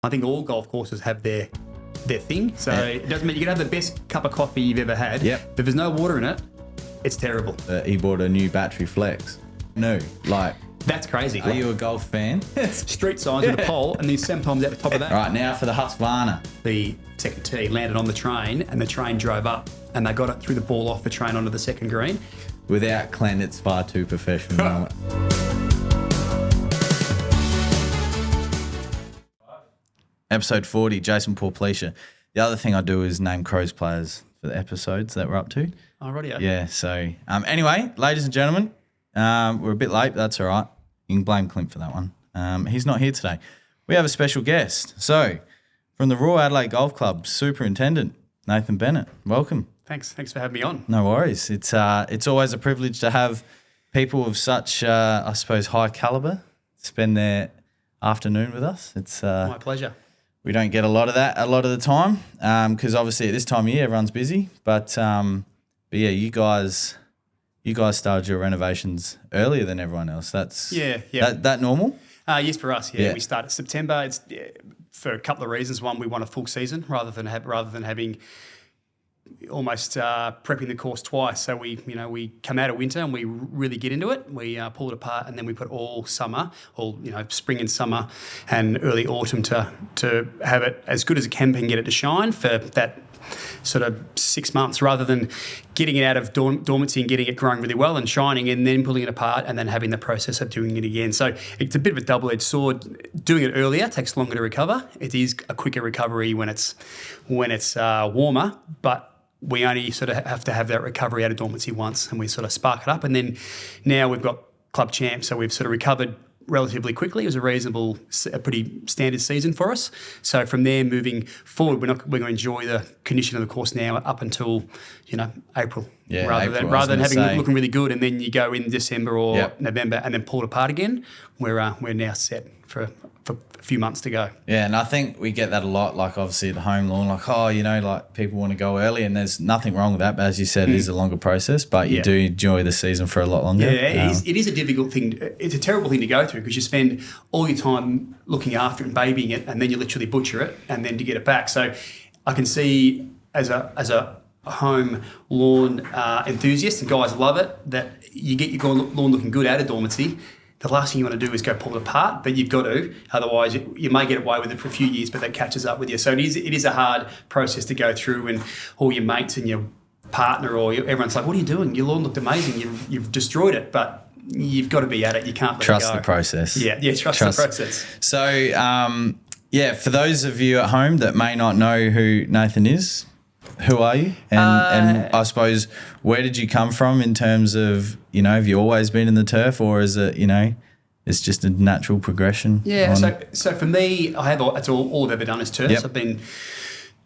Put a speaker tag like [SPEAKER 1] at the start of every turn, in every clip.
[SPEAKER 1] I think all golf courses have their thing. So it doesn't mean you can have the best cup of coffee you've ever had.
[SPEAKER 2] Yep.
[SPEAKER 1] But if there's no water in it, it's terrible.
[SPEAKER 2] He bought a new battery flex. No, like...
[SPEAKER 1] That's crazy.
[SPEAKER 2] Are you a golf fan?
[SPEAKER 1] Street signs with a pole and these sometimes at the top of that.
[SPEAKER 2] Right, now for the Husqvarna.
[SPEAKER 1] The second tee landed on the train and the train drove up and they got it through the ball off the train onto the second green.
[SPEAKER 2] Without Glenn, it's far too professional. Episode 40, Jason Porplecia. The other thing I do is name Crows players for the episodes that we're up to.
[SPEAKER 1] Alrighty.
[SPEAKER 2] Yeah, so anyway, ladies and gentlemen, we're a bit late, but that's all right. You can blame Clint for that one. He's not here today. We have a special guest. So, from the Royal Adelaide Golf Club, Superintendent Nathan Bennett. Welcome.
[SPEAKER 1] Thanks for having me on.
[SPEAKER 2] No worries. It's always a privilege to have people of such, I suppose, high calibre spend their afternoon with us. It's
[SPEAKER 1] my pleasure.
[SPEAKER 2] We don't get a lot of that a lot of the time because obviously at this time of year everyone's busy. But yeah, you guys started your renovations earlier than everyone else. That's that normal?
[SPEAKER 1] Yes, for us. Yeah, we started September. It's for a couple of reasons. One, we want a full season rather than having almost prepping the course twice. So we come out of winter and we really get into it. We pull it apart and then we put all summer, spring and summer and early autumn to have it as good as it can be and get it to shine for that sort of 6 months rather than getting it out of dormancy and getting it growing really well and shining and then pulling it apart and then having the process of doing it again. So it's a bit of a double-edged sword. Doing it earlier takes longer to recover. It is a quicker recovery when it's warmer, but we only sort of have to have that recovery out of dormancy once and we sort of spark it up. And then now we've got club champs, so we've sort of recovered relatively quickly. It was a pretty standard season for us. So from there, moving forward, we're going to enjoy the condition of the course now up until April.
[SPEAKER 2] Yeah,
[SPEAKER 1] rather than having looking really good and then you go in December or November and then pull it apart again. We're now set for a few months to go.
[SPEAKER 2] Yeah, and I think we get that a lot, like obviously at the home lawn, like people want to go early and there's nothing wrong with that, but as you said, it is a longer process, but you do enjoy the season for a lot longer.
[SPEAKER 1] Yeah, it is a difficult thing. It's a terrible thing to go through because you spend all your time looking after it and babying it and then you literally butcher it and then to get it back. So I can see as a home lawn enthusiast, and guys love it, that you get your lawn looking good out of dormancy. The last thing you want to do is go pull it apart, but you've got to. Otherwise, you may get away with it for a few years, but that catches up with you. So it is a hard process to go through, and all your mates and your partner or everyone's like, "What are you doing? Your lawn looked amazing. You've destroyed it," but you've got to be at it. You can't let
[SPEAKER 2] trust
[SPEAKER 1] it go.
[SPEAKER 2] the process.
[SPEAKER 1] Yeah, trust the process.
[SPEAKER 2] So, for those of you at home that may not know who Nathan is, who are you? And I suppose, where did you come from in terms of, have you always been in the turf, or is it, it's just a natural progression?
[SPEAKER 1] Yeah, so for me, that's all I've ever done is turfs. I've been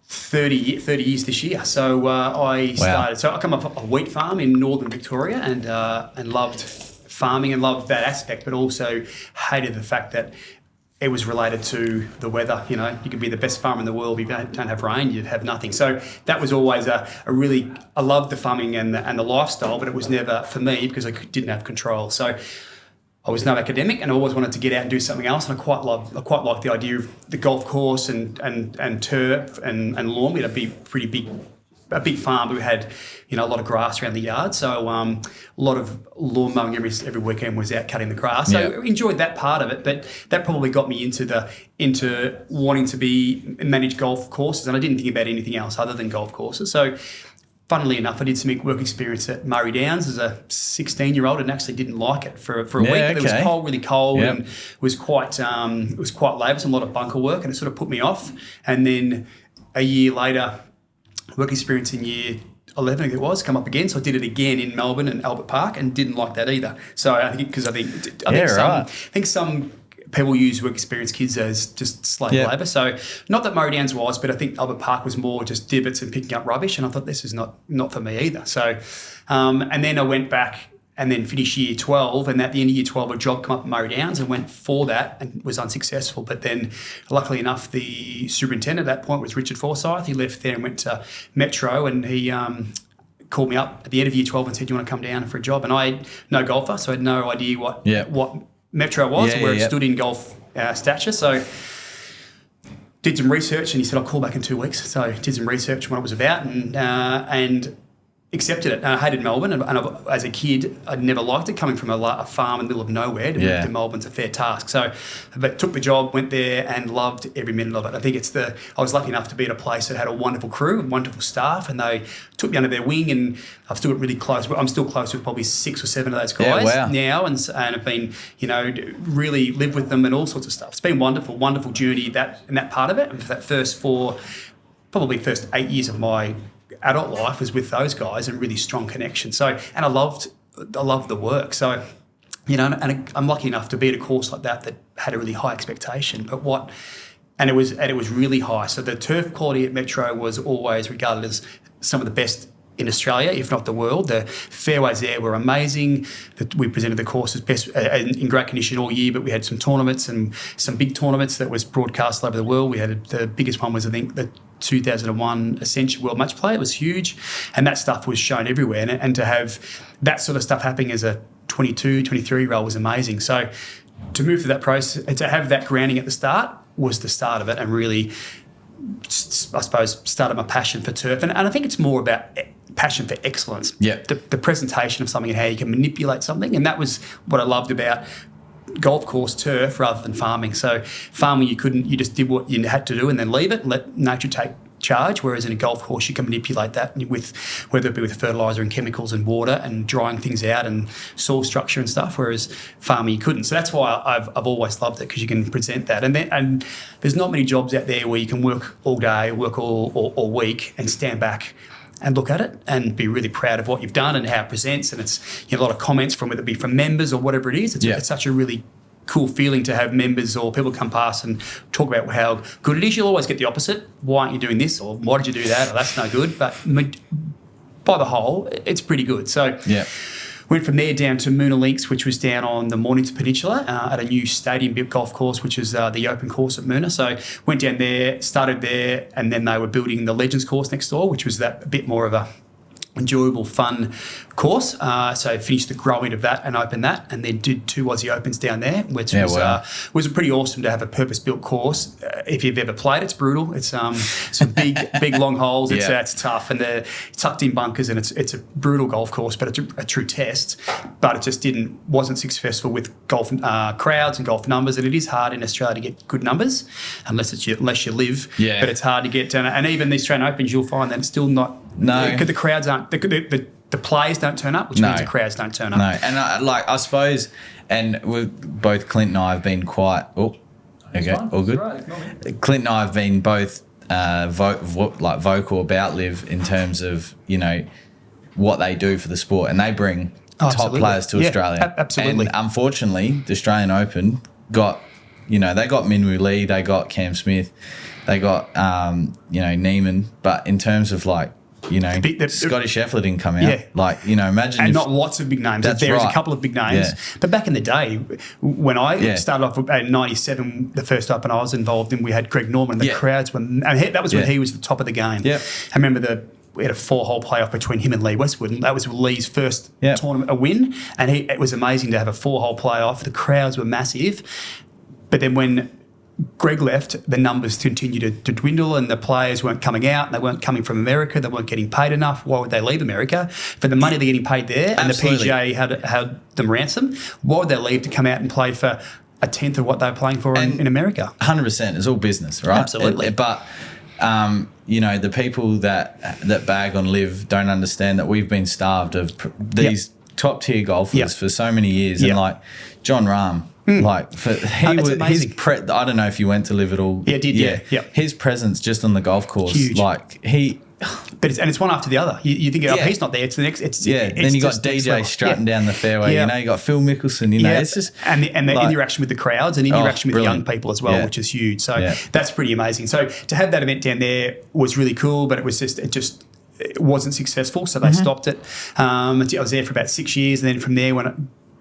[SPEAKER 1] 30 years this year. So I started, so I come off a wheat farm in northern Victoria and loved farming and loved that aspect, but also hated the fact that it was related to the weather. You could be the best farmer in the world, if you don't have rain, you'd have nothing. So that was always I loved the farming and the lifestyle, but it was never for me because I didn't have control. So I was no academic and I always wanted to get out and do something else. And I quite liked the idea of the golf course and turf and lawn. We had a big farm, but we had a lot of grass around the yard, so a lot of lawn mowing every weekend was out cutting the grass. So I enjoyed that part of it, but that probably got me into wanting to manage golf courses, and I didn't think about anything else other than golf courses. So funnily enough, I did some work experience at Murray Downs as a 16-year-old and actually didn't like it for a week. Okay. It was really cold, and it was quite laborious and a lot of bunker work, and it sort of put me off. And then a year later, work experience in year 11, I think it was, come up again. So I did it again in Melbourne and Albert Park and didn't like that either. So I think some people use work experience kids as just slave labour. So not that Murray Downs was, but I think Albert Park was more just divots and picking up rubbish. And I thought this is not for me either. So, and then I went back and then finished year 12, and at the end of year 12 a job came up at Murray Downs and went for that and was unsuccessful. But then luckily enough, the superintendent at that point was Richard Forsyth. He left there and went to Metro, and he called me up at the end of year 12 and said, "Do you want to come down for a job?" And I no golfer, so I had no idea what Metro was, where it stood in golf stature. So did some research, and he said, I'll call back in 2 weeks. So I did some research on what it was about and accepted it. And I hated Melbourne, and as a kid, I'd never liked it. Coming from a farm in the middle of nowhere to move to Melbourne's a fair task. So, but took the job, went there, and loved every minute of it. I think I was lucky enough to be at a place that had a wonderful crew, a wonderful staff, and they took me under their wing, and I've still got really close. I'm still close with probably 6 or 7 of those guys now, and I've been, really lived with them and all sorts of stuff. It's been wonderful, wonderful journey that part of it. And for that first 8 years of my adult life was with those guys and really strong connection. So, and I loved the work. So, and I'm lucky enough to be at a course like that had a really high expectation. And it was really high. So the turf quality at Metro was always regarded as some of the best in Australia, if not the world. The fairways there were amazing. We presented the course as best in great condition all year, but we had some tournaments and some big tournaments that was broadcast all over the world. We had the biggest one was, I think, the 2001 Ascension World Match Play. It was huge, and that stuff was shown everywhere. And to have that sort of stuff happening as a 22, 23-year-old was amazing. So to move through that process and to have that grounding at the start was the start of it, and really, I suppose, started my passion for turf. And I think it's more about passion for excellence. Yeah. The presentation of something and how you can manipulate something. And that was what I loved about golf course turf rather than farming. So farming, you just did what you had to do and then leave it and let nature take charge, whereas in a golf course you can manipulate that with, whether it be with fertiliser and chemicals and water and drying things out and soil structure and stuff, whereas farming you couldn't. So that's why I've always loved it, because you can present that. And there's not many jobs out there where you can work all day, work all week and stand back and look at it and be really proud of what you've done and how it presents. And it's a lot of comments from, whether it be from members or whatever it is. It's such a really cool feeling to have members or people come past and talk about how good it is. You'll always get the opposite. Why aren't you doing this? Or why did you do that? Or that's no good. But by the whole, it's pretty good. So went from there down to Moona Links, which was down on the Mornington Peninsula at a new stadium-built golf course, which is the open course at Moona. So went down there, started there, and then they were building the Legends course next door, which was that a bit more of a enjoyable, fun course. So finished the growing of that and opened that, and then did 2 Aussie Opens down there, which was pretty awesome to have a purpose-built course. If you've ever played, it's brutal. It's some big long holes. It's tough, and they're tucked in bunkers, and it's a brutal golf course, but it's a true test. But it just wasn't successful with golf crowds and golf numbers, and it is hard in Australia to get good numbers unless you live. Yeah. But it's hard to get done, and even these Australian Opens, you'll find that it's still not. No, because the crowds aren't. The players don't turn up, which means the crowds don't turn up.
[SPEAKER 2] No, and I suppose, and with both Clint and I have been quite. Oh, okay, all good. Right, Clint and I have been both vocal about Liv in terms of what they do for the sport, and they bring top players to Australia. Absolutely. And unfortunately, the Australian Open got, they got Minwoo Lee, they got Cam Smith, they got Neiman, but in terms of Scotty Scheffler didn't come out. Yeah. Imagine. And
[SPEAKER 1] not lots of big names. There's a couple of big names. Yeah. But back in the day, when I started off in 97, the first Open I was involved in, we had Greg Norman, and the crowds were, and that was when he was at the top of the game. Yeah. I remember we had a 4-hole playoff between him and Lee Westwood, and that was Lee's first tournament, a win. And it was amazing to have a 4-hole playoff. The crowds were massive. But then when Greg left, the numbers continued to dwindle, and the players weren't coming out, and they weren't coming from America. They weren't getting paid enough. Why would they leave America? For the money they're getting paid there, and the PGA had them ransom, why would they leave to come out and play for a tenth of what they're playing for in America?
[SPEAKER 2] 100%. It's all business, right?
[SPEAKER 1] Absolutely.
[SPEAKER 2] But the people that bag on Liv don't understand that we've been starved of these top tier golfers for so many years, and John Rahm. I don't know if you went to Liv at all.
[SPEAKER 1] Yeah, I did. Yeah.
[SPEAKER 2] His presence just on the golf course,
[SPEAKER 1] huge.
[SPEAKER 2] But
[SPEAKER 1] it's one after the other. You think, he's not there. It's the next.
[SPEAKER 2] Then you got DJ strutting down the fairway. Yeah. You got Phil Mickelson. It's just
[SPEAKER 1] and the interaction with the crowds and interaction with the young people as well, which is huge. So that's pretty amazing. So to have that event down there was really cool, but it wasn't successful, so they stopped it. I was there for about 6 years, and then from there, when I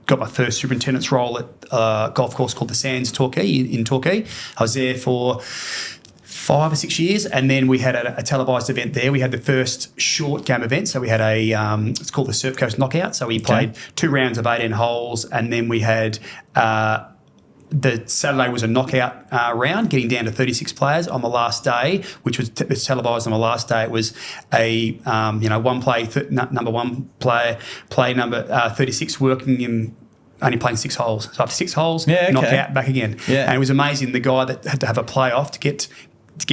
[SPEAKER 1] got my first superintendent's role at a golf course called the Sands Torquay in Torquay, I was there for 5 or 6 years, and then we had a televised event there. We had the first short game event, so we had it's called the Surf Coast Knockout. So we played 2 rounds of 18 holes, and then we had the Saturday was a knockout round, getting down to 36 players on the last day, which was televised on the last day. It was a one play number one player, play number 36 working in. Only playing 6 holes. So after 6 holes, knock out, back again.
[SPEAKER 2] Yeah.
[SPEAKER 1] And it was amazing. The guy that had to have a playoff to get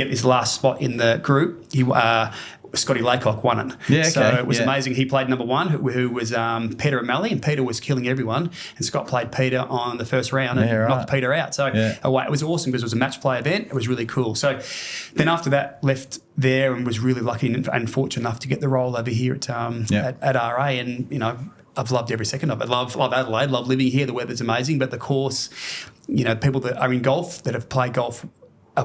[SPEAKER 1] his last spot in the group, Scotty Laycock won it.
[SPEAKER 2] Yeah, okay.
[SPEAKER 1] So it was amazing. He played number one, who was Peter O'Malley, and Peter was killing everyone. And Scott played Peter on the first round and knocked Peter out. So it was awesome because it was a match play event. It was really cool. So then after that, left there and was really lucky and fortunate enough to get the role over here at RA. And, I've loved every second of it. Love Adelaide, love living here. The weather's amazing, but the course, people that are in golf, that have played golf,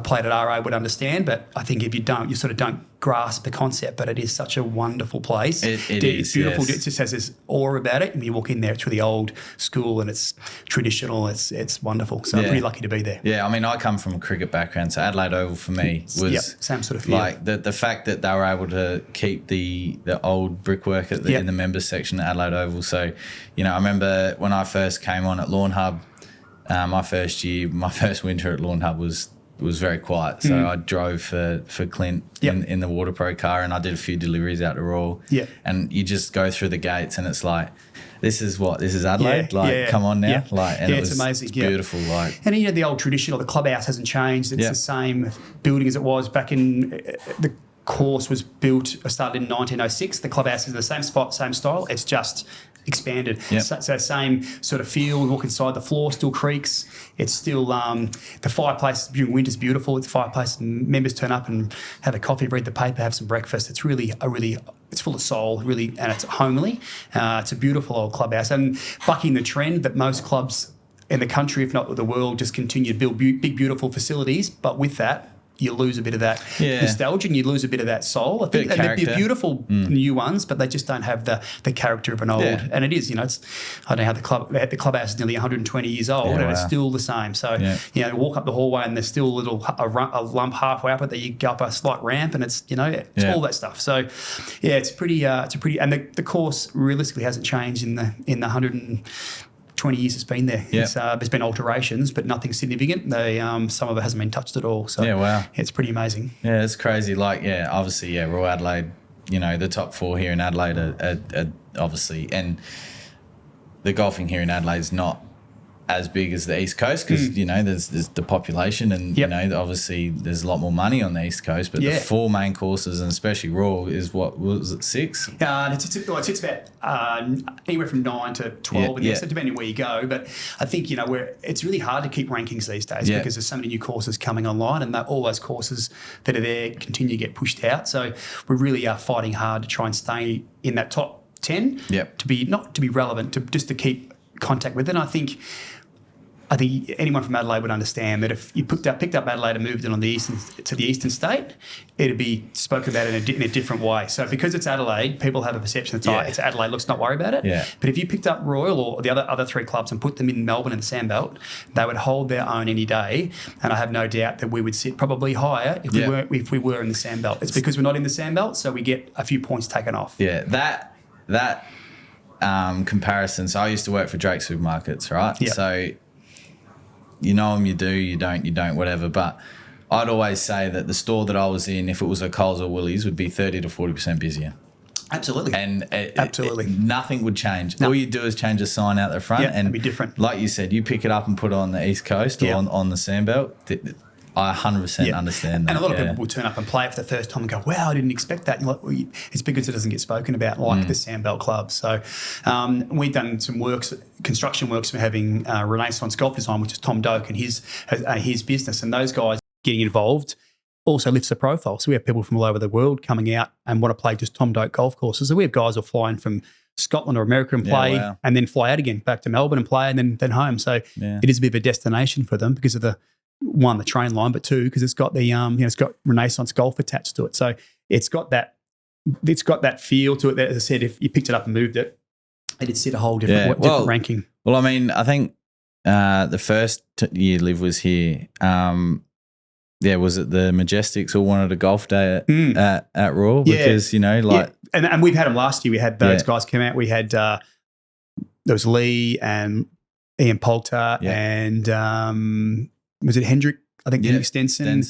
[SPEAKER 1] played at RA would understand. But I think if you don't, you sort of don't grasp the concept. But it is such a wonderful place.
[SPEAKER 2] It's
[SPEAKER 1] beautiful.
[SPEAKER 2] Yes.
[SPEAKER 1] It just has this aura about it. And you walk in there, it's really old school and it's traditional. It's wonderful. So I'm pretty lucky to be there.
[SPEAKER 2] Yeah, I mean, I come from a cricket background, so Adelaide Oval for me was
[SPEAKER 1] same sort of feel.
[SPEAKER 2] Like the fact that they were able to keep the old brickwork in the members section at Adelaide Oval. So, I remember when I first came on at Lawnhub, my first winter at Lawnhub was very quiet. So I drove for Clint in the Water Pro car, and I did a few deliveries out to Royal. Yeah. And you just go through the gates and it's like, this is Adelaide? Come on now.
[SPEAKER 1] Yeah.
[SPEAKER 2] And
[SPEAKER 1] it's amazing.
[SPEAKER 2] It's beautiful.
[SPEAKER 1] And the old traditional, the clubhouse hasn't changed. It's the same building as it was back in the course was started in 1906. The clubhouse is in the same spot, same style. It's just expanded.
[SPEAKER 2] Yep.
[SPEAKER 1] So same sort of feel. We walk inside, the floor still creaks. It's still the fireplace during winter's beautiful. It's fireplace. Members turn up and have a coffee, read the paper, have some breakfast. It's really it's full of soul, really, and it's homely. It's a beautiful old clubhouse and bucking the trend that most clubs in the country, if not the world, just continue to build big, beautiful facilities. But with that, you lose a bit of that nostalgia and you lose a bit of that soul. I think they're beautiful new ones, but they just don't have the character of an old. Yeah. And it is, I don't know how the clubhouse is nearly 120 years old and it's still the same. So, walk up the hallway and there's still a lump halfway up it that you go up a slight ramp and it's, it's all that stuff. So, it's pretty, and the course realistically hasn't changed in the 120 years it's been there.
[SPEAKER 2] Yep.
[SPEAKER 1] There's been alterations, but nothing significant. Some of it hasn't been touched at all. So it's pretty amazing.
[SPEAKER 2] Yeah, it's crazy. Obviously, Royal Adelaide, the top 4 here in Adelaide are obviously, and the golfing here in Adelaide is not as big as the East Coast because, there's the population and, obviously there's a lot more money on the East Coast, but the 4 main courses and especially Royal is what was it, 6?
[SPEAKER 1] It's about anywhere from 9 to 12 so depending where you go. But I think, it's really hard to keep rankings these days because there's so many new courses coming online and all those courses that are there continue to get pushed out. So we really are fighting hard to try and stay in that top 10 to be relevant, to keep contact with it. And I think anyone from Adelaide would understand that if you picked up Adelaide and moved it on the eastern state, it'd be spoken about in a different way. So because it's Adelaide, people have a perception it's Adelaide. Let's not worry about it. Yeah. But if you picked up Royal or the other 3 clubs and put them in Melbourne and the Sandbelt, they would hold their own any day. And I have no doubt that we would sit probably higher if we were in the Sandbelt. It's because we're not in the Sandbelt, so we get a few points taken off.
[SPEAKER 2] Yeah, that comparison. So I used to work for Drake Supermarkets, right? Yeah. So you know them, you do, you don't, whatever. But I'd always say that the store that I was in, if it was a Coles or Woolies, would be 30 to 40% busier.
[SPEAKER 1] Absolutely.
[SPEAKER 2] And nothing would change. No. All you do is change a sign out the front.
[SPEAKER 1] And it'd be different.
[SPEAKER 2] Like you said, you pick it up and put it on the East Coast or on the Sandbelt. I 100% understand that.
[SPEAKER 1] And a lot of people will turn up and play it for the first time and go, wow, I didn't expect that. You're like, it's because it doesn't get spoken about like the Sandbelt Club. So we've done some construction works for having Renaissance Golf Design, which is Tom Doak and his business. And those guys getting involved also lifts the profile. So we have people from all over the world coming out and want to play just Tom Doak golf courses. So we have guys who are flying from Scotland or America and play and then fly out again back to Melbourne and play and then home. So it is a bit of a destination for them because of the train line, but 2, because it's got the it's got Renaissance Golf attached to it. So it's got that feel to it that, as I said, if you picked it up and moved it, it'd sit a whole different ranking.
[SPEAKER 2] Well, I mean, I think the first year Liv was here, was it the Majestics all wanted a golf day at Royal? Because,
[SPEAKER 1] and we've had them last year. We had those guys come out. We had there was Lee and Ian Poulter and was it Hendrick? I think Hendrick Stenson.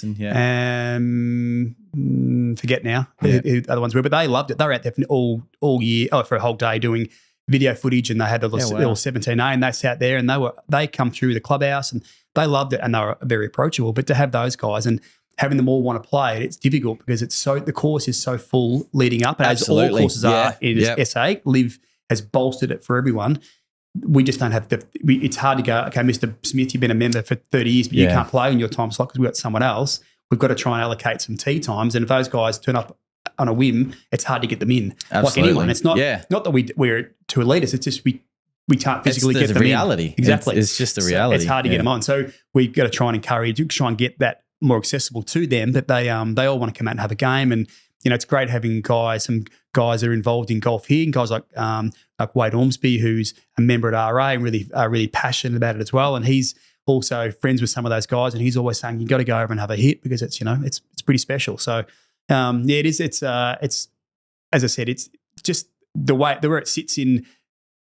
[SPEAKER 1] Forget now who the other ones were, but they loved it. They were out there all year, for a whole day doing video footage, and they had the little 17A, and they sat there and they come through the clubhouse and they loved it, and they were very approachable. But to have those guys and having them all want to play it, it's difficult because the course is so full leading up, and as all courses are in SA, Live has bolstered it for everyone. We just don't have it's hard to go, okay, Mr. Smith, you've been a member for 30 years, but you can't play in your time slot because we've got someone else. We've got to try and allocate some tee times. And if those guys turn up on a whim, it's hard to get them in.
[SPEAKER 2] Absolutely.
[SPEAKER 1] Like anyone. It's not that we're too elitist. It's just we can't physically get them
[SPEAKER 2] reality.
[SPEAKER 1] in. Exactly.
[SPEAKER 2] It's just the reality.
[SPEAKER 1] So it's hard to get them on. So we've got to try and try and get that more accessible to them, that they all want to come out and have a game. And, it's great having some guys that are involved in golf here, and guys like Wade Ormsby, who's a member at RA and really passionate about it as well. And he's also friends with some of those guys, and he's always saying, you got to go over and have a hit because it's, it's pretty special. So, it is. It's as I said, it's just where it sits in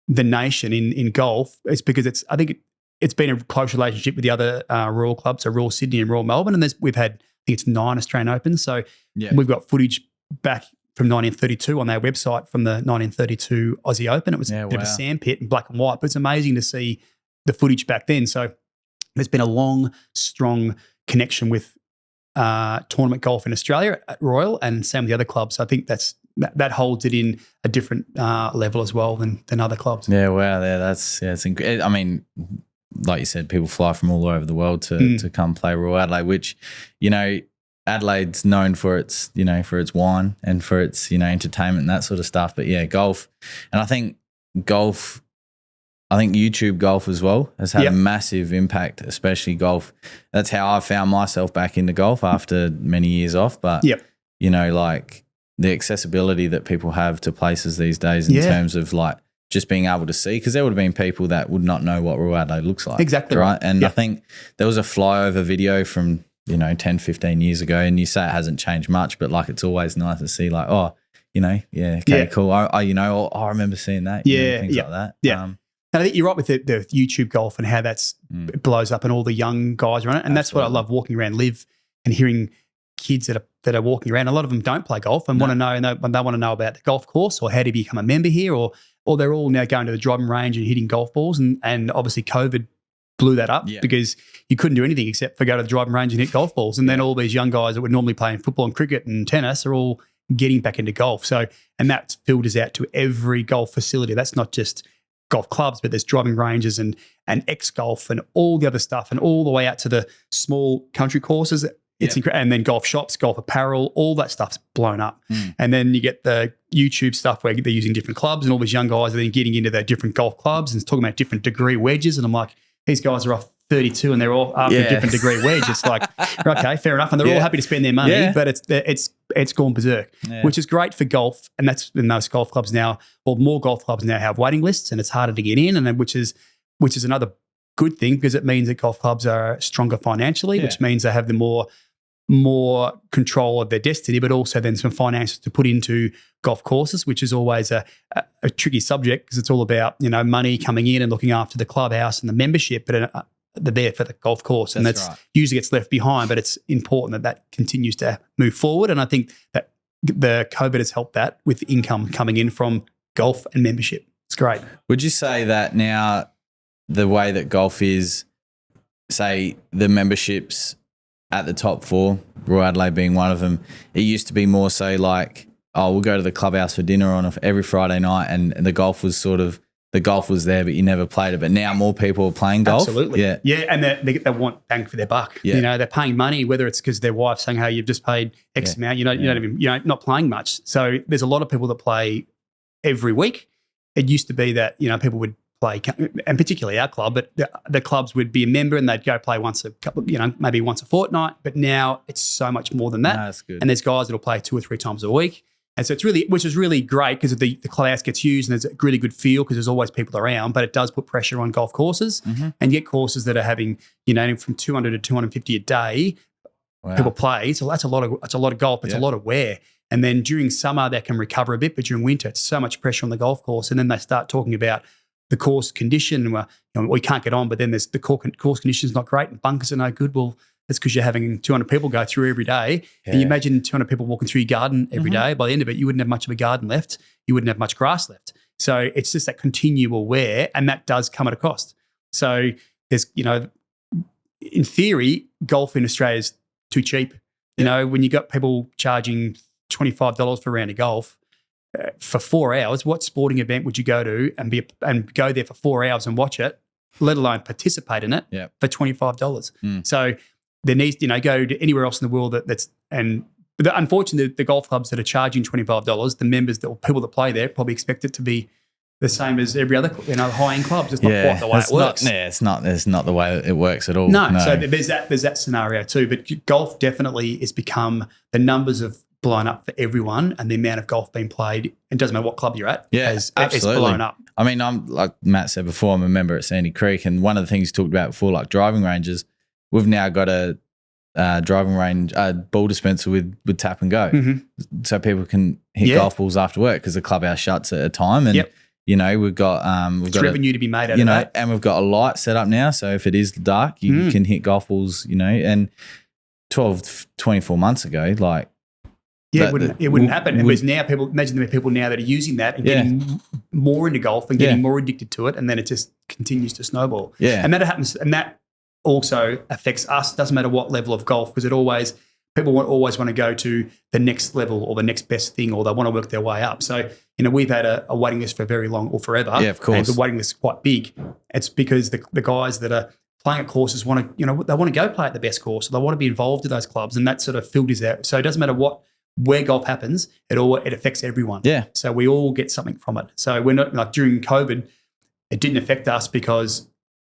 [SPEAKER 1] the nation in golf. It's because I think it's been a close relationship with the other Royal clubs, so Royal Sydney and Royal Melbourne, and we've had, I think it's 9 Australian Opens. So we've got footage back from 1932 on their website from the 1932 Aussie Open. It was a bit of a sandpit in black and white, but it's amazing to see the footage back then. So there's been a long, strong connection with tournament golf in Australia at Royal, and same with the other clubs. So I think that holds it in a different level as well than other clubs. Yeah,
[SPEAKER 2] wow. It's incredible. I mean, like you said, people fly from all over the world to come play Royal Adelaide, which, Adelaide's known for its, for its wine and for its, entertainment and that sort of stuff. But golf. And I think YouTube golf as well has had a massive impact, especially golf. That's how I found myself back into golf after many years off. But, like the accessibility that people have to places these days in terms of like just being able to see, because there would have been people that would not know what Royal Adelaide looks like.
[SPEAKER 1] Exactly.
[SPEAKER 2] Right. And I think there was a flyover video from, 10, 15 years ago, and you say it hasn't changed much, but like it's always nice to see like, cool. I remember seeing that. Things like that.
[SPEAKER 1] Yeah. And I think you're right with the YouTube golf and how it blows up and all the young guys are on it. And that's what I love walking around Live and hearing kids that are walking around. A lot of them don't play golf and want to know, and they want to know about the golf course or how to become a member here, or they're all now going to the driving range and hitting golf balls. And obviously COVID blew that up because you couldn't do anything except for go to the driving range and hit golf balls. And then all these young guys that were normally playing football and cricket and tennis are all getting back into golf. So, and that filters out to every golf facility. That's not just golf clubs, but there's driving ranges and X-Golf and all the other stuff, and all the way out to the small country courses. It's incredible. And then golf shops, golf apparel, all that stuff's blown up. And then you get the YouTube stuff where they're using different clubs, and all these young guys are then getting into their different golf clubs and talking about different degree wedges. And I'm like, these guys are off 32 and they're all after a different degree wedge. It's like, okay, fair enough. And they're all happy to spend their money, but it's gone berserk, which is great for golf. And that's in most golf clubs now, or more golf clubs now have waiting lists, and it's harder to get in, and then which is another good thing, because it means that golf clubs are stronger financially, which means they have the more control of their destiny, but also then some finances to put into golf courses, which is always a tricky subject, because it's all about, money coming in and looking after the clubhouse and the membership, but they're there for the golf course, and that's usually gets left behind. But it's important that continues to move forward, and I think that the COVID has helped that with income coming in from golf and membership. It's great.
[SPEAKER 2] Would you say that now the way that golf is, say the memberships at the top 4, Royal Adelaide being one of them, it used to be more so like, we'll go to the clubhouse for dinner on every Friday night, and the golf was there, but you never played it. But now more people are playing golf.
[SPEAKER 1] Absolutely. Yeah, and they want bang for their buck. Yeah. They're paying money, whether it's because their wife's saying, hey, you've just paid X amount, you don't even, not playing much. So there's a lot of people that play every week. It used to be that, people would play, and particularly our club, but the clubs would be a member and they'd go play maybe once a fortnight. But now it's so much more than that.
[SPEAKER 2] That's good.
[SPEAKER 1] And there's guys that'll play 2 or 3 times a week. And so which is really great, because the clubhouse gets used and there's a really good feel because there's always people around, but it does put pressure on golf courses. And you get courses that are having, from 200 to 250 a day people play. So that's a lot of golf. It's a lot of wear. And then during summer, they can recover a bit, but during winter, it's so much pressure on the golf course. And then they start talking about the course condition. Well, we can't get on, but then there's the course condition's not great and bunkers are no good. Well, that's because you're having 200 people go through every day. Yeah. And you imagine 200 people walking through your garden every day. By the end of it, you wouldn't have much of a garden left. You wouldn't have much grass left. So it's just that continual wear, and that does come at a cost. So there's, in theory, golf in Australia is too cheap. When you got people charging $25 for a round of golf for 4 hours, what sporting event would you go to and go there for 4 hours and watch it, let alone participate in it for $25? So there needs, go to anywhere else in the world unfortunately, the golf clubs that are charging $25, the members or people that play there probably expect it to be the same as every other, high-end clubs. It's not quite the way it works.
[SPEAKER 2] It's not the way it works at all.
[SPEAKER 1] No. So there's that scenario too. But golf definitely has become, the numbers have blown up for everyone, and the amount of golf being played, it doesn't matter what club you're at,
[SPEAKER 2] has
[SPEAKER 1] blown up.
[SPEAKER 2] I mean, I'm like Matt said before, I'm a member at Sandy Creek, and one of the things you talked about before, like driving ranges, we've now got a driving range, ball dispenser with tap and go, so people can hit golf balls after work because the clubhouse shuts at a time, and we've got
[SPEAKER 1] revenue to be made out of that,
[SPEAKER 2] and we've got a light set up now, so if it is dark, you can hit golf balls, and 12, 24 months ago, like.
[SPEAKER 1] Yeah, it wouldn't happen. Whereas now imagine there are people now that are using that and getting more into golf and getting more addicted to it, and then it just continues to snowball.
[SPEAKER 2] Yeah.
[SPEAKER 1] And that happens, and that also affects us. Doesn't matter what level of golf, because people always want to go to the next level or the next best thing, or they want to work their way up. So, we've had a waiting list for very long or forever.
[SPEAKER 2] Yeah, of course.
[SPEAKER 1] And the waiting list is quite big. It's because the guys that are playing at courses want to, they want to go play at the best course. So they want to be involved in those clubs, and that sort of filters out. So it doesn't matter where golf happens, it affects everyone.
[SPEAKER 2] Yeah.
[SPEAKER 1] So we all get something from it. So we're not, like during COVID, it didn't affect us because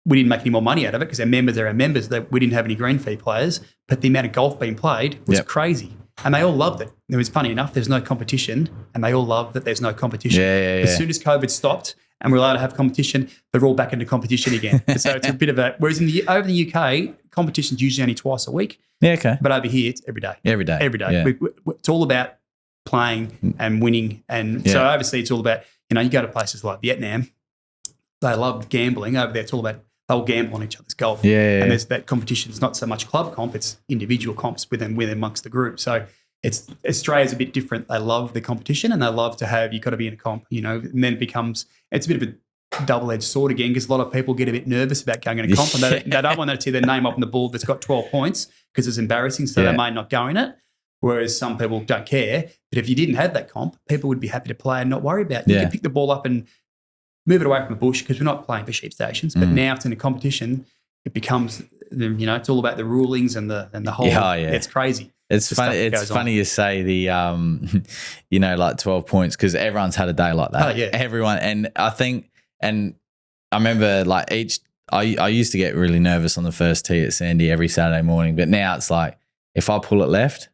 [SPEAKER 1] we didn't make any more money out of it, because our members are our members. That we didn't have any green fee players, but the amount of golf being played was crazy. And they all loved it. It was funny enough, there's no competition, and they all love that there's no competition. As soon as COVID stopped and we're allowed to have competition, they're all back into competition again. So it's a bit of whereas over the UK, competition's usually only twice a week.
[SPEAKER 2] Yeah, okay.
[SPEAKER 1] But over here, it's every day.
[SPEAKER 2] Every day.
[SPEAKER 1] Yeah. It's all about playing and winning. And so overseas, it's all about, you go to places like Vietnam, they love gambling. Over there, it's all about, they'll gamble on each other's golf.
[SPEAKER 2] Yeah.
[SPEAKER 1] And there's that competition. It's not so much club comp, it's individual comps within amongst the group. So Australia's a bit different. They love the competition, and they love to have, you've got to be in a comp, and then it's a bit of a double-edged sword again, because a lot of people get a bit nervous about going in a comp, and they don't want to see their name up on the board that's got 12 points because it's embarrassing, so they may not go in it, whereas some people don't care. But if you didn't have that comp, people would be happy to play and not worry about it. You can pick the ball up and move it away from the bush, because we're not playing for sheep stations, but now it's in a competition, it becomes, it's all about the rulings and the whole, it's crazy.
[SPEAKER 2] It's funny. It's funny you say the, like 12 points, because everyone's had a day like that.
[SPEAKER 1] Oh, yeah.
[SPEAKER 2] Everyone. And I think, and I remember like I used to get really nervous on the first tee at Sandy every Saturday morning, but now it's like, if I pull it left,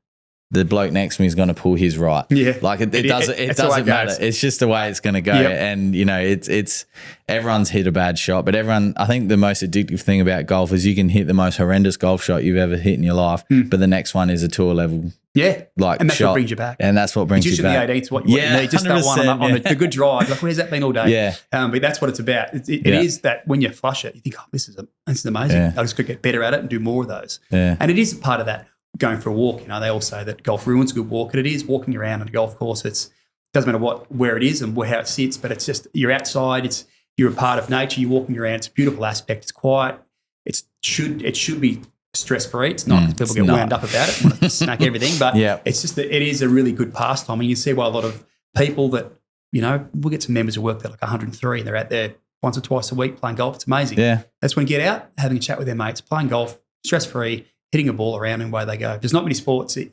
[SPEAKER 2] the bloke next to me is going to pull his right. Yeah. Like it doesn't matter. It's just the way it's going to go. Yep. And, it's everyone's hit a bad shot, but I think the most addictive thing about golf is you can hit the most horrendous golf shot you've ever hit in your life, but the next one is a tour level.
[SPEAKER 1] Yeah.
[SPEAKER 2] And
[SPEAKER 1] that's
[SPEAKER 2] shot.
[SPEAKER 1] What brings you back.
[SPEAKER 2] And that's what brings you back.
[SPEAKER 1] It's usually the 18th, what you need. Just that one on the good drive. Like, where's that been all day?
[SPEAKER 2] Yeah.
[SPEAKER 1] But that's what it's about. It is that when you flush it, you think, this is amazing. I just could get better at it and do more of those. Yeah. And it is part of that. Going for a walk, they all say that golf ruins a good walk, and it is walking around on a golf course. It doesn't matter where it is and how it sits, but it's just you're outside. You're a part of nature. You're walking around. It's a beautiful aspect. It's quiet. It should be stress free. It's not, because people get wound up about it, want to smack everything. But it's just that it is a really good pastime. And you see why a lot of people that we'll get some members who work there like 103, and they're out there once or twice a week playing golf. It's amazing. Yeah, that's when you get out having a chat with their mates, playing golf, stress free. Hitting a ball around and away they go. There's not many sports. One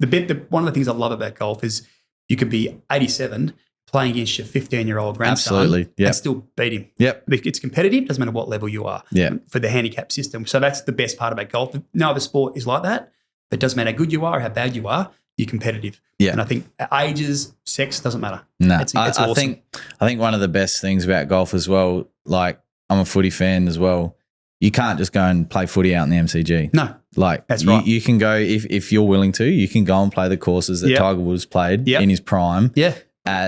[SPEAKER 1] of the things I love about golf is you could be 87 playing against your 15-year-old grandson and still beat him. Yep. It's competitive. Doesn't matter what level you are for the handicap system. So that's the best part about golf. No other sport is like that. It doesn't matter how good you are or how bad you are. You're competitive. Yeah. And I think ages, sex doesn't matter.
[SPEAKER 2] No,
[SPEAKER 1] it's awesome.
[SPEAKER 2] I think one of the best things about golf as well, like I'm a footy fan as well, you can't just go and play footy out in the MCG. No. Like that's right. You can go, if you're willing to, you can go and play the courses that Tiger Woods played in his prime. Yeah.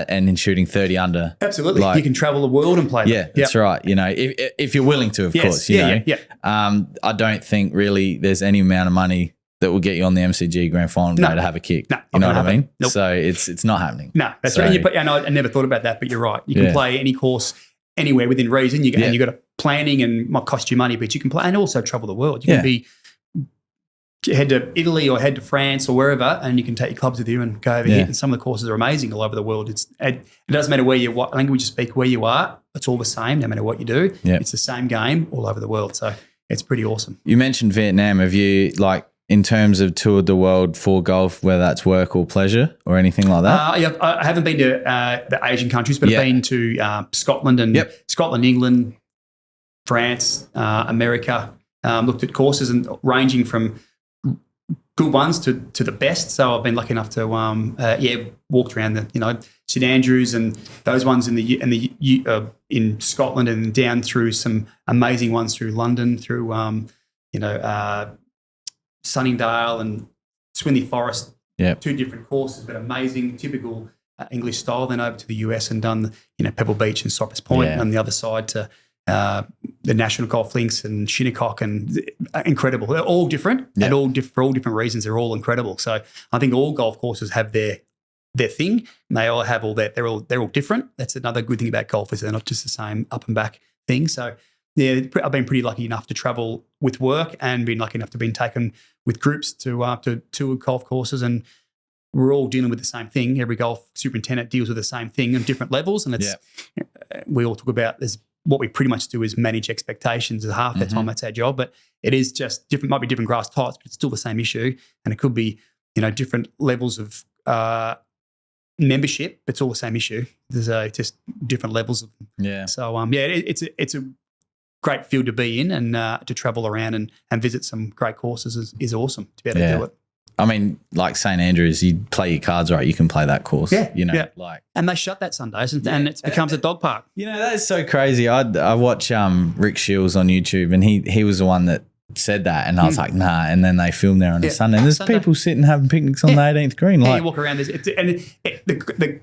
[SPEAKER 2] and in shooting 30 under.
[SPEAKER 1] Absolutely. Like, you can travel the world and play them.
[SPEAKER 2] Yeah, that's right. You know, if you're willing to, of course. You know. I don't think really there's any amount of money that will get you on the MCG Grand Final day to have a kick.
[SPEAKER 1] No,
[SPEAKER 2] you know what I mean?
[SPEAKER 1] Nope.
[SPEAKER 2] So it's not happening.
[SPEAKER 1] No, that's right. And I never thought about that, but you're right. You can play any course anywhere within reason. And you've got a planning and might cost you money, but you can play and also travel the world. You can head to Italy or head to France or wherever, and you can take your clubs with you and go over here. And some of the courses are amazing all over the world. It doesn't matter what language you speak, where you are. It's all the same, no matter what you do. Yep. It's the same game all over the world. So it's pretty awesome.
[SPEAKER 2] You mentioned Vietnam. Have you in terms of toured the world for golf, whether that's work or pleasure or anything like that?
[SPEAKER 1] I haven't been to the Asian countries, but I've been to Scotland and Scotland, England, France, America. Looked at courses and ranging from good ones to the best. So I've been lucky enough to walked around the St Andrews and those ones in Scotland and down through some amazing ones through London, through Sunningdale and Swinley Forest. Yeah, 2 different courses, but amazing, typical English style. Then over to the US and done Pebble Beach and Cypress Point, and on the other side to the National Golf Links and Shinnecock, and incredible. They're all different and for all different reasons. They're all incredible. So I think all golf courses have their thing, and they all have all that. They're all different. That's another good thing about golf is they're not just the same up and back thing. So yeah, I've been pretty lucky enough to travel with work and been lucky enough to be taken with groups to tour golf courses, and we're all dealing with the same thing. Every golf superintendent deals with the same thing on different levels, and it's we all talk about this. What we pretty much do is manage expectations. Half the time that's our job, but it is just different. Might be different grass types, but it's still the same issue, and it could be different levels of membership. It's all the same issue. There's just different levels of So it's a great field to be in, and to travel around and visit some great courses is awesome to be able to do it.
[SPEAKER 2] I mean, like St Andrews, you play your cards right, you can play that course.
[SPEAKER 1] And they shut that Sundays, and it becomes a dog park.
[SPEAKER 2] That is so crazy. I watch Rick Shields on YouTube, and he was the one that said that, and I was like, nah. And then they film there on a Sunday, and there's people sitting having picnics on the 18th green.
[SPEAKER 1] You walk around, the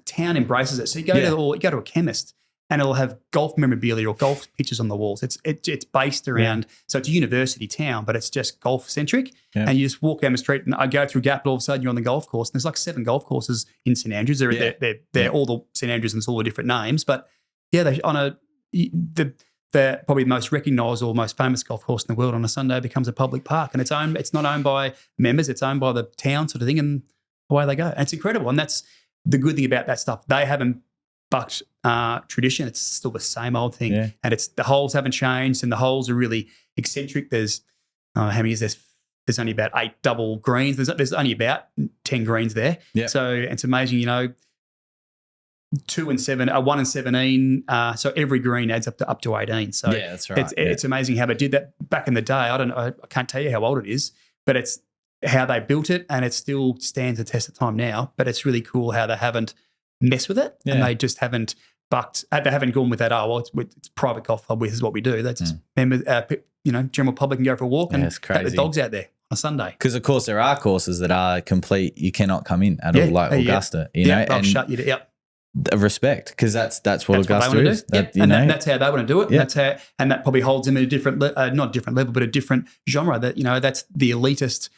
[SPEAKER 1] town embraces it. So you go to a chemist, and it'll have golf memorabilia or golf pictures on the walls. It's based around, so it's a university town, but it's just golf centric. Yeah. And you just walk down the street, and I go through Gap, and all of a sudden you're on the golf course. And there's like 7 golf courses in St Andrews. They're all the St Andrews, and it's all the different names. But they're probably the most recognised or most famous golf course in the world on a Sunday becomes a public park, and it's not owned by members. It's owned by the town, sort of thing, and away they go. And it's incredible, and that's the good thing about that stuff. They haven't bucked tradition. It's still the same old thing, and it's the holes haven't changed, and the holes are really eccentric. There's how many is there? There's only about 8 double greens. There's only about 10 greens there. Yeah. So it's amazing, 2 and 7, 1 and 17. So every green adds up to 18. So
[SPEAKER 2] that's right.
[SPEAKER 1] It's amazing how they did that back in the day. I don't know. I can't tell you how old it is, but it's how they built it, and it still stands the test of time now. But it's really cool how they haven't messed with it, and they just haven't bucked. They haven't gone with that. It's private golf club. This is what we do. That's just members. General public can go for a walk and take the dogs out there on a Sunday.
[SPEAKER 2] Because of course there are courses that are complete. You cannot come in at all, like Augusta.
[SPEAKER 1] They'll shut you down.
[SPEAKER 2] Of respect, because that's what Augusta is.
[SPEAKER 1] That's how they want to do it. Yeah. And that probably holds them at a different, not different level, but a different genre. That that's the elitist.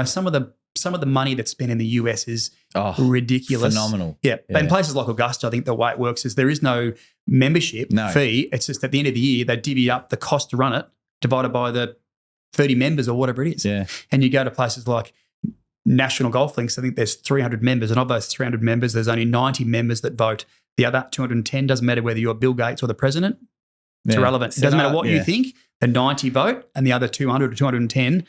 [SPEAKER 1] Some of the money that's spent in the US is ridiculous,
[SPEAKER 2] phenomenal.
[SPEAKER 1] Yeah. In places like Augusta, I think the way it works is there is no membership fee. It's just at the end of the year they divvy up the cost to run it divided by the 30 members or whatever it is.
[SPEAKER 2] Yeah.
[SPEAKER 1] And you go to places like National Golf Links, I think there's 300 members, and of those 300 members, there's only 90 members that vote. The other 210, doesn't matter whether you're Bill Gates or the president, it's irrelevant. It doesn't matter what you think, the 90 vote, and the other 200 or 210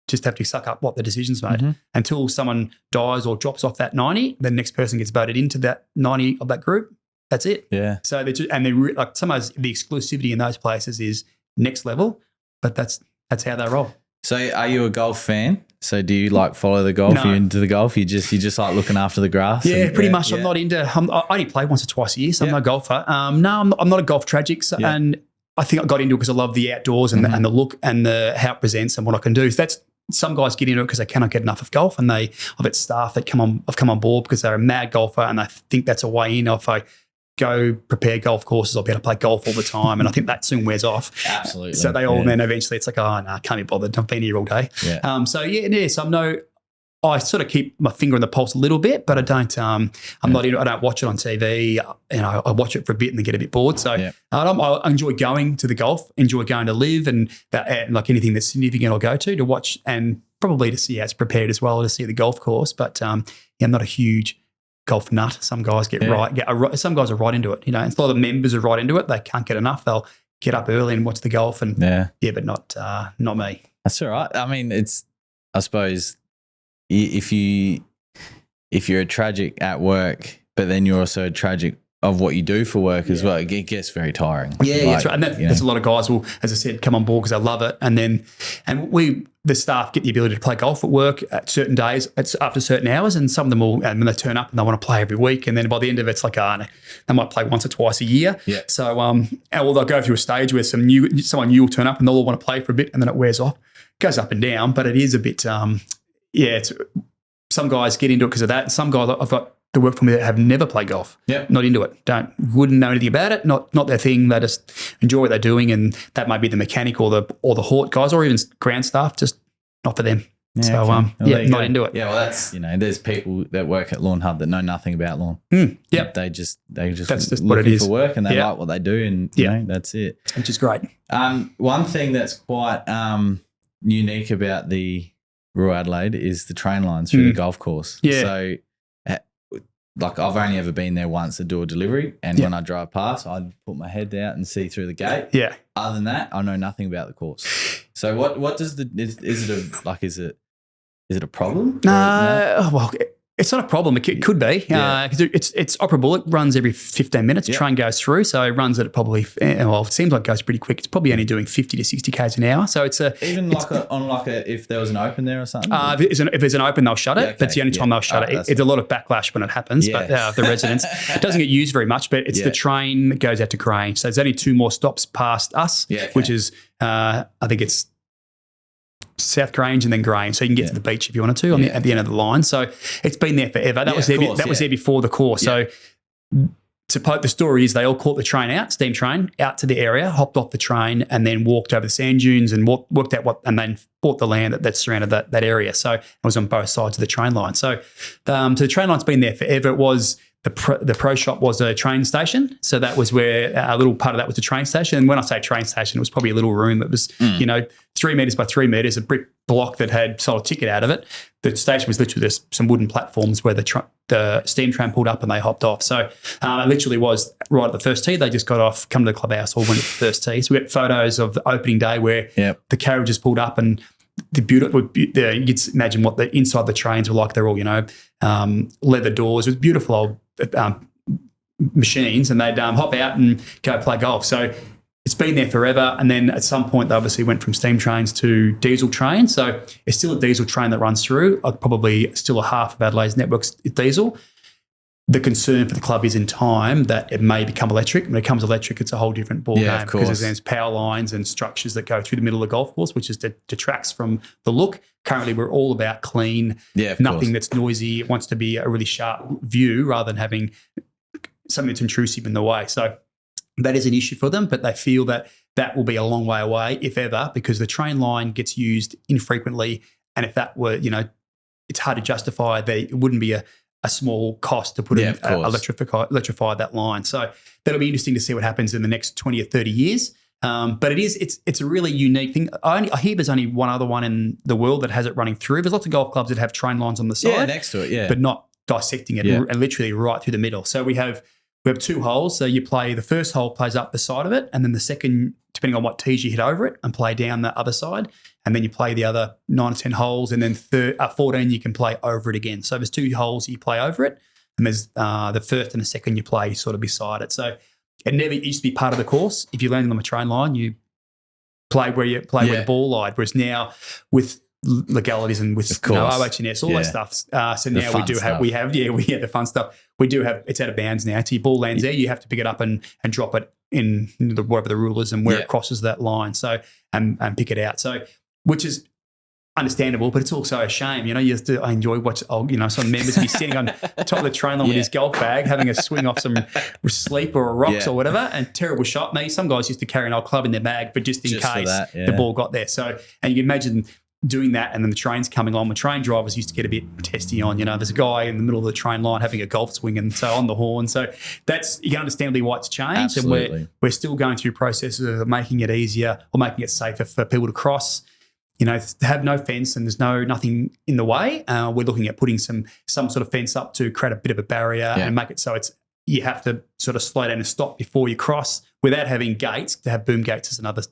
[SPEAKER 1] just have to suck up what the decision's made. Until someone dies or drops off that 90, the next person gets voted into that 90 of that group. That's it.
[SPEAKER 2] Yeah.
[SPEAKER 1] So sometimes the exclusivity in those places is next level, but that's how they roll.
[SPEAKER 2] So are you a golf fan? So do you follow the golf?
[SPEAKER 1] No.
[SPEAKER 2] Are you into the golf? You just like looking after the grass?
[SPEAKER 1] Yeah, pretty much. I'm not into. I only play once or twice a year, so I'm no golfer. No, I'm not a golf tragic, and I think I got into it because I love the outdoors and the look and how it presents and what I can do. So some guys get into it because they cannot get enough of golf, and I've got staff that have come on board because they're a mad golfer and they think that's a way in. If I go prepare golf courses, I'll be able to play golf all the time, and I think that soon wears off.
[SPEAKER 2] Absolutely.
[SPEAKER 1] So they all then eventually it's like, oh no, I can't be bothered. I've been here all day.
[SPEAKER 2] Yeah.
[SPEAKER 1] So I sort of keep my finger on the pulse a little bit, but I don't. I don't watch it on TV. I watch it for a bit and then get a bit bored. So I enjoy going to the golf, enjoy going to live, and like anything that's significant, I'll go to watch and probably to see how it's prepared as well, to see the golf course. But I'm not a huge golf nut. Some guys some guys are right into it. And a lot of members are right into it. They can't get enough. They'll get up early and watch the golf, and but not me.
[SPEAKER 2] That's all right. I mean, I suppose. If you're a tragic at work, but then you're also a tragic of what you do for work as well, it gets very tiring.
[SPEAKER 1] Yeah, that's right. And there's a lot of guys will, as I said, come on board because they love it, and the staff get the ability to play golf at work at certain days. It's after certain hours, and some of them will, and when they turn up and they want to play every week, and then by the end of it, it's like, they might play once or twice a year. Yeah. So, or they'll go through a stage where someone new will turn up and they'll all want to play for a bit, and then it wears off. It goes up and down, but it is a bit. It's some guys get into it because of that. Some guys I've got that work for me that have never played golf. Yeah, not into it. Wouldn't know anything about it. Not their thing. They just enjoy what they're doing, and that might be the mechanic or the hort guys or even ground staff. Just not for them. Yeah, so not into it.
[SPEAKER 2] Yeah, well, that's there's people that work at Lawnhub that know nothing about lawn.
[SPEAKER 1] Yeah,
[SPEAKER 2] they just
[SPEAKER 1] that's just
[SPEAKER 2] looking
[SPEAKER 1] what it is
[SPEAKER 2] for work, and they like what they do, and that's it.
[SPEAKER 1] Which is great.
[SPEAKER 2] One thing that's quite unique about the Royal Adelaide is the train lines through the golf course. Yeah. So, like, I've only ever been there once to do a delivery, and when I drive past, I'd put my head out and see through the gate. Yeah. Other than that, I know nothing about the course. So, what does is it a problem?
[SPEAKER 1] Well, it's not a problem. It could be. It's operable. It runs every 15 minutes.
[SPEAKER 2] Yep.
[SPEAKER 1] Train goes through, so it runs at probably. It seems like it goes pretty quick. It's probably only doing 50 to 60 k's an hour. So it's
[SPEAKER 2] if there was an open there or something.
[SPEAKER 1] If there's an open, they'll shut it. Yeah, that's the only time they'll shut it. It's a lot of backlash when it happens.
[SPEAKER 2] Yeah.
[SPEAKER 1] But the residents, it doesn't get used very much. But it's the train that goes out to Grange. So there's only 2 more stops past us, which is I think it's South Grange and then Grange, so you can get to the beach if you wanted to at the end of the line. So it's been there forever. That was there before the course. Yeah. So the story is they all caught the train out, steam train, out to the area, hopped off the train, and then walked over the sand dunes and worked out and then bought the land that surrounded that area. So it was on both sides of the train line. So the train line's been there forever. It was the pro shop was a train station. So that was where a little part of that was the train station. And when I say train station, it was probably a little room that was, 3 metres by 3 metres, a brick block that had sold a ticket out of it. The station was literally just some wooden platforms where the steam train pulled up and they hopped off. So it literally was right at the first tee. They just got off, come to the clubhouse, all went to the first tee. So we had photos of the opening day where the carriages pulled up and you could imagine what the inside the trains were like. They're all, leather doors. It was beautiful old machines, and they'd hop out and go play golf. So it's been there forever. And then at some point, they obviously went from steam trains to diesel trains. So it's still a diesel train that runs through. Probably still a half of Adelaide's network's diesel. The concern for the club is in time that it may become electric. When it becomes electric, it's a whole different ballgame because there's power lines and structures that go through the middle of the golf course, which detracts from the look. Currently, we're all about clean, nothing that's noisy. It wants to be a really sharp view rather than having something that's intrusive in the way. So that is an issue for them, but they feel that will be a long way away, if ever, because the train line gets used infrequently. And if that were, it's hard to justify. It wouldn't be a small cost to put electrify that line. So that'll be interesting to see what happens in the next 20 or 30 years. But it's a really unique thing. I hear there's only one other one in the world that has it running through. There's lots of golf clubs that have train lines on the side.
[SPEAKER 2] Next to it,
[SPEAKER 1] but not dissecting it and literally right through the middle. So we have 2 holes. So you play, the first hole plays up the side of it, and then the second, depending on what tees you hit over it, and play down the other side. And then you play the other 9 or 10 holes, and then 14 you can play over it again. So there's 2 holes you play over it, and there's the first and the second you play sort of beside it. So it never used to be part of the course. If you're landing on a train line, you play where the ball lied. Whereas now with legalities and with OH&S, all that stuff. So now we have the fun stuff. We do have, it's out of bounds now. So your ball lands there, you have to pick it up and drop it in wherever the rule is and where it crosses that line. So and pick it out. So which is understandable, but it's also a shame. I enjoy some members be sitting on top of the train line with his golf bag, having a swing off some sleep or rocks or whatever, and terrible shot. Some guys used to carry an old club in their bag, but just in case the ball got there. So, and you can imagine doing that, and then the train's coming on. The train drivers used to get a bit testy on. There's a guy in the middle of the train line having a golf swing, and so on the horn. So you can understand why it's changed.
[SPEAKER 2] Absolutely.
[SPEAKER 1] And we're still going through processes of making it easier or making it safer for people to cross. Have no fence and there's nothing in the way. We're looking at putting some sort of fence up to create a bit of a barrier and make it so you have to sort of slow down and stop before you cross without having gates. To have boom gates is another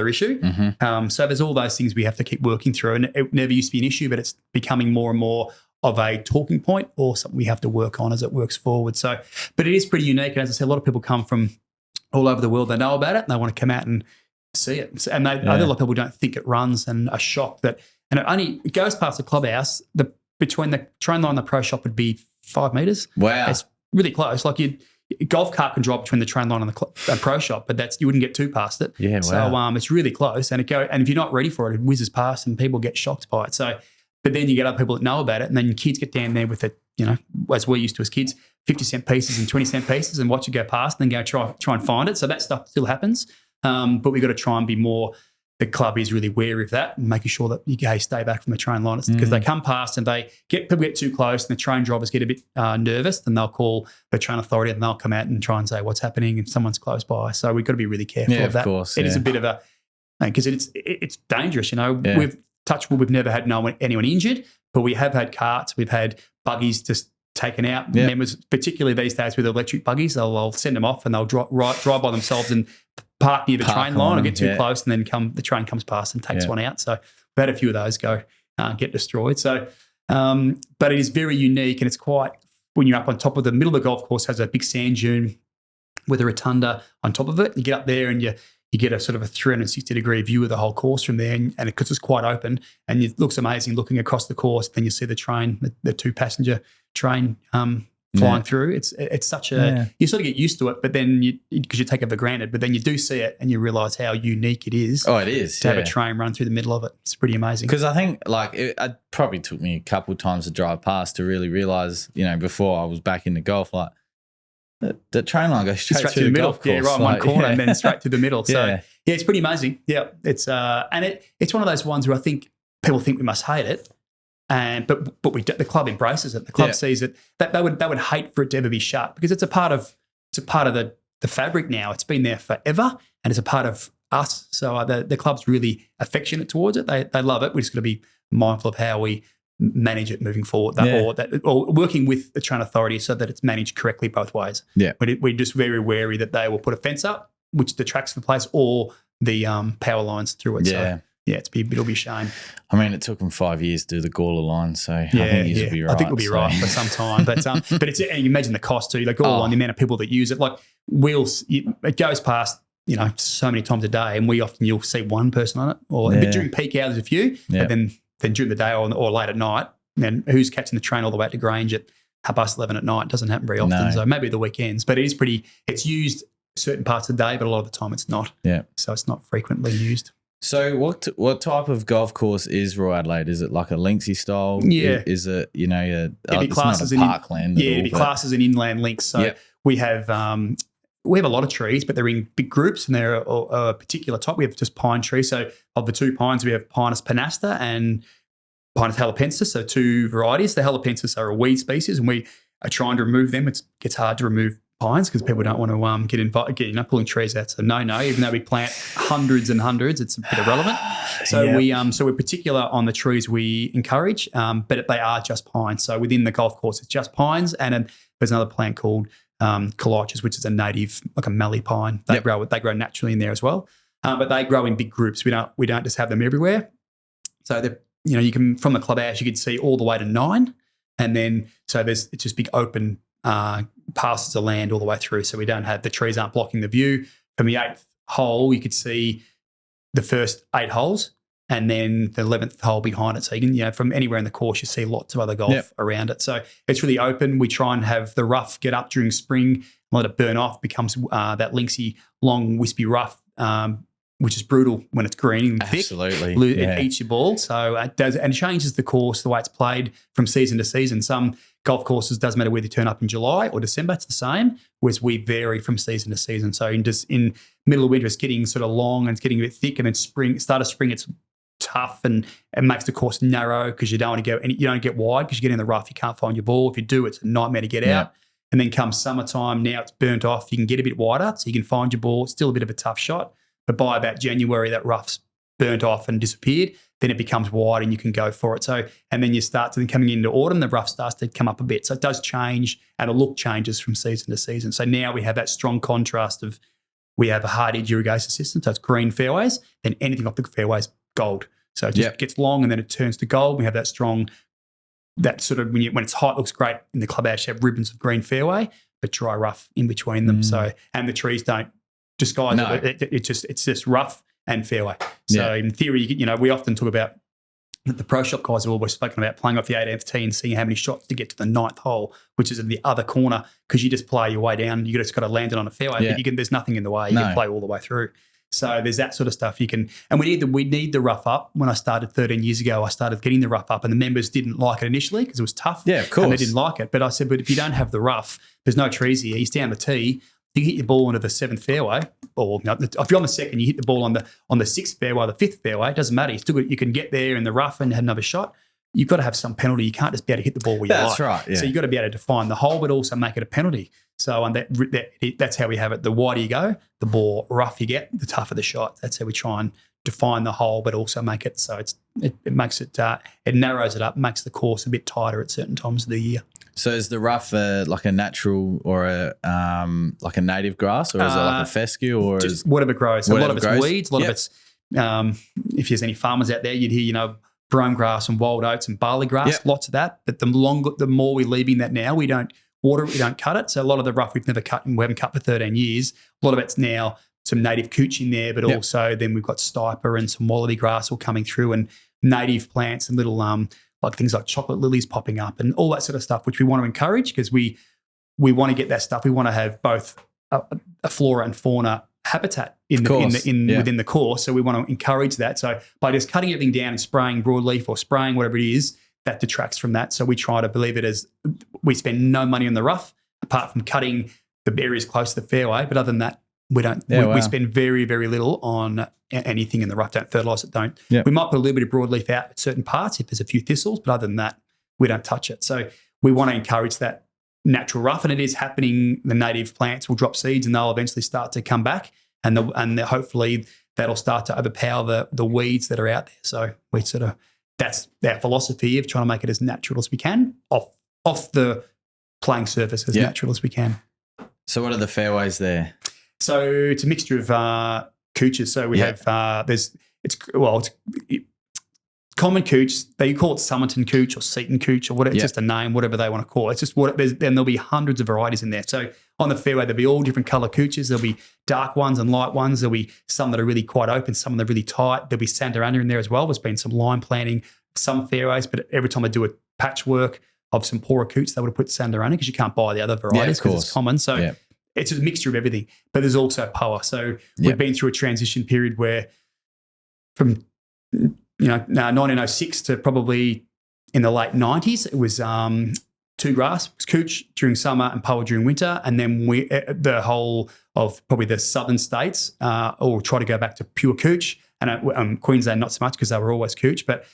[SPEAKER 1] issue.
[SPEAKER 2] Mm-hmm.
[SPEAKER 1] So there's all those things we have to keep working through, and it never used to be an issue, but it's becoming more and more of a talking point or something we have to work on as it works forward. So, but it is pretty unique, and as I said, a lot of people come from all over the world. They know about it, and they want to come out and see it. And a lot of people don't think it runs and are shocked that, and it goes past the clubhouse. Between the train line and the pro shop would be 5 metres.
[SPEAKER 2] Wow.
[SPEAKER 1] It's really close. Like a golf cart can drive between the train line and the pro shop, but you wouldn't get too past it.
[SPEAKER 2] Yeah,
[SPEAKER 1] wow. So it's really close, and if you're not ready for it, it whizzes past and people get shocked by it. So, but then you get other people that know about it, and then kids get down there with it, as we're used to as kids, 50-cent pieces and 20-cent pieces, and watch it go past, and then go try and find it. So that stuff still happens. But we've got to try and be more, the club is really wary of that and making sure that you stay back from the train line, because they come past and people get too close, and the train drivers get a bit nervous, and they'll call the train authority and they'll come out and try and say what's happening, and someone's close by. So we've got to be really careful of that.
[SPEAKER 2] Of course,
[SPEAKER 1] it is a bit of because it's dangerous. We've touched wood, we've never had anyone injured, but we have had carts, we've had buggies just taken out. Members, particularly these days with electric buggies, they'll send them off and they'll drive by themselves and park near the train line or get too close, and then the train comes past and takes one out. So we've had a few of those get destroyed. So, but it is very unique, and it's quite, when you're up on top of the middle of the golf course, has a big sand dune with a rotunda on top of it. You get up there and you get a sort of a 360-degree view of the whole course from there, and because it's quite open, and it looks amazing looking across the course. Then you see the train, the 2-passenger train flying through. It's such a, you sort of get used to it, but then because you take it for granted, but then you do see it and you realise how unique it is.
[SPEAKER 2] Oh, it is.
[SPEAKER 1] To have a train run through the middle of it. It's pretty amazing.
[SPEAKER 2] Because I think it probably took me a couple of times to drive past to really realise, before I was back into golf, the train line goes straight through the middle. Golf course.
[SPEAKER 1] Yeah, right in one corner and then straight to the middle. So yeah, it's pretty amazing. Yeah, it's it's one of those ones where I think people think we must hate it. But the club embraces it. The club sees it. That they would hate for it to ever be shut, because it's a part of the fabric now. It's been there forever, and it's a part of us. So the club's really affectionate towards it. They love it. We're just got to be mindful of how we manage it moving forward, or working with the train authority so that it's managed correctly both ways.
[SPEAKER 2] Yeah,
[SPEAKER 1] we're just very wary that they will put a fence up which detracts from the place, or the power lines through it.
[SPEAKER 2] Yeah.
[SPEAKER 1] So, it'll be a shame.
[SPEAKER 2] I mean, it took them 5 years to do the Gawler line, so I think you'll be right.
[SPEAKER 1] I think we'll be right for some time. But and you imagine the cost too. Like Gawler line, the amount of people that use it. Like it goes past, so many times a day, and you'll see one person on it, or but during peak hours a few, but then during the day or late at night, then who's catching the train all the way to Grange at 11:30 at night? It doesn't happen very often. No. So maybe the weekends, but it's used certain parts of the day, but a lot of the time it's not. Yeah. So it's not frequently used.
[SPEAKER 2] So what type of golf course is Royal Adelaide? Is it like a linksy style?
[SPEAKER 1] Yeah.
[SPEAKER 2] Is it,
[SPEAKER 1] it'd be
[SPEAKER 2] it's
[SPEAKER 1] classes
[SPEAKER 2] not a parkland?
[SPEAKER 1] It'd be classes in inland links. So we have a lot of trees, but they're in big groups, and they're a particular type. We have just pine trees. So of the two pines, we have Pinus pinasta and Pinus halepensis, so two varieties. The halepensis are a weed species, and we are trying to remove them. It gets hard to remove pines because people don't want to get involved, pulling trees out. So no, even though we plant hundreds and hundreds, it's a bit irrelevant. So we're particular on the trees we encourage, but they are just pines. So within the golf course, it's just pines, and there's another plant called colochis, which is a native, like a mallee pine. They grow naturally in there as well, but they grow in big groups. We don't just have them everywhere. So you can, from the clubhouse, you can see all the way to 9, and then it's just big open passes of land all the way through, so we don't have, the trees aren't blocking the view. From the 8th hole, you could see the first 8 holes, and then the 11th hole behind it. So you can, from anywhere in the course, you see lots of other golf around it. So it's really open. We try and have the rough get up during spring, let it burn off, becomes that linksy, long, wispy rough which is brutal when it's green and thick.
[SPEAKER 2] Absolutely.
[SPEAKER 1] It eats your ball. So it does, and changes the course, the way it's played from season to season. Some golf courses, doesn't matter whether you turn up in July or December, it's the same, whereas we vary from season to season. So in middle of winter, it's getting sort of long and it's getting a bit thick, and then start of spring, it's tough and it makes the course narrow because you don't want to go, and you don't get wide because you get in the rough, you can't find your ball. If you do, it's a nightmare to get out. And then come summertime, now it's burnt off, you can get a bit wider, so you can find your ball. It's still a bit of a tough shot. But by about January, that rough's burnt off and disappeared. Then it becomes wide and you can go for it. So, and then you start to, then coming into autumn, the rough starts to come up a bit. So it does change, and the look changes from season to season. So now we have that strong contrast of, we have a hard edge irrigation system, so it's green fairways. Then anything off the fairways, gold. So it just gets long and then it turns to gold. We have that strong, that sort of, when it's hot, looks great in the clubhouse. You have ribbons of green fairway, but dry rough in between them. So, and the trees don't disguise it. It's just rough and fairway. So in theory, we often talk about that the pro shop guys have always spoken about playing off the 18th tee and seeing how many shots to get to the 9th hole, which is in the other corner, because you just play your way down. You just got to land it on a fairway, but there's nothing in the way. You can play all the way through. So there's that sort of stuff you can, and we need the rough up. When I started 13 years ago, I started getting the rough up, and the members didn't like it initially because it was tough. Yeah, of course. And they didn't like it. But I said, but if you don't have the rough, there's no trees here. You stand the tee, you hit your ball into the 7th fairway, or if you're on the second, you hit the ball on the 6th fairway, the 5th fairway. It doesn't matter. You can get there in the rough and have another shot. You've got to have some penalty. You can't just be able to hit the ball where you like.
[SPEAKER 2] That's right. Yeah.
[SPEAKER 1] So you've got to be able to define the hole, but also make it a penalty. So that's how we have it. The wider you go, the more rough you get, the tougher the shot. That's how we try and define the hole, but also make it so it makes it it narrows it up, makes the course a bit tighter at certain times of the year.
[SPEAKER 2] So is the rough like a natural or like a native grass, or is it like a fescue, or
[SPEAKER 1] just whatever grows? So a lot of it's
[SPEAKER 2] grows.
[SPEAKER 1] weeds, a lot of it's if there's any farmers out there, you'd hear brome grass and wild oats and barley grass, lots of that. But the more we're leaving that now, we don't water it, we don't cut it. So a lot of the rough we've never cut and we haven't cut for 13 years. A lot of it's now some native cooch in there, but also then we've got stiper and some wallaby grass all coming through, and native plants and little like things like chocolate lilies popping up and all that sort of stuff, which we want to encourage because we want to get that stuff. We want to have both a flora and fauna habitat within the course. So we want to encourage that. So by just cutting everything down and spraying broadleaf or spraying whatever it is, that detracts from that. So we try to believe it as we spend no money on the rough apart from cutting the areas close to the fairway. But other than that, we don't. We spend very, very little on anything in the rough. Don't fertilise it. Don't. Yep. We might put a little bit of broadleaf out at certain parts if there's a few thistles, but other than that, we don't touch it. So we want to encourage that natural rough, and it is happening. The native plants will drop seeds, and they'll eventually start to come back, and hopefully that'll start to overpower the weeds that are out there. So we that's our philosophy of trying to make it as natural as we can off the playing surface as natural as we can.
[SPEAKER 2] So what are the fairways there?
[SPEAKER 1] So it's a mixture of cooches. So we have it's common cooch. They call it Somerton cooch or Seaton cooch or whatever. It's just a name, whatever they want to call it. It's just then there'll be hundreds of varieties in there. So on the fairway there'll be all different colour cooches. There'll be dark ones and light ones. There'll be some that are really quite open, some that are really tight. There'll be Sandarana in there as well. There's been some line planting, some fairways, but every time I do a patchwork of some poorer cooch, they would have put Sandarana because you can't buy the other varieties because it's common. So it's a mixture of everything, but there's also power. So we've been through a transition period where from 1906 to probably in the late 90s, it was two grass, it was cooch during summer and power during winter. And then the whole of probably the southern states all try to go back to pure cooch. And Queensland not so much because they were always cooch, but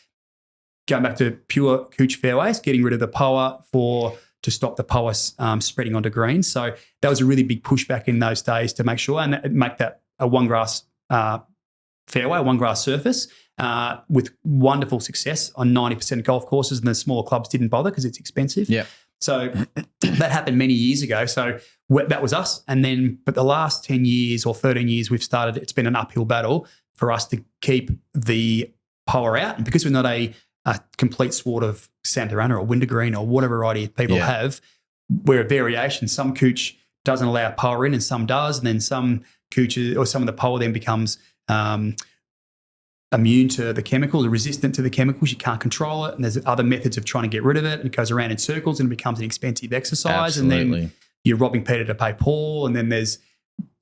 [SPEAKER 1] going back to pure cooch fairways, getting rid of the power to stop the power spreading onto greens. So that was a really big pushback in those days to make sure and make that a one grass fairway, one grass surface with wonderful success on 90% of golf courses, and the smaller clubs didn't bother because it's expensive. Yeah. So that happened many years ago. So that was us. And then, but the last 10 years or 13 years it's been an uphill battle for us to keep the power out. And because we're not a complete sward of Sandarana or wintergreen or whatever variety people have, we're a variation. Some cooch doesn't allow power in and some does, and then some cooches or some of the power then becomes immune to the chemicals, resistant to the chemicals. You can't control it, and there's other methods of trying to get rid of it, and it goes around in circles and it becomes an expensive exercise. Absolutely. And then you're robbing Peter to pay Paul, and then there's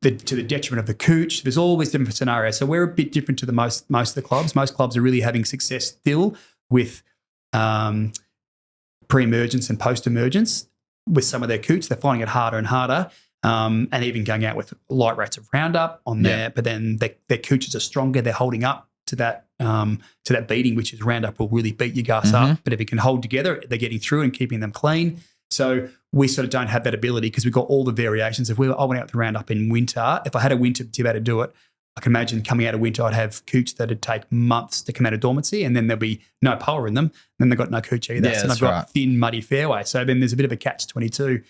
[SPEAKER 1] to the detriment of the cooch. There's always different scenarios. So we're a bit different to the most of the clubs. Most clubs are really having success still with pre-emergence and post-emergence with some of their cooch. They're finding it harder and harder, and even going out with light rates of Roundup on there. But then their cooches are stronger. They're holding up to that beating, which is Roundup will really beat your guts up. But if it can hold together, they're getting through and keeping them clean. So we sort of don't have that ability because we've got all the variations. I went out with Roundup in winter. If I had a winter to be able to do it, I can imagine coming out of winter, I'd have cooch that'd take months to come out of dormancy, and then there'll be no power in them. And then they've got no cooch either.
[SPEAKER 2] Yeah,
[SPEAKER 1] so I've got thin, muddy fairway. So then there's a bit of a catch-22.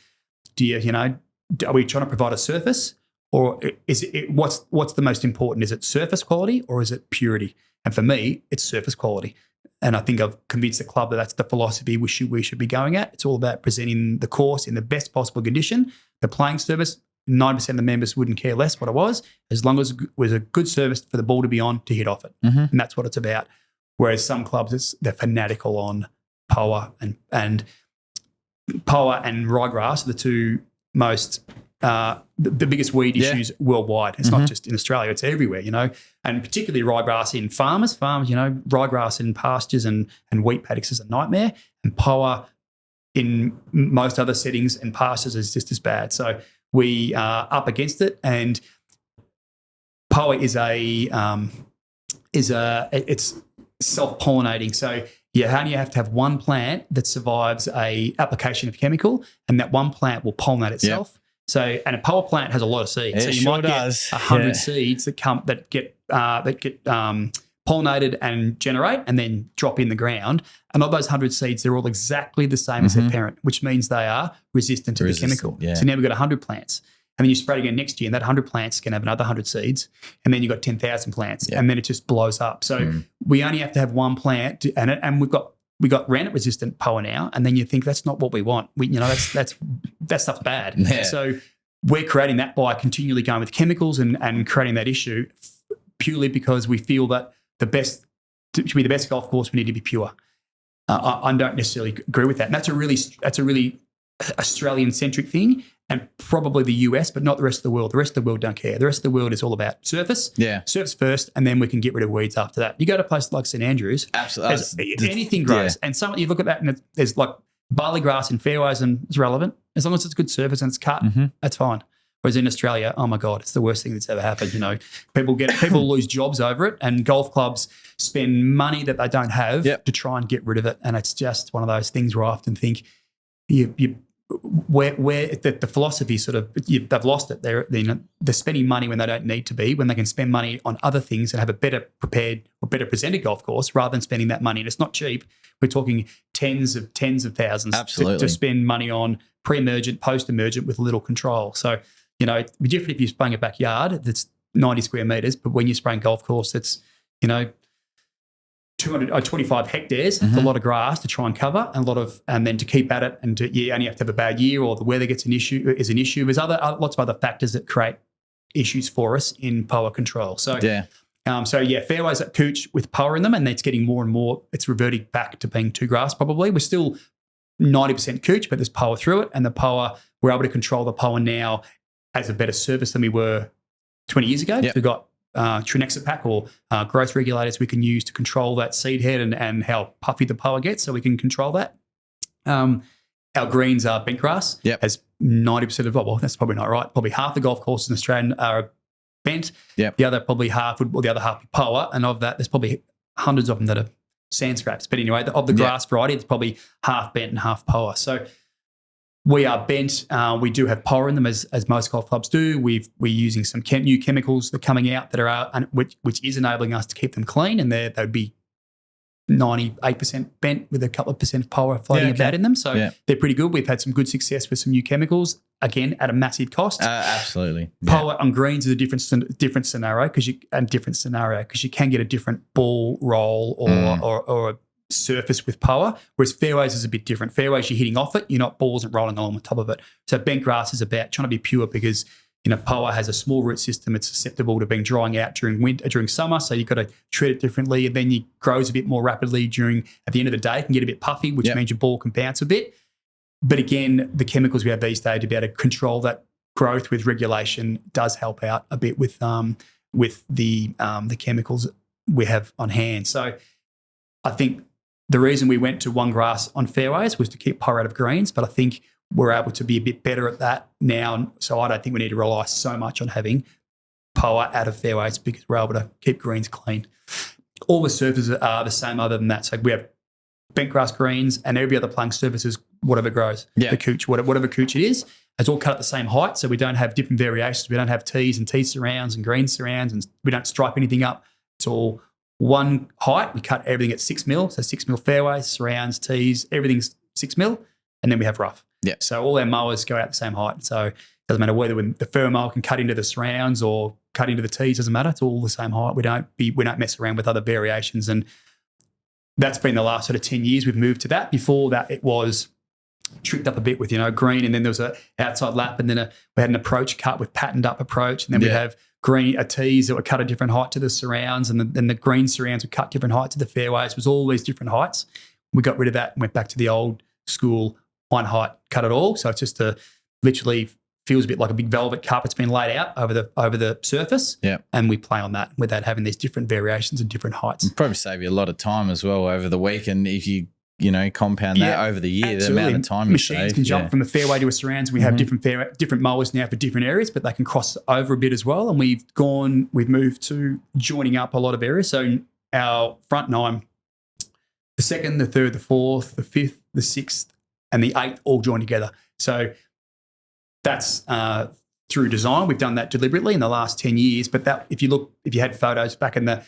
[SPEAKER 1] Are we trying to provide a surface, or is it what's the most important? Is it surface quality or is it purity? And for me, it's surface quality. And I think I've convinced the club that that's the philosophy we should be going at. It's all about presenting the course in the best possible condition. The playing service, 90% of the members wouldn't care less what it was, as long as it was a good service for the ball to be on to hit off it. And that's what it's about. Whereas some clubs, they're fanatical on power and ryegrass are the two most the biggest weed issues worldwide. It's not just in Australia; it's everywhere, and particularly ryegrass in farms. Ryegrass in pastures and wheat paddocks is a nightmare, and power in most other settings and pastures is just as bad. So we are up against it, and power is it's self-pollinating. So you only have to have one plant that survives a application of chemical, and that one plant will pollinate itself. So, and a power plant has a lot of seeds. So you might get 100 seeds that get pollinated and generate, and then drop in the ground. And of those 100 seeds, they're all exactly the same as their parent, which means they are resistant to the chemical. Yeah. So now we've got 100 plants. And then you spread again next year, and that 100 plants can have another 100 seeds, and then you've got 10,000 plants, and then it just blows up. So we only have to have one plant, and we've got Roundup resistant power now, and then you think that's not what we want. That stuff's bad. Yeah. So we're creating that by continually going with chemicals and creating that issue purely because we feel that to be the best golf course, we need to be pure. I don't necessarily agree with that, and that's a really Australian-centric thing, and probably the US, but not the rest of the world. The rest of the world don't care. The rest of the world is all about surface first, and then we can get rid of weeds after that. You go to a place like St Andrews, absolutely, anything grows, and you look at that, and there's like barley grass in fairways, and it's relevant as long as it's good surface and it's cut. That's fine. Whereas in Australia, oh my God, it's the worst thing that's ever happened. People lose jobs over it, and golf clubs spend money that they don't have to try and get rid of it, and it's just one of those things where I often think where the philosophy sort of they've lost it. They're spending money when they don't need to be, when they can spend money on other things and have a better prepared or better presented golf course rather than spending that money. And it's not cheap. We're talking tens of thousands to spend money on pre-emergent, post-emergent with little control. So it'd be different if you're spraying a backyard that's 90 square metres, but when you're spraying golf course that's 25 hectares, a lot of grass to try and cover, and then to keep at it, and you only have to have a bad year, or the weather is an issue. There's lots of other factors that create issues for us in power control. So fairways at Cooch with power in them, and it's getting more and more. It's reverting back to being two grass. Probably we're still 90% Cooch, but there's power through it, and the power we're able to control the power now as a better service than we were 20 years ago. We've got Trinexa pack or growth regulators we can use to control that seed head and how puffy the power gets, so we can control that. Our greens are bent grass. Has 90% of, well, that's probably not right. Probably half the golf courses in Australia are bent. The other probably half the other half be power, and of that, there's probably hundreds of them that are sand scraps. But anyway, of the grass variety, it's probably half bent and half power. So we are bent. We do have power in them, as most golf clubs do. We're using some new chemicals that are coming out that are which is enabling us to keep them clean, and they'd be 98% bent with a couple of percent of power floating about in them. So they're pretty good. We've had some good success with some new chemicals, again, at a massive cost.
[SPEAKER 2] Absolutely.
[SPEAKER 1] Power on greens is a different scenario because you can get a different ball roll or a surface with power, whereas fairways is a bit different. Fairways, you're hitting off it, you're not balls and rolling along the top of it. So bent grass is about trying to be pure because power has a small root system. It's susceptible to being drying out during summer, so you've got to treat it differently, and then it grows a bit more rapidly at the end of the day. It can get a bit puffy, which means your ball can bounce a bit. But again, the chemicals we have these days to be able to control that growth with regulation does help out a bit with the chemicals we have on hand. So I think the reason we went to one grass on fairways was to keep par out of greens, but I think we're able to be a bit better at that now. So I don't think we need to rely so much on having power out of fairways because we're able to keep greens clean. All the surfaces are the same other than that. So we have bent grass greens and every other playing surface is whatever grows.
[SPEAKER 2] Yeah.
[SPEAKER 1] The cooch, whatever cooch it is, it's all cut at the same height. So we don't have different variations. We don't have tees and tee surrounds and green surrounds, and we don't stripe anything up. It's all one height. We cut everything at 6 mil. So 6 mil fairways, surrounds, tees, everything's 6 mil. And then we have rough.
[SPEAKER 2] Yeah.
[SPEAKER 1] So all our mowers go out the same height. So it doesn't matter whether the fur mower can cut into the surrounds or cut into the tees, doesn't matter. It's all the same height. We don't mess around with other variations. And that's been the last sort of 10 years we've moved to that. Before that, it was tricked up a bit with, green, and then there was a outside lap, and then we had an approach cut with patterned up approach, and then we'd have green tees that were cut a different height to the surrounds, and then the green surrounds were cut different height to the fairways. It was all these different heights. We got rid of that and went back to the old school one height, cut it all. So it's just literally feels a bit like a big velvet carpet's been laid out over the surface.
[SPEAKER 2] Yeah.
[SPEAKER 1] And we play on that without having these different variations and different heights.
[SPEAKER 2] It'd probably save you a lot of time as well over the week, and if you compound that over the year,
[SPEAKER 1] absolutely.
[SPEAKER 2] The amount of time
[SPEAKER 1] machines
[SPEAKER 2] you save,
[SPEAKER 1] can jump from a fairway to a surrounds. We have different mowers now for different areas, but they can cross over a bit as well. And we've moved to joining up a lot of areas. So our front nine, the second, the third, the fourth, the fifth, the sixth, and the eighth all join together. So that's through design. We've done that deliberately in the last 10 years. But that, if you had photos back in the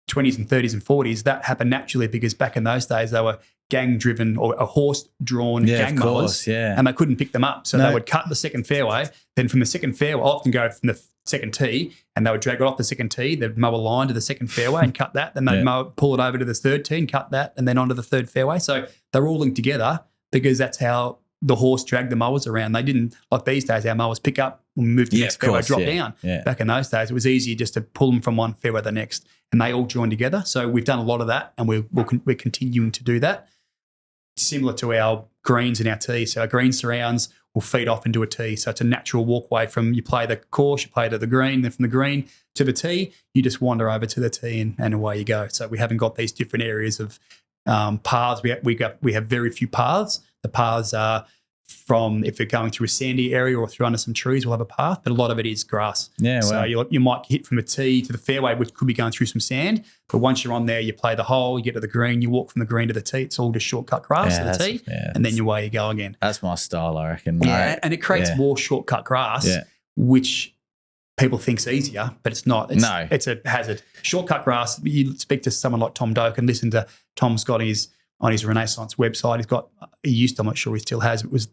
[SPEAKER 1] 20s and 30s and 40s, that happened naturally because back in those days they were gang-driven or a horse-drawn gang mowers, and they couldn't pick them up. So they would cut the second fairway. Then from the second fairway, often go from the second tee, and they would drag it off the second tee. They'd mow a line to the second fairway and cut that. Then they'd pull it over to the third tee and cut that, and then onto the third fairway. So they're all linked together because that's how the horse dragged the mowers around. They didn't, like these days, our mowers pick up and move to the next fairway, drop down. Yeah. Back in those days, it was easier just to pull them from one fairway to the next, and they all join together. So we've done a lot of that, and we're continuing to do that. Similar to our greens and our tees. So our green surrounds will feed off into a tee. So it's a natural walkway from you play the course, you play to the green, then from the green to the tee, you just wander over to the tee and away you go. So we haven't got these different areas of paths. We have very few paths. The paths are from, if you're going through a sandy area or through under some trees, we'll have a path, but a lot of it is grass. Yeah, so you might hit from a tee to the fairway, which could be going through some sand, but once you're on there, you play the hole, you get to the green, you walk from the green to the tee. It's all just shortcut grass to the tee, and then away you go again.
[SPEAKER 2] That's my style, I reckon.
[SPEAKER 1] Yeah, and it creates more shortcut grass, which people think's easier, but it's not. It's a hazard. Shortcut grass, you speak to someone like Tom Doak and listen to Tom's got on his Renaissance website. I'm not sure he still has, it was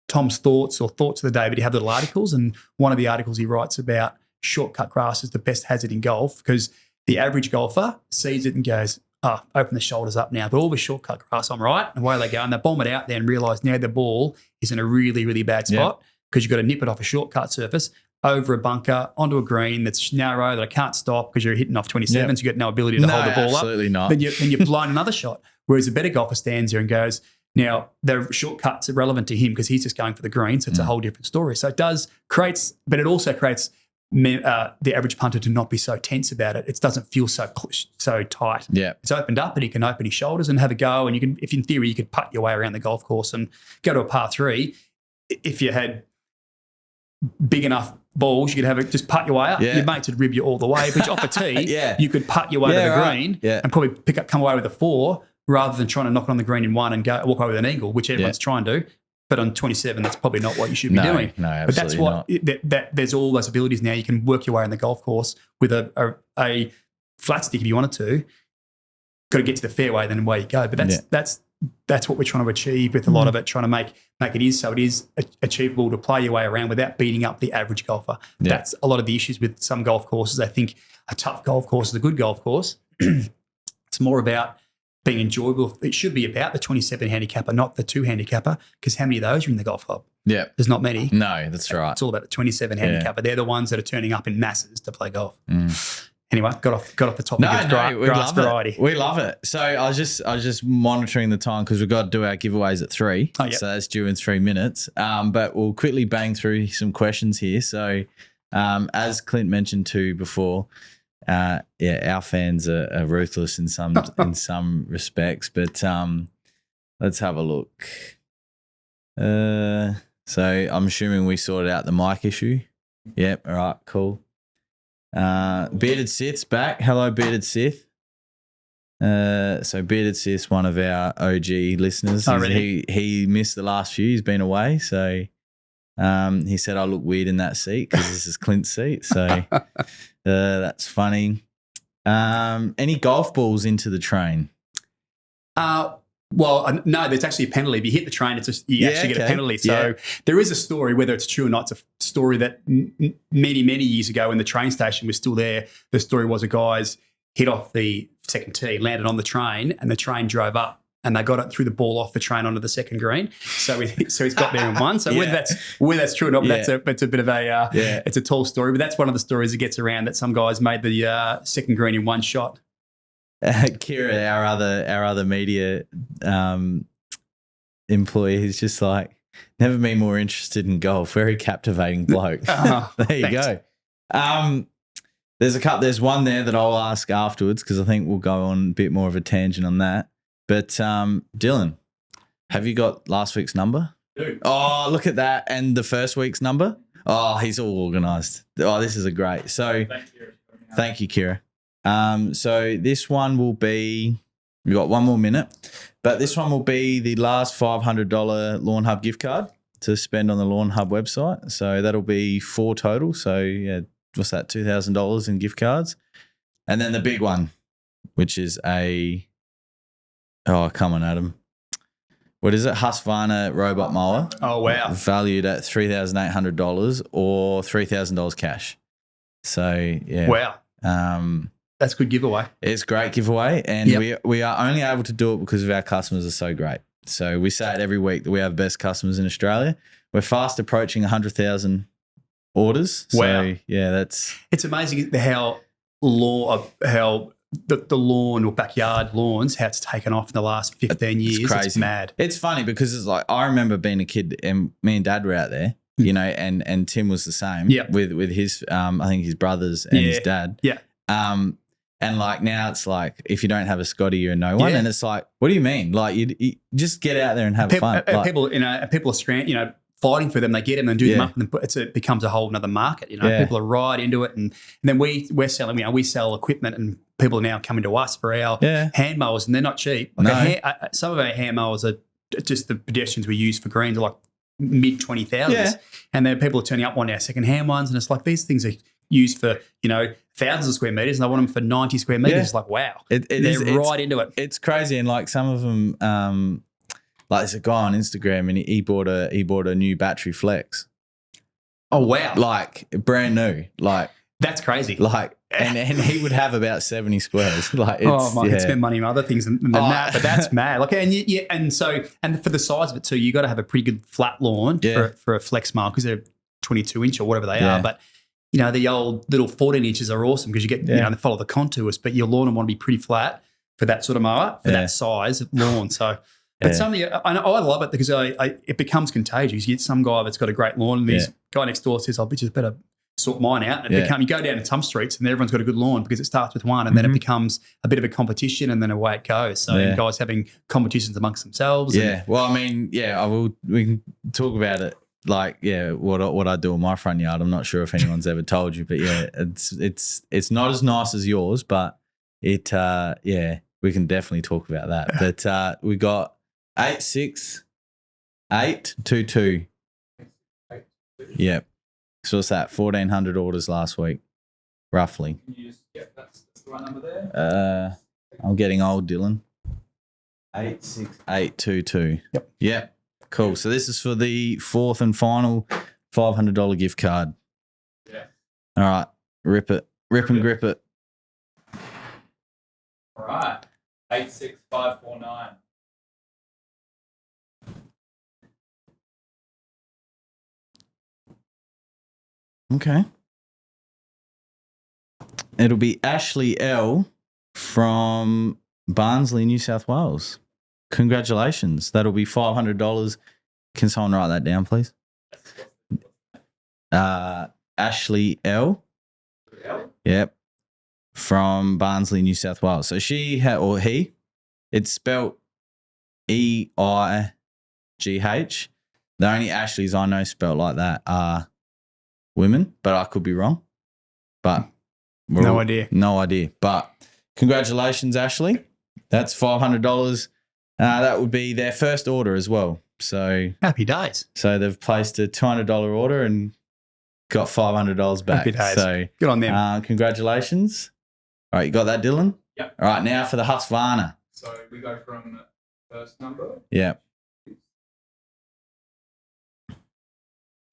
[SPEAKER 1] Tom's thoughts of the day, but he had little articles, and one of the articles he writes about shortcut grass is the best hazard in golf because the average golfer sees it and goes, open the shoulders up now. But all the shortcut grass, I'm right. And away they go, and they bomb it out there and realise now the ball is in a really, really bad spot because you've got to nip it off a shortcut surface, over a bunker, onto a green that's narrow that I can't stop because you're hitting off 27, so you've got no ability to hold the ball up.
[SPEAKER 2] Absolutely not.
[SPEAKER 1] Then you're blowing another shot. Whereas a better golfer stands there and goes, now the shortcuts are relevant to him because he's just going for the green, so it's a whole different story. So it also creates the average punter to not be so tense about it. It doesn't feel so tight. Yeah, it's opened up, and he can open his shoulders and have a go. And you can, if in theory you could putt your way around the golf course and go to a par three, if you had big enough balls, you could just putt your way up. Your mates would rib you all the way, but off a tee, you could putt your way to the green and probably come away with a 4 rather than trying to knock it on the green in 1 and walk away with an eagle, which everyone's trying to do. But on 27, that's probably not what you should be doing.
[SPEAKER 2] No, absolutely
[SPEAKER 1] but that's what there's all those abilities now. You can work your way in the golf course with a flat stick if you wanted to. Got to get to the fairway, then away you go. But that's what we're trying to achieve with a lot of it, trying to make it is achievable to play your way around without beating up the average golfer. That's a lot of the issues with some golf courses. They think a tough golf course is a good golf course. It's more about being enjoyable. It should be about the 27 handicapper, not the 2 handicapper, because how many of those are in the golf club? Yeah. There's not many.
[SPEAKER 2] No, that's right.
[SPEAKER 1] It's all about the 27 handicapper. They're the ones that are turning up in masses to play golf. Anyway, got off the topic of grass variety.
[SPEAKER 2] We love it. So I was just monitoring the time because we've got to do our giveaways at 3.
[SPEAKER 1] Oh, yep.
[SPEAKER 2] So that's due in 3 minutes. But we'll quickly bang through some questions here. So as Clint mentioned too before, our fans are ruthless in some respects. But let's have a look. So I'm assuming we sorted out the mic issue. Yep. All right. Cool. Bearded Sith's back. Hello, Bearded Sith. So Bearded Sith's one of our OG listeners.
[SPEAKER 1] Oh, really?
[SPEAKER 2] He missed the last few. He's been away. So he said I look weird in that seat because this is Clint's seat. So that's funny. Any golf balls into the train?
[SPEAKER 1] Well, no, there's actually a penalty. If you hit the train, you actually get a penalty. So there is a story, whether it's true or not. It's a story that many, many years ago when the train station was still there, the story was a guy's hit off the second tee, landed on the train, and the train drove up, and they got it, threw the ball off the train onto the second green. So he's got there and won. So whether that's true or not, it's a bit of it's a tall story. But that's one of the stories that gets around, that some guys made the second green in one shot.
[SPEAKER 2] Kira, our other media employee, is just like, never been more interested in golf. Very captivating bloke. There you go. There's one there that I'll ask afterwards because I think we'll go on a bit more of a tangent on that. But Dylan, have you got last week's number? Oh, look at that. And the first week's number? Oh, he's all organised. Oh, this is a great. So thank you, Kira. So this one will be, we've got one more minute, but this one will be the last $500 Lawnhub gift card to spend on the Lawnhub website. So that'll be 4 total. So yeah, what's that? $2,000 in gift cards. And then the big one, which is come on, Adam. What is it? Husqvarna robot mower.
[SPEAKER 1] Oh, wow.
[SPEAKER 2] Valued at $3,800 or $3,000 cash. So yeah.
[SPEAKER 1] Wow. That's a good giveaway.
[SPEAKER 2] It's a great giveaway, and we are only able to do it because of our customers are so great. So we say it every week that we have the best customers in Australia. We're fast approaching 100,000 orders.
[SPEAKER 1] Wow.
[SPEAKER 2] So yeah,
[SPEAKER 1] it's amazing how the lawn or backyard lawns, how it's taken off in the last 15 years.
[SPEAKER 2] It's crazy.
[SPEAKER 1] It's mad.
[SPEAKER 2] It's funny because it's like, I remember being a kid and me and Dad were out there, you know, and Tim was the same with his I think his brothers and his dad. Yeah. And like now it's like, if you don't have a Scotty, you're a no one. And it's like, what do you mean? Like you just get out there and have fun.
[SPEAKER 1] People are fighting for them. They get them and do them up, and it becomes a whole another market. People are right into it, and then we're selling. We sell equipment, and people are now coming to us for our hand mowers, and they're not cheap. Some of our hand mowers are just the pedestrians we use for greens are like mid 20,000s, and then people are turning up on our second hand ones, and it's like these things are used for thousands of square meters, and they want them for 90 square meters. It's like, wow, they're right into it.
[SPEAKER 2] It's crazy, and like some of them. Like there's a guy on Instagram and he bought a new battery flex.
[SPEAKER 1] Oh wow!
[SPEAKER 2] Like brand new. Like
[SPEAKER 1] that's crazy.
[SPEAKER 2] Like and he would have about 70 squares. Like
[SPEAKER 1] it's spend money on other things than that, but that's mad. Like and for the size of it too, you got to have a pretty good flat lawn for a flex mower because they're 22-inch or whatever they are. But the old little 14 inches are awesome because you get they follow the contours, but your lawn want to be pretty flat for that sort of mower for that size of lawn. So. But I love it because it becomes contagious. You get some guy that's got a great lawn, and this guy next door says, "I'll just better sort mine out." And you go down to some streets, and everyone's got a good lawn because it starts with one, and then it becomes a bit of a competition, and then away it goes. So guys having competitions amongst themselves.
[SPEAKER 2] Yeah. Well, I mean, we can talk about it. Like, what I do in my front yard. I'm not sure if anyone's ever told you, but it's not as nice as yours, but we can definitely talk about that. But we got 86822. Yep. So what's that? 1,400 orders last week, roughly. Can you just that's the right number there? I'm getting old, Dylan. 86822. Yep. Cool. So this is for the fourth and final $500 gift card. Yeah. All right. Rip it. Rip and grip it.
[SPEAKER 3] All right. 86549.
[SPEAKER 2] Okay. It'll be Ashley L from Barnsley, New South Wales. Congratulations. That'll be $500. Can someone write that down, please? Ashley L. Yep. From Barnsley, New South Wales. So or he, it's spelt EIGH. The only Ashleys I know spelt like that are women, but I could be wrong. But
[SPEAKER 1] no idea.
[SPEAKER 2] No idea. But congratulations, Ashley. That's $500. That would be their first order as well. So
[SPEAKER 1] happy days.
[SPEAKER 2] So they've placed a $200 order and got $500 back.
[SPEAKER 1] Happy days.
[SPEAKER 2] So
[SPEAKER 1] good on them.
[SPEAKER 2] Congratulations. All right, you got that, Dylan?
[SPEAKER 3] Yep.
[SPEAKER 2] All right, now for the Husqvarna.
[SPEAKER 3] So we go from first number.
[SPEAKER 2] Yeah.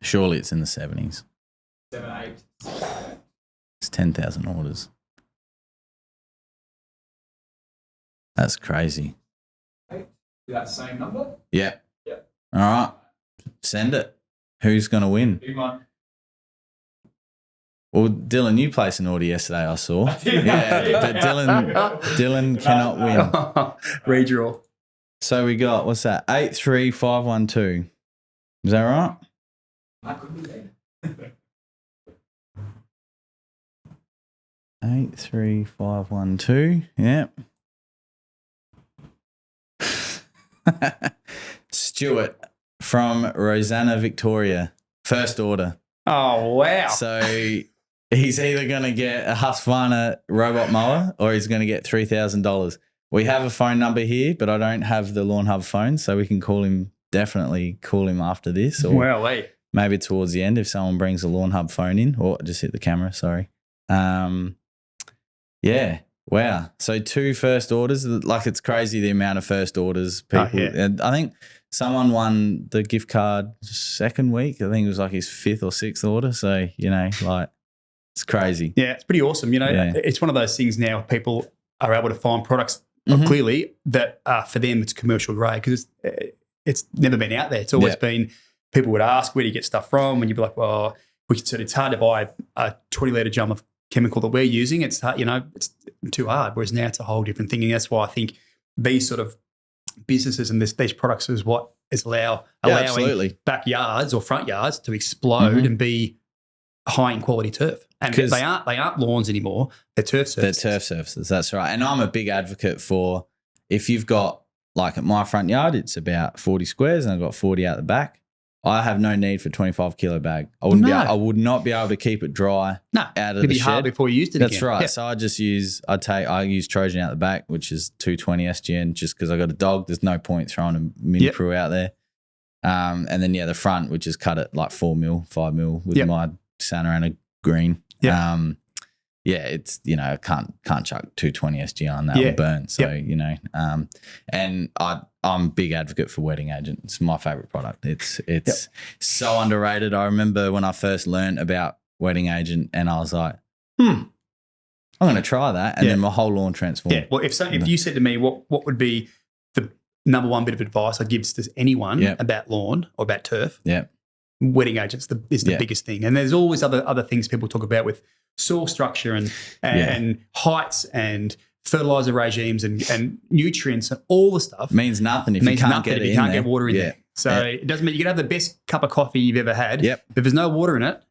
[SPEAKER 2] Surely it's in the 70s.
[SPEAKER 3] 7, 8.
[SPEAKER 2] It's 10,000 orders. That's crazy.
[SPEAKER 3] That same number?
[SPEAKER 2] Yeah.
[SPEAKER 3] Yep.
[SPEAKER 2] All right. Send it. Who's going to win?
[SPEAKER 3] Big one.
[SPEAKER 2] Well, Dylan, you placed an order yesterday, I saw. Yeah, but Dylan cannot win.
[SPEAKER 1] Redraw.
[SPEAKER 2] So we got, what's that? 83512. Is that right?
[SPEAKER 3] That could be there.
[SPEAKER 2] 83512. Yep. Stuart from Rosanna, Victoria. First order.
[SPEAKER 1] Oh, wow.
[SPEAKER 2] So he's either going to get a Husqvarna robot mower or he's going to get $3,000. We have a phone number here, but I don't have the Lawnhub phone, so we can definitely call him after this. Or maybe towards the end if someone brings a Lawnhub phone in, or just hit the camera, sorry. Yeah. Wow. So 2 first orders. Like, it's crazy the amount of first orders people. And I think someone won the gift card second week. I think it was like his 5th or 6th order. So, like, it's crazy.
[SPEAKER 1] Yeah, it's pretty awesome. It's one of those things now people are able to find products clearly that for them it's commercial grade because it's never been out there. It's always been people would ask, where do you get stuff from? And you'd be like, well, it's hard to buy a 20-litre drum of chemical that we're using. It's hard, it's too hard. Whereas now it's a whole different thing. And that's why I think these sort of businesses and these products is what is allowing backyards or front yards to explode and be high in quality turf. And they aren't lawns anymore. They're turf surfaces.
[SPEAKER 2] They're turf surfaces. That's right. And I'm a big advocate for, if you've got, like at my front yard, it's about 40 squares and I've got 40 out the back. I have no need for a 25-kilo bag. I would not be able to keep it dry out of the shed. It'd be hard
[SPEAKER 1] before you used it.
[SPEAKER 2] That's right. Yeah. So I use Trojan out the back, which is 220 SGN, just because I got a dog. There's no point throwing a mini Pro out there. And then the front, which is cut at like 4 mil, 5 mil with my Santa Ana green. It's I can't chuck 220 SG on that will burn. So and I'm a big advocate for Wetting Agent. It's my favorite product. It's so underrated. I remember when I first learned about Wetting Agent, and I was like, I'm going to try that, and then my whole lawn transformed.
[SPEAKER 1] Yeah. Well, if you said to me what would be the number one bit of advice I'd give to anyone about lawn or about turf, Wetting Agents is the biggest thing. And there's always other things people talk about with soil structure and heights and fertilizer regimes and nutrients and all the stuff.
[SPEAKER 2] Means nothing if you can't get
[SPEAKER 1] water in there. So it doesn't mean you can have the best cup of coffee you've ever had. If there's no water in it,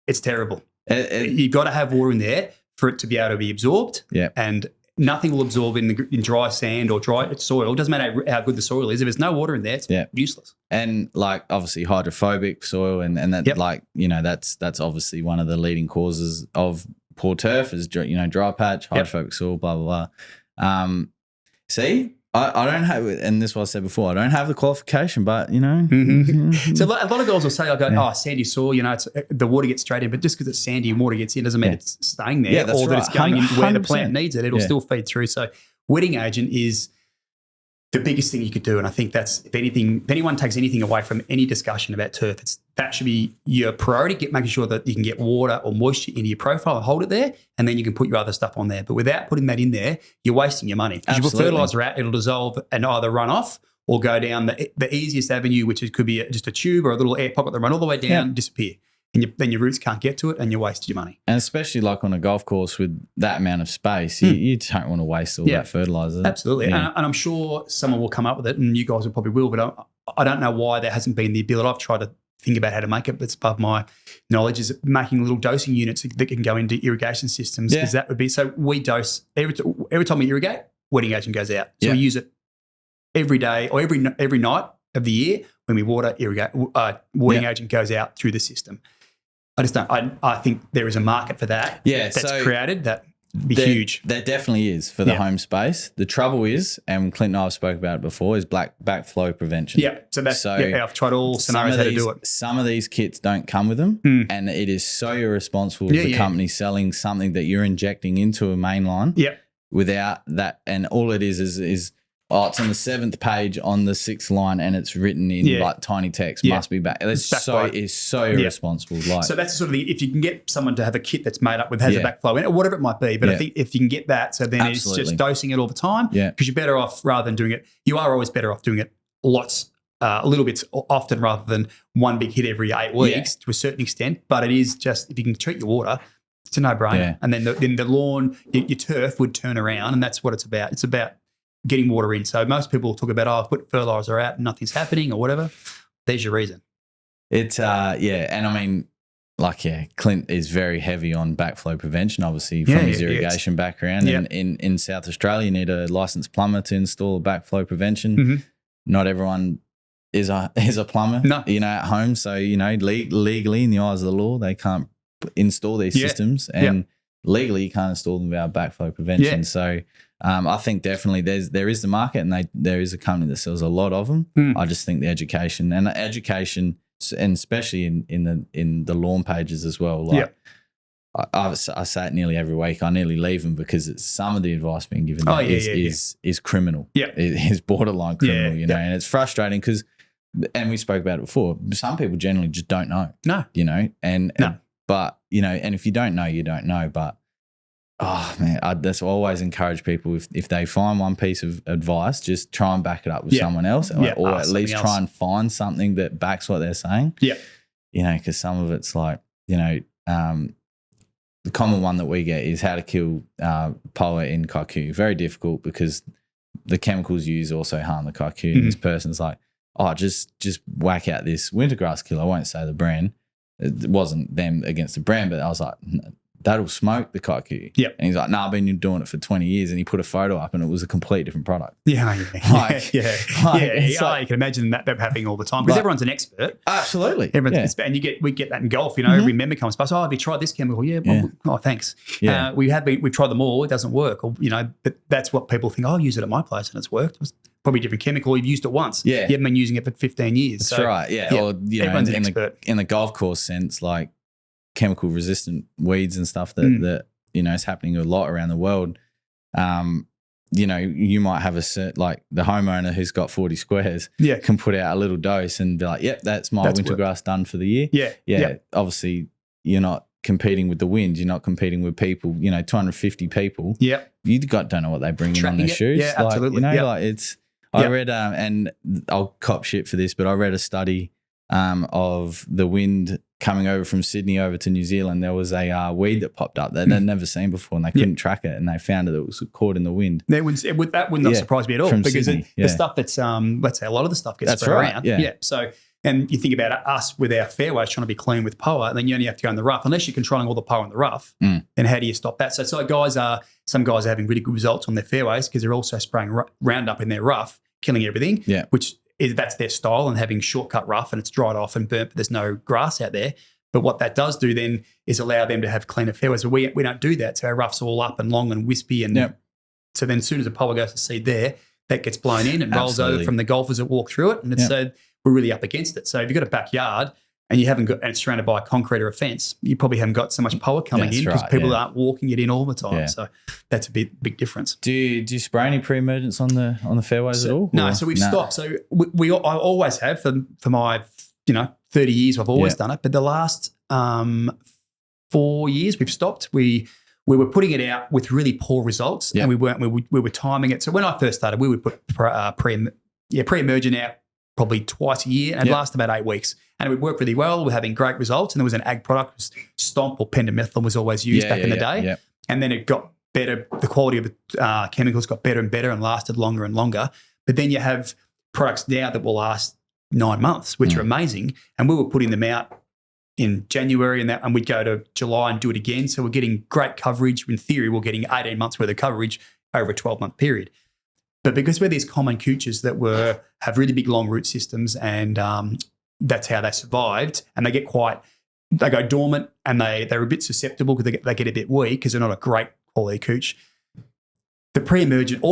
[SPEAKER 1] it's terrible. You've got to have water in there for it to be able to be absorbed. And nothing will absorb in dry sand or dry soil. It doesn't matter how good the soil is. If there's no water in there, it's useless.
[SPEAKER 2] And like obviously hydrophobic soil and that that's obviously one of the leading causes of poor turf is dry patch, hydrophobic soil, blah blah blah. See, I don't have, and this is what I said before, I don't have the qualification, but
[SPEAKER 1] So a lot of girls will say, sandy soil, it's the water gets straight in, but just because it's sandy and water gets in doesn't mean it's staying there or that it's going in where the plant needs it. It'll still feed through. So Wetting Agent is the biggest thing you could do. And I think that's, if anyone takes anything away from any discussion about turf, that should be your priority, making sure that you can get water or moisture into your profile and hold it there, and then you can put your other stuff on there. But without putting that in there, you're wasting your money. Because you put fertilizer out, it'll dissolve and either run off or go down the easiest avenue, which could be just a tube or a little air pocket that run all the way down, disappear. and then your roots can't get to it and you waste your money.
[SPEAKER 2] And especially like on a golf course with that amount of space, you don't want to waste all that fertilizer.
[SPEAKER 1] Absolutely.
[SPEAKER 2] Yeah.
[SPEAKER 1] And I'm sure someone will come up with it, and you guys will probably will, but I don't know why there hasn't been the ability. I've tried to think about how to make it, but it's above my knowledge, is making little dosing units that can go into irrigation systems, because that would be, so we dose every time we irrigate, wetting agent goes out. So we use it every day or every night of the year when we water, wetting agent goes out through the system. I just don't, I think there is a market for that.
[SPEAKER 2] Yeah.
[SPEAKER 1] That's created, that be huge.
[SPEAKER 2] There definitely is for the home space. The trouble is, and Clint and I have spoke about it before, is backflow prevention.
[SPEAKER 1] Yeah. So I've tried all scenarios how to do it.
[SPEAKER 2] Some of these kits don't come with them, and it is so irresponsible of the company selling something that you're injecting into a main line without that. And all it is it's on the 7th page on the 6th line, and it's written in like tiny text, must be back. It's so irresponsible. Like,
[SPEAKER 1] so that's sort of if you can get someone to have a kit that's made up with, has a backflow in it, or whatever it might be. But I think if you can get that, so then it's just dosing it all the time, because you're better off, rather than doing it, you are always better off doing it lots, a little bit often, rather than one big hit every 8 weeks to a certain extent. But it is just, if you can treat your water, it's a no-brainer. Yeah. And then the lawn, your turf would turn around, and that's what it's about. It's about getting water in. So most people talk about, I've put fertilizer out and nothing's happening or whatever. There's your reason.
[SPEAKER 2] It's and I mean, Clint is very heavy on backflow prevention, obviously from his irrigation background. And in South Australia, you need a licensed plumber to install a backflow prevention. Mm-hmm. Not everyone is a plumber, at home. So, legally in the eyes of the law, they can't install these systems, and legally you can't install them without backflow prevention. Yeah. So I think definitely there is the market, and there is a company that sells a lot of them. I just think the education, and especially in the lawn pages as well. Like I say it nearly every week. I nearly leave them because some of the advice being given is criminal. Yeah, it is borderline criminal. And it's frustrating because, and we spoke about it before, some people generally just don't know. No, but and if you don't know, you don't know. But oh man, that's why I always encourage people, if they find one piece of advice, just try and back it up with someone else, or at least try and find something that backs what they're saying. Yeah, because some of it's like the common one that we get is how to kill poa in kikuyu. Very difficult because the chemicals used also harm the kikuyu. And this person's like, just whack out this wintergrass killer. I won't say the brand. It wasn't them against the brand, but I was like, that'll smoke the kikuyu. Yep. And he's like, I've been doing it for 20 years. And he put a photo up, and it was a complete different product. Yeah. You can imagine that happening all the time, because everyone's an expert. Absolutely. Everyone's an expert. And we get that in golf. Every member comes past, have you tried this chemical? Oh, thanks. Yeah. We've tried them all. It doesn't work. Or, but that's what people think. I'll use it at my place, and it's worked. It was probably a different chemical. You've used it once. Yeah. You haven't been using it for 15 years. That's right. Yeah. Or, everyone's an expert. In the golf course sense, like, chemical resistant weeds and stuff that is happening a lot around the world. You might have like the homeowner who's got 40 squares can put out a little dose and be like, yep, that's wintergrass done for the year. Yeah. Obviously you're not competing with the wind. You're not competing with people, 250 people. Yeah. You don't know what they bring in on their shoes. Yeah, absolutely. I read, and I'll cop shit for this, but I read a study of the wind coming over from Sydney over to New Zealand. There was a weed that popped up that they'd never seen before, and they couldn't track it, and they found that it was caught in the wind. That would not surprise me at all, because the stuff that's, let's say a lot of the stuff gets spread around. Yeah. So, and you think about us with our fairways trying to be clean with POA, and then you only have to go in the rough. Unless you're controlling all the POA in the rough, then how do you stop that? So some guys are having really good results on their fairways because they're also spraying Roundup in their rough, killing everything, which that's their style, and having shortcut rough, and it's dried off and burnt, but there's no grass out there. But what that does do then is allow them to have cleaner fairways. But we don't do that. So our rough's all up and long and wispy. And so then as soon as the POA goes to seed there, that gets blown in and rolls over from the golfers that walk through it. And so we're really up against it. So if you've got a backyard and and it's surrounded by a concrete or a fence, you probably haven't got so much POA coming in because people aren't walking it in all the time. Yeah. So that's a big difference. Do you spray any pre-emergence on the fairways at all? No, so we've stopped. So I always have for my 30 years I've always done it, but the last 4 years we've stopped. We were putting it out with really poor results, and we were timing it. So when I first started, we would put pre-emergent out
[SPEAKER 1] probably twice a year, and it lasted about 8 weeks. And it would work really well. We're having great results. And there was an ag product, Stomp or pendimethalin was always used back in the day.
[SPEAKER 2] Yeah.
[SPEAKER 1] And then it got better. The quality of the chemicals got better and better and lasted longer and longer. But then you have products now that will last 9 months, which are amazing. And we were putting them out in January and we'd go to July and do it again. So we're getting great coverage. In theory, we're getting 18 months worth of coverage over a 12-month period. But because we're these common cooches that have really big long root systems, and that's how they survived, and they go dormant, and they're a bit susceptible because they get a bit weak because they're not a great quality cooch. All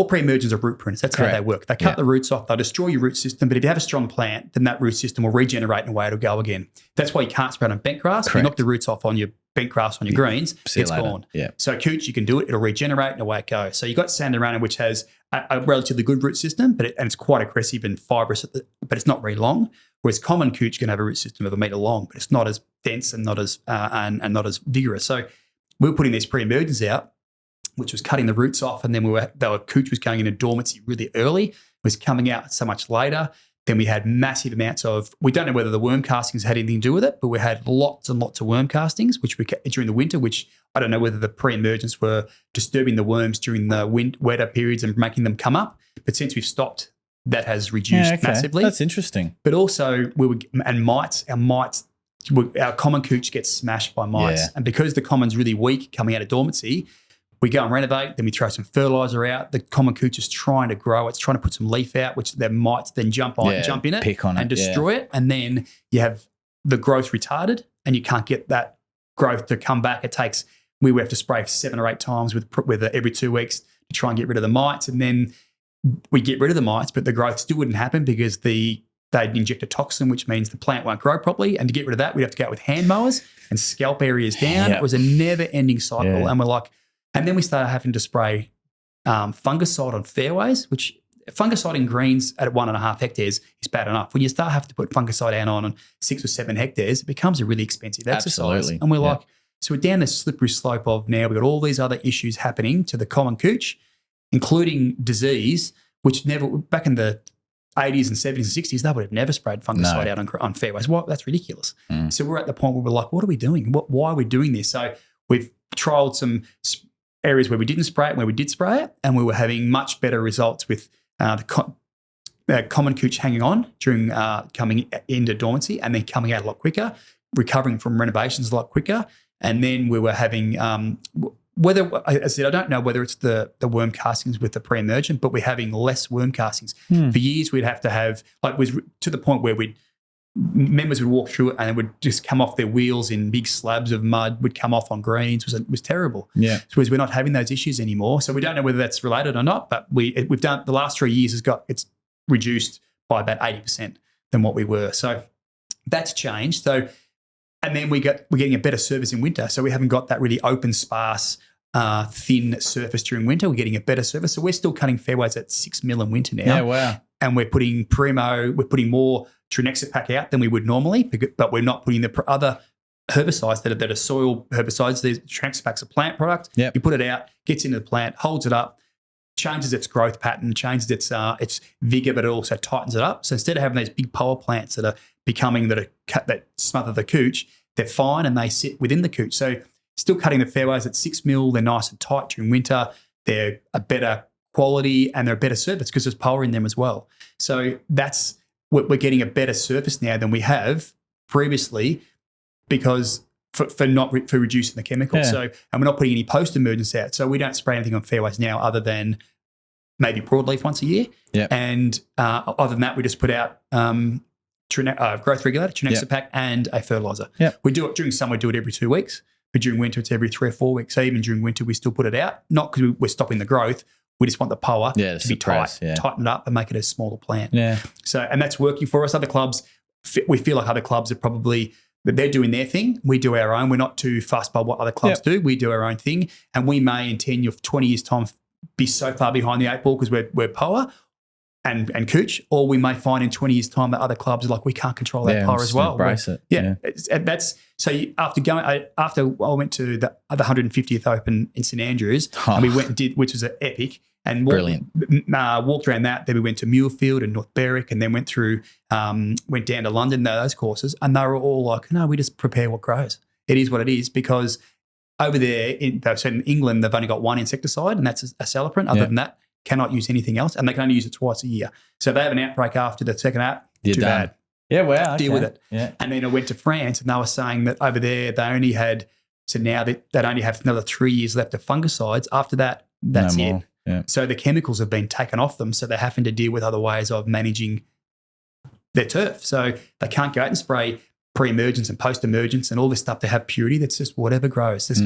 [SPEAKER 1] pre-emergents are root pruners. That's how they work. They cut the roots off. They'll destroy your root system. But if you have a strong plant, then that root system will regenerate in a way it'll go again. That's why you can't spread on bent grass. If you knock the roots off on your bent grass on your greens, it's gone. Yeah. So cooch, you can do it. It'll regenerate and away it goes. So you've got Sandarana, which has a relatively good root system, and it's quite aggressive and fibrous, but it's not very long. Whereas common cooch can have a root system of 1 metre long, but it's not as dense and not as and not as vigorous. So we were putting these pre-emergents out, which was cutting the roots off, and then cooch was going into dormancy really early, was coming out so much later. Then we had massive amounts of, we don't know whether the worm castings had anything to do with it, but we had lots and lots of worm castings, during the winter, which I don't know whether the pre-emergents were disturbing the worms during the wetter periods and making them come up. But since we've stopped, that has reduced massively.
[SPEAKER 2] That's interesting.
[SPEAKER 1] But also our common cooch gets smashed by mites. And because the common's really weak coming out of dormancy, we go and renovate, then we throw some fertiliser out. The common cooch is trying to grow. It's trying to put some leaf out, which the mites then jump in it,
[SPEAKER 2] pick on it,
[SPEAKER 1] and destroy it. And then you have the growth retarded, and you can't get that growth to come back. We would have to spray 7 or 8 times with every 2 weeks to try and get rid of the mites. And then we get rid of the mites, but the growth still wouldn't happen because they'd inject a toxin, which means the plant won't grow properly. And to get rid of that, we'd have to go out with hand mowers and scalp areas down. Yep. It was a never-ending cycle. And we're like, and then we started having to spray fungicide on fairways, which fungicide in greens at 1.5 hectares is bad enough. When you start having to put fungicide out on 6 or 7 hectares, it becomes a really expensive exercise.
[SPEAKER 2] Absolutely.
[SPEAKER 1] And we're like, so we're down this slippery slope of now we've got all these other issues happening to the common cooch, including disease, which back in the 80s and 70s and 60s, they would have never sprayed fungicide out on fairways. Well, that's ridiculous. So we're at the point where we're like, what are we doing? Why are we doing this? So we've trialled some areas where we didn't spray it and where we did spray it, and we were having much better results with the common cooch hanging on during coming into dormancy and then coming out a lot quicker, recovering from renovations a lot quicker. And then we were having whether, as I said, I don't know whether it's the worm castings with the pre-emergent, but we're having less worm castings. For years, we'd have to have, was to the point where members would walk through it and it would just come off their wheels in big slabs of mud, would come off on greens. It was terrible. Yeah. So we're not having those issues anymore. So we don't know whether that's related or not, but we've done, the last 3 years it's reduced by about 80% than what we were. So that's changed. So, and then we're getting a better service in winter. So we haven't got that really open, sparse, thin surface during winter. We're getting a better surface. So we're still cutting fairways at 6 mil in winter now.
[SPEAKER 2] Yeah, wow.
[SPEAKER 1] And we're putting more Trinexapac out than we would normally, but we're not putting the other herbicides that are soil herbicides. The Trinexapac's a plant product. Yep. You put it out, gets into the plant, holds it up, changes its growth pattern, changes its vigor, but it also tightens it up. So instead of having these big power plants that smother the cooch, they're fine and they sit within the cooch. So still cutting the fairways at 6 mil, they're nice and tight during winter. They're a better quality and they're a better surface because there's power in them as well. So we're getting a better surface now than we have previously because for reducing the chemicals. Yeah. So, and we're not putting any post-emergence out. So we don't spray anything on fairways now other than maybe broadleaf once a year. Yep. And other than that, we just put out growth regulator, Trinexapac, and a fertiliser. Yep. We do it during summer, we do it every 2 weeks. But during winter, it's every 3 or 4 weeks. So even during winter, we still put it out, not because we're stopping the growth. We just want the power to be tight, tighten it up and make it a smaller plant. Yeah. So, and that's working for us. Other clubs, we feel like other clubs are probably, they're doing their thing. We do our own. We're not too fussed by what other clubs do. We do our own thing. And we may in 10 or 20 years' time be so far behind the 8 ball because we're power and cooch, or we may find in 20 years' time that other clubs are like, we can't control that power as well.
[SPEAKER 2] Embrace it.
[SPEAKER 1] Yeah. That's so after I went to the 150th Open in St Andrews, and we went and did, which was an epic. and walked around that. Then we went to Muirfield and North Berwick, and then went down to London, those courses, and they were all like, no, we just prepare what grows. It is what it is, because over there in England, they've only got one insecticide, and that's a Celeprint. Other than that, cannot use anything else, and they can only use it twice a year. So if they have an outbreak after the second app,
[SPEAKER 2] You're
[SPEAKER 1] too
[SPEAKER 2] done.
[SPEAKER 1] bad.
[SPEAKER 2] Yeah, wow.
[SPEAKER 1] Deal with it.
[SPEAKER 2] Yeah.
[SPEAKER 1] And then I went to France, and they were saying that over there they only had, so now they'd only have another 3 years left of fungicides. After that, that's
[SPEAKER 2] No
[SPEAKER 1] it.
[SPEAKER 2] more. Yeah.
[SPEAKER 1] So the chemicals have been taken off them, so they're having to deal with other ways of managing their turf. So they can't go out and spray pre-emergence and post-emergence and all this stuff to have purity. That's just whatever grows. Just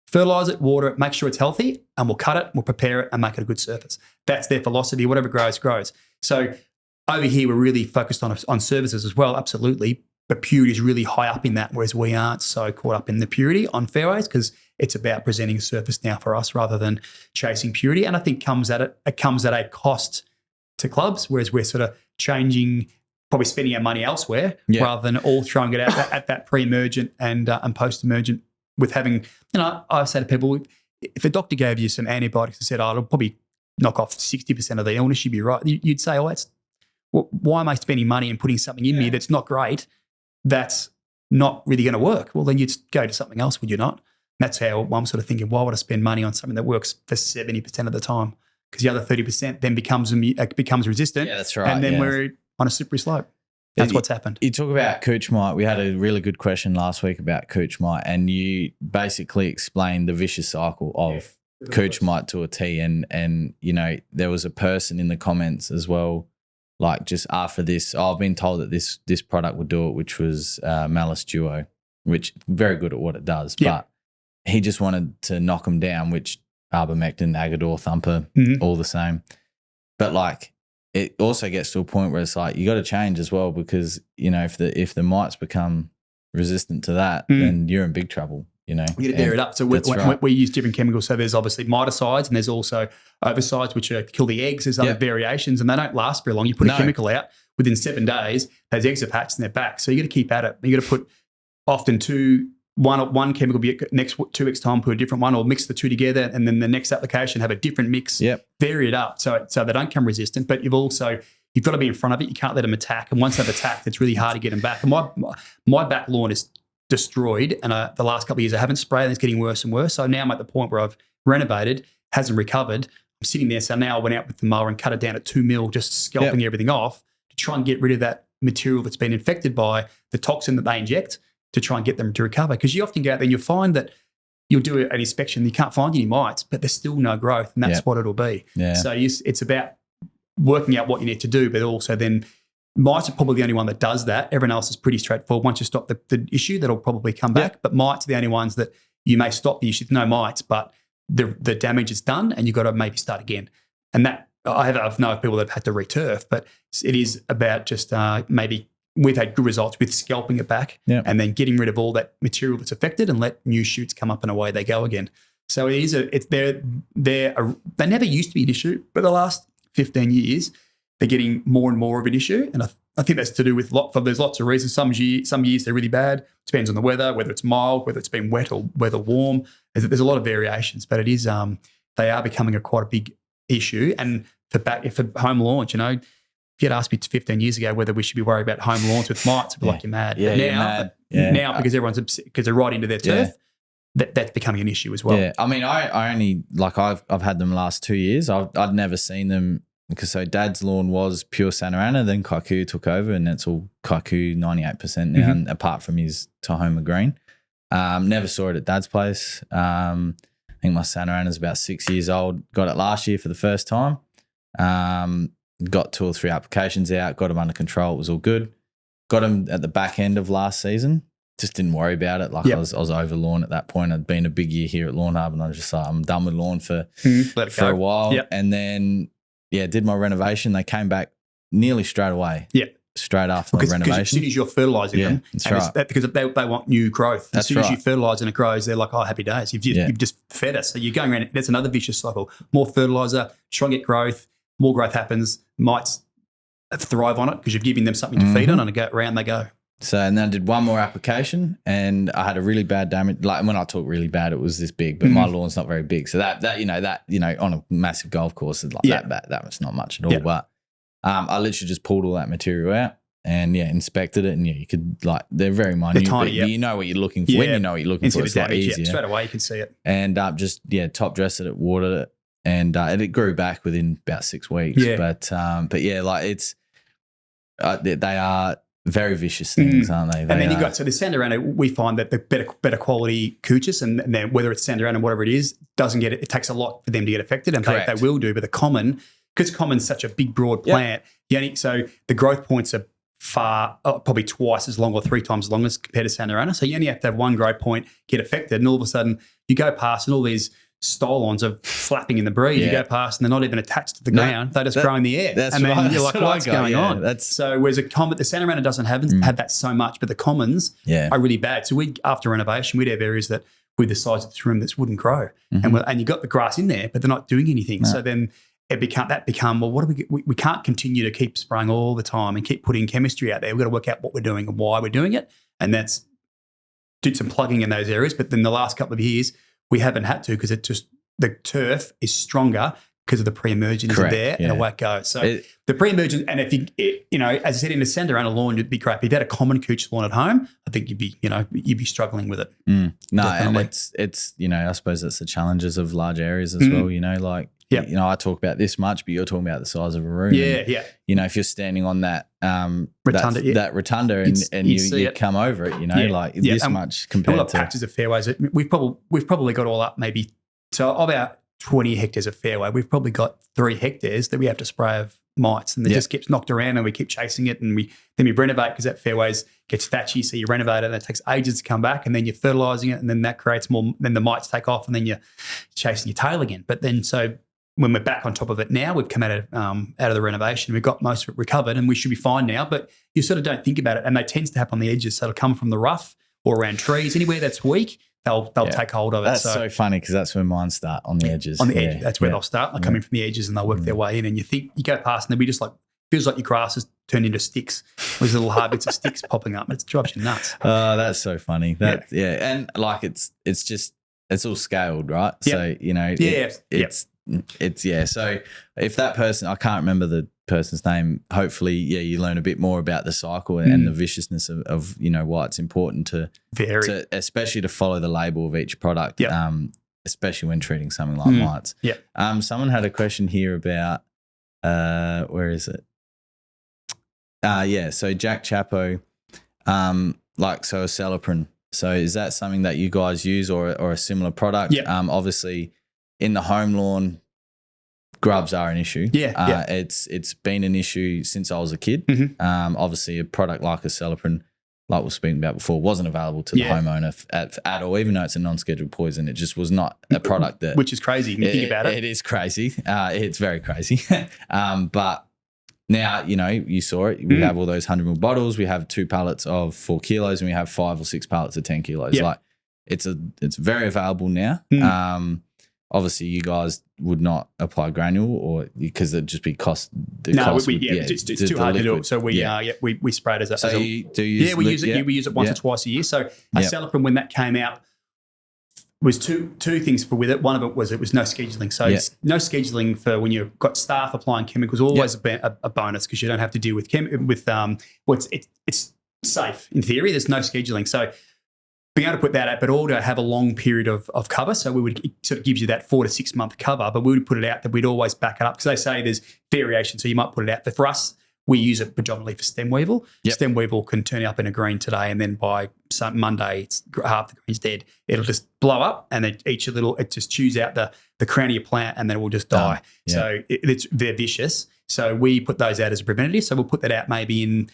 [SPEAKER 1] fertilise it, water it, make sure it's healthy, and we'll cut it, we'll prepare it, and make it a good surface. That's their philosophy. Whatever grows, grows. So over here, we're really focused on services as well, absolutely. But purity is really high up in that, whereas we aren't so caught up in the purity on fairways, because it's about presenting a surface now for us rather than chasing purity. And I think it comes at a cost to clubs, whereas we're sort of probably spending our money elsewhere rather than all throwing it out at that pre-emergent and post-emergent. With having, I say to people, if a doctor gave you some antibiotics and said, it'll probably knock off 60% of the illness, you'd be right. You'd say, why am I spending money and putting something in me that's not great, that's not really going to work? Well, then you'd go to something else, would you not? And that's how I'm sort of thinking, why would I spend money on something that works for 70% of the time? Because the other 30% then becomes resistant.
[SPEAKER 2] Yeah, that's right.
[SPEAKER 1] And then we're on a slippery slope. That's what's happened.
[SPEAKER 2] You talk about cooch mite. We had a really good question last week about cooch mite, and you basically explained the vicious cycle of cooch mite to a T. And there was a person in the comments as well, like just after this, I've been told that this product would do it, which was Malice Duo, which very good at what it does.
[SPEAKER 1] Yeah.
[SPEAKER 2] But he just wanted to knock them down, which Arbamectin, Agador, Thumper, all the same. But it also gets to a point where it's like you got to change as well, because if the mites become resistant to that, then you're in big trouble. You got
[SPEAKER 1] to bear it up. So we use different chemicals. So there's obviously miticides, and there's also ovicides, which kill the eggs. There's other variations, and they don't last very long. You put a chemical out, within 7 days, those eggs have hatched and they're back. So you got to keep at it. You got to put often one chemical be next 2 weeks time, put a different one, or mix the two together, and then the next application have a different mix. Vary it up so they don't come resistant. But you've got to be in front of it. You can't let them attack. And once they've attacked, it's really hard to get them back. And my back lawn is destroyed, and the last couple of years I haven't sprayed, and it's getting worse and worse. So now I'm at the point where I've renovated, hasn't recovered. I'm sitting there. So now I went out with the mower and cut it down at 2 mil, just scalping everything off to try and get rid of that material that's been infected by the toxin that they inject, to try and get them to recover. Because you often go out there and you'll find that you'll do an inspection, you can't find any mites, but there's still no growth, and that's what it'll be. So it's about working out what you need to do, but also then mites are probably the only one that does that. Everyone else is pretty straightforward. Once you stop the issue, that'll probably come back. But mites are the only ones that you may stop the issue. No mites, but the damage is done, and you've got to maybe start again. And that I've known people that have had to returf, but it is about just maybe we've had good results with scalping it back and then getting rid of all that material that's affected and let new shoots come up and away they go again. So they never used to be an issue, but the last 15 years they're getting more and more of an issue. And I think that's to do with there's lots of reasons. Some years they're really bad. Depends on the weather, whether it's mild, whether it's been wet or whether warm. There's a lot of variations, but it is they are becoming quite a big issue. And for home lawns, if you'd asked me 15 years ago whether we should be worried about home lawns with mites, I'd be like, you're mad.
[SPEAKER 2] Yeah,
[SPEAKER 1] but
[SPEAKER 2] you're mad.
[SPEAKER 1] Now because everyone's because they're right into their turf, that's becoming an issue as well.
[SPEAKER 2] Yeah, I mean, I only I've had them the last 2 years. I'd never seen them, because Dad's lawn was pure Santa Ana, then Kaiku took over, and it's all Kaiku 98% now, and apart from his Tahoma Green. Never saw it at Dad's place. I think my Santa Ana's about 6 years old. Got it last year for the first time. Got 2 or 3 applications out, got them under control. It was all good. Got them at the back end of last season. Just didn't worry about it. I was over lawn at that point. I'd been a big year here at Lawnhub, and I was just like, I'm done with lawn for a while. And then, did my renovation. They came back nearly straight away. Straight after my renovation. Because as soon
[SPEAKER 1] as you're fertilising them,
[SPEAKER 2] that's right.
[SPEAKER 1] because they want new growth. As soon as you fertilise and it grows, they're like, happy days. You've just fed us. So you're going around, that's another vicious cycle. More fertiliser, try and get growth. More growth happens, mites thrive on it because you're giving them something to feed on, and around they go.
[SPEAKER 2] So, and then I did one more application and I had a really bad damage. Like when I talk really bad, it was this big, but my lawn's not very big. So that on a massive golf course is like that was not much at all. But I literally just pulled all that material out and inspected it. And you could they're very minute,
[SPEAKER 1] tiny,
[SPEAKER 2] but you know what you're looking for. When you know what you're looking for, it's a lot easier.
[SPEAKER 1] Straight away you can see it.
[SPEAKER 2] And just top dressed it, watered it, and it grew back within about 6 weeks.
[SPEAKER 1] Yeah.
[SPEAKER 2] But it's they are very vicious things, aren't they?
[SPEAKER 1] And then you got the Sandarana. We find that the better quality cooches, and then whether it's Sandarana, whatever it is, doesn't get it. It takes a lot for them to get affected, and they will do. But the common, because common's such a big, broad plant, so the growth points are probably twice as long or 3 times as long as compared to Sandarana. So you only have to have one growth point get affected, and all of a sudden you go past, and all these stolons are flapping in the breeze. You go past and they're not even attached to the ground. They just grow in the air.
[SPEAKER 2] That's
[SPEAKER 1] and then
[SPEAKER 2] right.
[SPEAKER 1] you're like, what's going on? So whereas the Sandarana doesn't have that so much, but the commons are really bad. So after renovation, we'd have areas that with the size of this room that wouldn't grow. And you got the grass in there, but they're not doing anything. So then it become, well, what do we can't continue to keep spraying all the time and keep putting chemistry out there. We've got to work out what we're doing and why we're doing it. And that's did some plugging in those areas. But then the last couple of years, we haven't had to because the turf is stronger because of the pre-emergence there and away it goes. So the pre-emergence, and if as I said, in a Sandarana lawn, you'd be great. If you had a common cooch lawn at home, I think you'd be struggling with it.
[SPEAKER 2] No, definitely. And it's I suppose that's the challenges of large areas as well. I talk about this much, but you're talking about the size of a room. If you're standing on that rotunda, that rotunda, and you come over it, this much compared to
[SPEAKER 1] patches of fairways. We've probably got all up maybe about 20 hectares of fairway. We've probably got 3 hectares that we have to spray of mites, and it just gets knocked around, and we keep chasing it, and we renovate because that fairways gets thatchy, so you renovate it, and it takes ages to come back, and then you're fertilising it, and then that creates more. Then the mites take off, and then you're chasing your tail again. But then when we're back on top of it now, we've come out of the renovation. We've got most of it recovered, and we should be fine now. But you sort of don't think about it, and they tend to happen on the edges. So it'll come from the rough or around trees, anywhere that's weak. They'll take hold of it.
[SPEAKER 2] That's so funny because that's where mine start, on the edges.
[SPEAKER 1] On the edge, that's where they'll start. They'll come in from the edges and they'll work their way in. And you go past and they'll be just feels like your grass has turned into sticks. There's little hard bits of sticks popping up. It drives you nuts.
[SPEAKER 2] Oh, that's so funny. And it's all scaled, right?
[SPEAKER 1] Yep.
[SPEAKER 2] So So if that person, I can't remember the person's name, hopefully, you learn a bit more about the cycle and the viciousness of why it's important to especially to follow the label of each product, especially when treating something like mites. Someone had a question here about where is it? So Jack Chapo, so a Celiprin. So is that something that you guys use or a similar product? Obviously in the home lawn, grubs are an issue. It's been an issue since I was a kid. Obviously a product like a Celiprin, like we were speaking about before, wasn't available to the homeowner at all, even though it's a non-scheduled poison. It just was not a product that...
[SPEAKER 1] Which is crazy when you think about it.
[SPEAKER 2] It is crazy. It's very crazy. But now, you saw it. We have all those 100 ml bottles. We have 2 pallets of 4 kilos and we have 5 or 6 pallets of 10 kilos. It's very available now. Obviously, you guys would not apply granule, or because it'd just be cost.
[SPEAKER 1] It's too hard to do it. So we spray it as a.
[SPEAKER 2] So you do use
[SPEAKER 1] we use it. We use it once or twice a year. So a Celiprin, when that came out, was two things with it. One of it was no scheduling. So it's no scheduling for when you've got staff applying chemicals. Always a bonus because you don't have to deal with it's safe in theory. There's no scheduling. So being able to put that out, but also have a long period of cover. So it sort of gives you that 4 to 6 month cover, but we would put it out that we'd always back it up because they say there's variation. So you might put it out. But for us, we use it predominantly for stem weevil. Stem weevil can turn up in a green today, and then by Monday, half the green's dead. It'll just blow up, and then it just chews out the crown of your plant, and then it will just die. So they're vicious. So we put those out as a preventative. So we'll put that out maybe in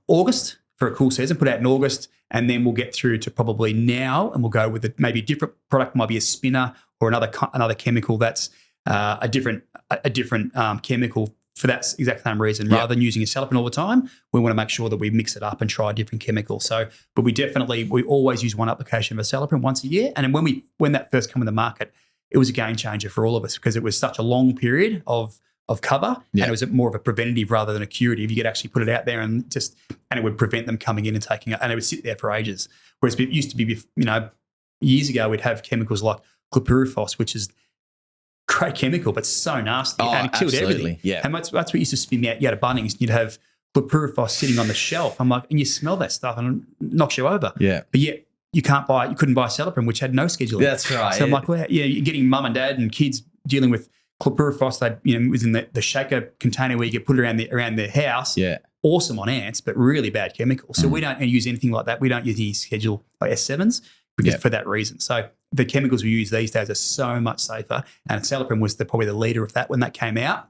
[SPEAKER 1] August for a cool season, put out in August, and then we'll get through to probably now, and we'll go with maybe a different product, might be a spinner or another chemical that's a different chemical for that exact same reason. Rather than using a Celiprin all the time, we want to make sure that we mix it up and try different chemicals. So, but we always use one application of a Celiprin once a year. And then when that first came in the market, it was a game changer for all of us because it was such a long period of of cover, and it was more of a preventative rather than a curative. You could actually put it out there and it would prevent them coming in and taking it, and it would sit there for ages. Whereas it used to be, years ago, we'd have chemicals like chlorpyrifos, which is great chemical, but so nasty, and it killed everything. Yeah, and that's what used to spin me out. You had a Bunnings, you'd have chlorpyrifos sitting on the shelf. I'm like, and you smell that stuff, and it knocks you over. Yeah, but yet you couldn't buy Celiprim, which had no schedule.
[SPEAKER 2] That's right.
[SPEAKER 1] So I'm like, well, you're getting mum and dad and kids dealing with chlorpyrifos. It was in the shaker container where you could put it around their house. Yeah, awesome on ants, but really bad chemical. So we don't use anything like that. We don't use any schedule like S7s because for that reason. So the chemicals we use these days are so much safer, and Celiprim was probably the leader of that when that came out.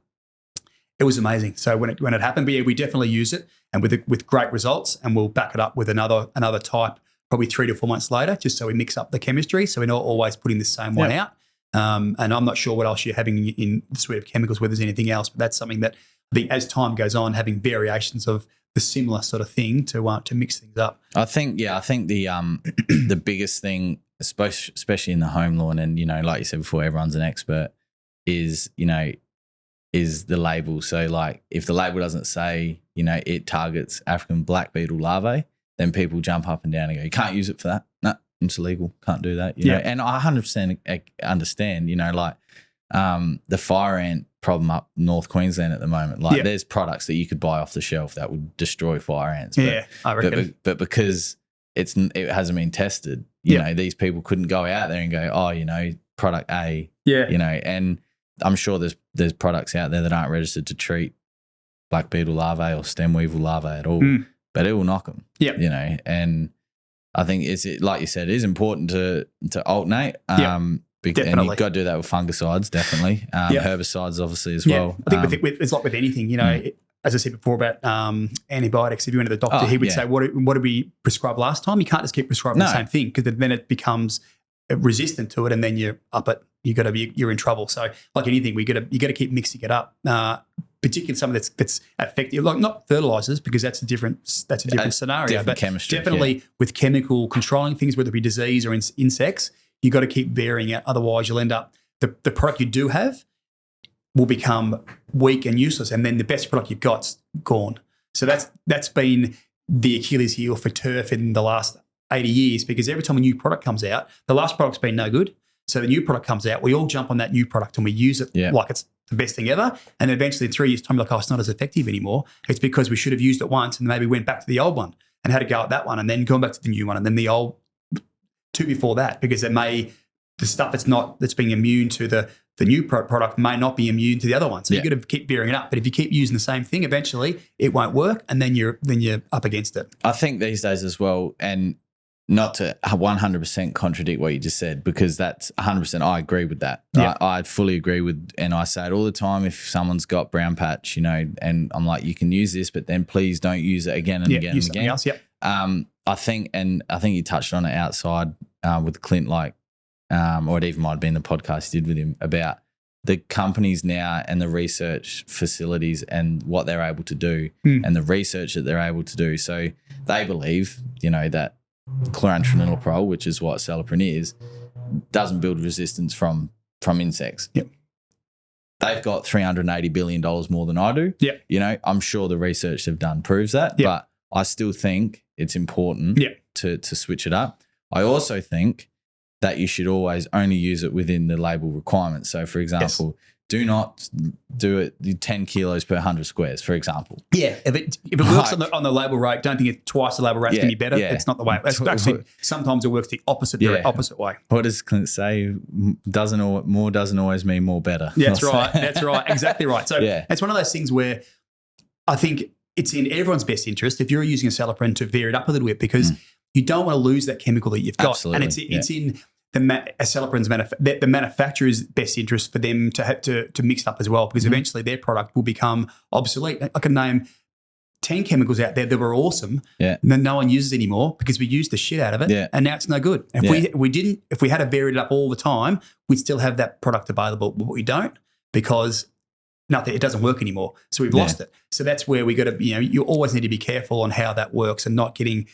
[SPEAKER 1] It was amazing. So when it happened, but yeah, we definitely use it, and with great results, and we'll back it up with another type probably 3 to 4 months later, just so we mix up the chemistry, so we're not always putting the same one out. And I'm not sure what else you're having in the suite of chemicals, whether there's anything else, but that's something that I think as time goes on, having variations of the similar sort of thing to mix things up.
[SPEAKER 2] I think the biggest thing, especially in the home lawn, and like you said before, everyone's an expert, is the label. So like if the label doesn't say it targets African black beetle larvae, then people jump up and down and go, you can't use it for that. No, it's illegal. Can't do that. You know, and I 100% understand. The fire ant problem up North Queensland at the moment. Like there's products that you could buy off the shelf that would destroy fire ants.
[SPEAKER 1] I reckon.
[SPEAKER 2] But because it hasn't been tested, these people couldn't go out there and go, product A. And I'm sure there's products out there that aren't registered to treat black beetle larvae or stem weevil larvae at all, but it will knock them. And I think it's like you said, it is important to alternate. And you've got to do that with fungicides, definitely. Herbicides, obviously, as well.
[SPEAKER 1] I think it's like with anything, as I said before about antibiotics, if you went to the doctor, he would say, what did we prescribe last time? You can't just keep prescribing the same thing, because then it becomes resistant to it, and then you're in trouble. So like anything, you got to keep mixing it up. Particularly something that's effective, like not fertilizers, because that's a different scenario.
[SPEAKER 2] Different
[SPEAKER 1] but
[SPEAKER 2] chemistry,
[SPEAKER 1] definitely with chemical controlling things, whether it be disease or insects, you got to keep varying it. Otherwise, you'll end up the product you do have will become weak and useless, and then the best product you've got's gone. So that's been the Achilles heel for turf in the last 80 years, because every time a new product comes out, the last product's been no good. So the new product comes out, we all jump on that new product and we use it like it's the best thing ever. And eventually in 3 years' time, it's not as effective anymore. It's because we should have used it once and maybe went back to the old one and had to go at that one and then gone back to the new one and then the old two before that, because the stuff that's being immune to the new product may not be immune to the other one. So you've got to keep varying it up. But if you keep using the same thing, eventually it won't work, and then you're up against it.
[SPEAKER 2] I think these days as well, and not to 100% contradict what you just said, because that's 100%, I agree with that. I fully agree with, and I say it all the time, if someone's got brown patch, and I'm like, you can use this, but then please don't use it again and again and again.
[SPEAKER 1] Else,
[SPEAKER 2] I think you touched on it outside with Clint, or it even might have been the podcast you did with him about the companies now and the research facilities and what they're able to do and the research that they're able to do. So they believe, that chlorantraniliprole, which is what Celiprim is, doesn't build resistance from insects. They've got $380 billion more than I do. I'm sure the research they've done proves that, but I still think it's important to switch it up. I also think that you should always only use it within the label requirements. So, for example, do not do it 10 kilos per 100 squares, for example.
[SPEAKER 1] If it works on the label rate, don't think it's twice the label rate's going to be better. It's not the way. Actually, sometimes it works the opposite way.
[SPEAKER 2] What does Clint say? More doesn't always mean more better.
[SPEAKER 1] That's right. That's right. Exactly right. So it's one of those things where I think it's in everyone's best interest if you're using a Celiprim to vary it up a little bit, because you don't want to lose that chemical that you've got.
[SPEAKER 2] Absolutely.
[SPEAKER 1] And it's in Celiprim's the manufacturer's best interest for them to have to mix it up as well, because eventually their product will become obsolete. I can name 10 chemicals out there that were awesome, and then no one uses anymore because we used the shit out of it, and now it's no good. And if we had to vary it up all the time, we'd still have that product available, but we don't, because it doesn't work anymore. So we've lost it. So that's where we got to, you always need to be careful on how that works and not getting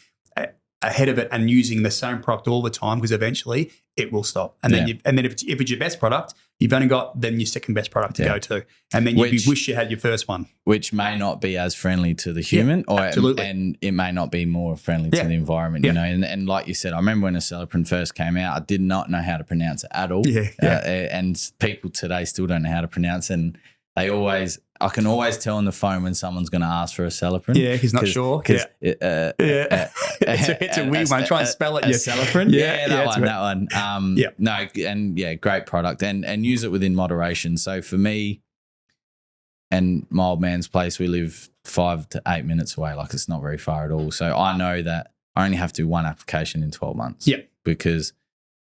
[SPEAKER 1] ahead of it and using the same product all the time, because eventually it will stop. And then if it's your best product, you've only got then your second best product to go to, and then you wish you had your first one,
[SPEAKER 2] which may not be as friendly to the human, and it may not be more friendly to the environment. You know, and like you said, I remember when Acelepryn first came out, I did not know how to pronounce it at all. And people today still don't know how to pronounce it, and I can always tell on the phone when someone's going to ask for Acelepryn.
[SPEAKER 1] Yeah, he's not sure. It's a weird one. Try and spell it.
[SPEAKER 2] Acelepryn. That one. Great product, and use it within moderation. So for me and my old man's place, we live 5 to 8 minutes away. Like, it's not very far at all. So I know that I only have to do one application in 12 months. Because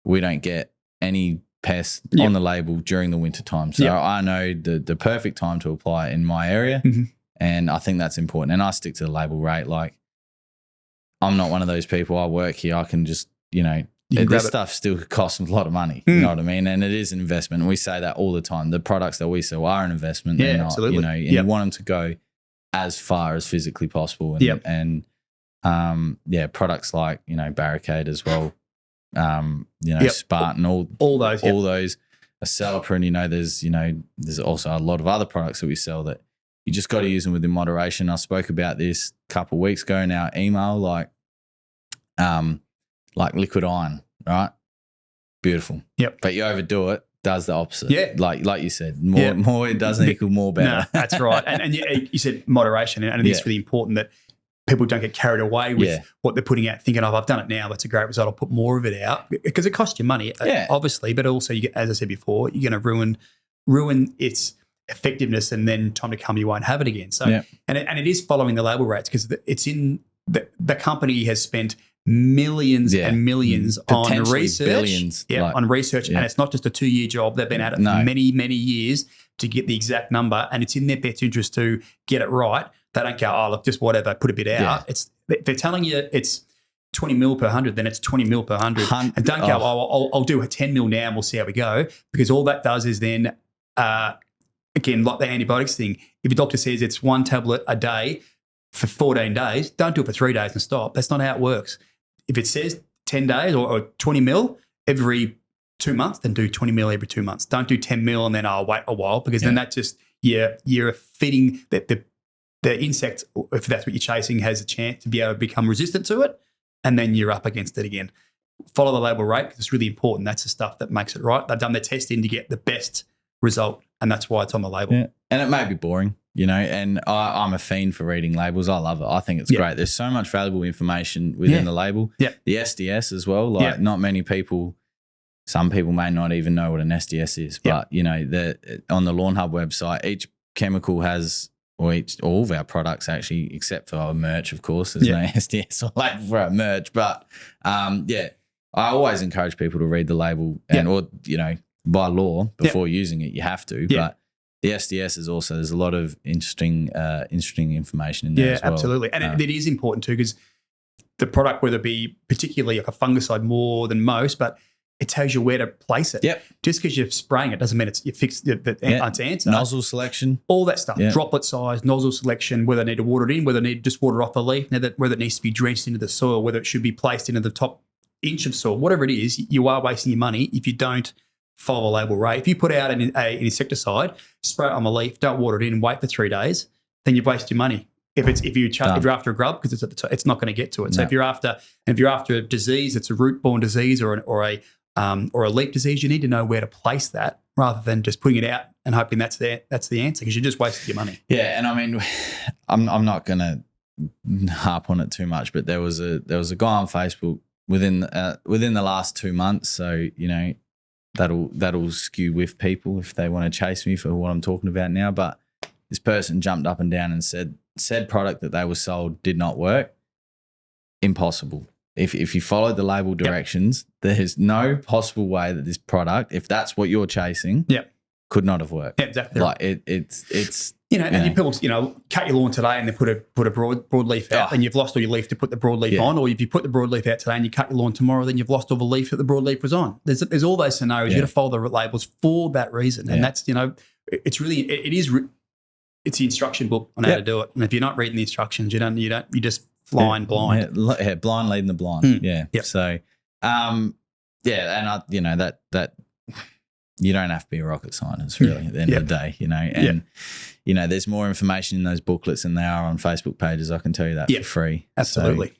[SPEAKER 2] we don't get any pests on the label during the winter time. So I know the perfect time to apply in my area, and I think that's important. And I stick to the label rate. Like, I'm not one of those people. I work here. I can just, this stuff still costs a lot of money. You know what I mean? And it is an investment. And we say that all the time. The products that we sell are an investment.
[SPEAKER 1] Yeah,
[SPEAKER 2] they're not,
[SPEAKER 1] absolutely.
[SPEAKER 2] and you want them to go as far as physically possible. And, products like, Barricade as well. Spartan, all those, Acelepryn, there's also a lot of other products that we sell that you just got to use them within moderation. I spoke about this a couple of weeks ago in our email, like liquid iron, right? Beautiful. But you overdo it, does the opposite. Like you said, more it doesn't equal more better.
[SPEAKER 1] No, that's right. And you said moderation, and it's really important that people don't get carried away with what they're putting out, thinking, I've done it now, that's a great result, I'll put more of it out, because it costs you money, obviously, but also, as I said before, you're going to ruin its effectiveness, and then time to come you won't have it again. So, and it is following the label rates, because it's in the company has spent millions and millions on research, on research, and it's not just a 2-year job. They've been at it for many, many years to get the exact number, and it's in their best interest to get it right. They don't go, oh, look, just whatever, put a bit out. They're telling you it's 20 mil per 100, then it's 20 mil per 100. And don't go, I'll do a 10 mil now and we'll see how we go, because all that does is then, again, like the antibiotics thing, if your doctor says it's 1 tablet a day for 14 days, don't do it for 3 days and stop. That's not how it works. If it says 10 days or 20 mil every 2 months, then do 20 mil every 2 months. Don't do 10 mil and then I'll wait a while, because then that just, you're feeding that the insect, if that's what you're chasing, has a chance to be able to become resistant to it, and then you're up against it again. Follow the label rate, because it's really important. That's the stuff that makes it right. They've done their testing to get the best result, and that's why it's on the label.
[SPEAKER 2] Yeah. And it may be boring, and I'm a fiend for reading labels. I love it. I think it's great. There's so much valuable information within the label. The SDS as well. Not many people, some people may not even know what an SDS is, but, on the Lawnhub website, each chemical has, all of our products actually, except for our merch, of course. There's no SDS or label for our merch. But, I always encourage people to read the label by law before using it. You have to. But the SDS is also, there's a lot of interesting information in there as well. Yeah,
[SPEAKER 1] absolutely. And it is important too, because the product, whether it be particularly like a fungicide more than most, but it tells you where to place it. Just because you're spraying it doesn't mean you fix the answer.
[SPEAKER 2] Nozzle selection.
[SPEAKER 1] All that stuff. Droplet size, nozzle selection, whether they need to water it in, whether they need to just water off the leaf, whether it needs to be drenched into the soil, whether it should be placed into the top inch of soil, whatever it is, you are wasting your money if you don't follow the label rate. If you put out an insecticide, spray it on the leaf, don't water it in, wait for 3 days, then you've wasted your money. If you're after a grub, because it's at the top, it's not going to get to it. So if you're after a disease, it's a root-borne disease or a leaf disease, you need to know where to place that, rather than just putting it out and hoping that's the answer, because you just wasted your money.
[SPEAKER 2] Yeah, and I mean, I'm not going to harp on it too much, but there was a guy on Facebook within the last 2 months. So that'll skew with people if they want to chase me for what I'm talking about now. But this person jumped up and down and said product that they were sold did not work. Impossible. If you follow the label directions, there's no possible way that this product, if that's what you're chasing, could not have worked.
[SPEAKER 1] Yeah, exactly.
[SPEAKER 2] Like it's
[SPEAKER 1] and people cut your lawn today and they put a broadleaf out, and you've lost all your leaf to put the broadleaf on, or if you put the broadleaf out today and you cut your lawn tomorrow, then you've lost all the leaf that the broadleaf was on. There's all those scenarios. You got to follow the labels for that reason, and that's it's really it's the instruction book on how to do it. And if you're not reading the instructions, you just flying blind.
[SPEAKER 2] Blind leading the blind. Yeah.
[SPEAKER 1] Yep.
[SPEAKER 2] So, and that you don't have to be a rocket scientist really at the end of the day, and there's more information in those booklets than there are on Facebook pages. I can tell you that for free.
[SPEAKER 1] Absolutely.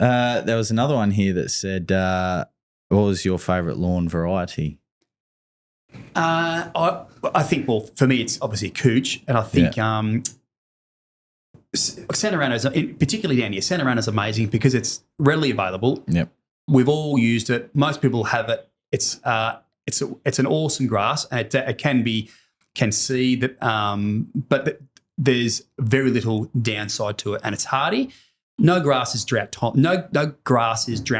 [SPEAKER 2] So, there was another one here that said, what was your favourite lawn variety?
[SPEAKER 1] I think, well, for me, it's obviously Cooch, and I think Santa Ana, particularly down here, Santa Ana is amazing because it's readily available.
[SPEAKER 2] Yep.
[SPEAKER 1] We've all used it. Most people have it. It's an awesome grass, and it can see that, but there's very little downside to it, and it's hardy. No grass is drought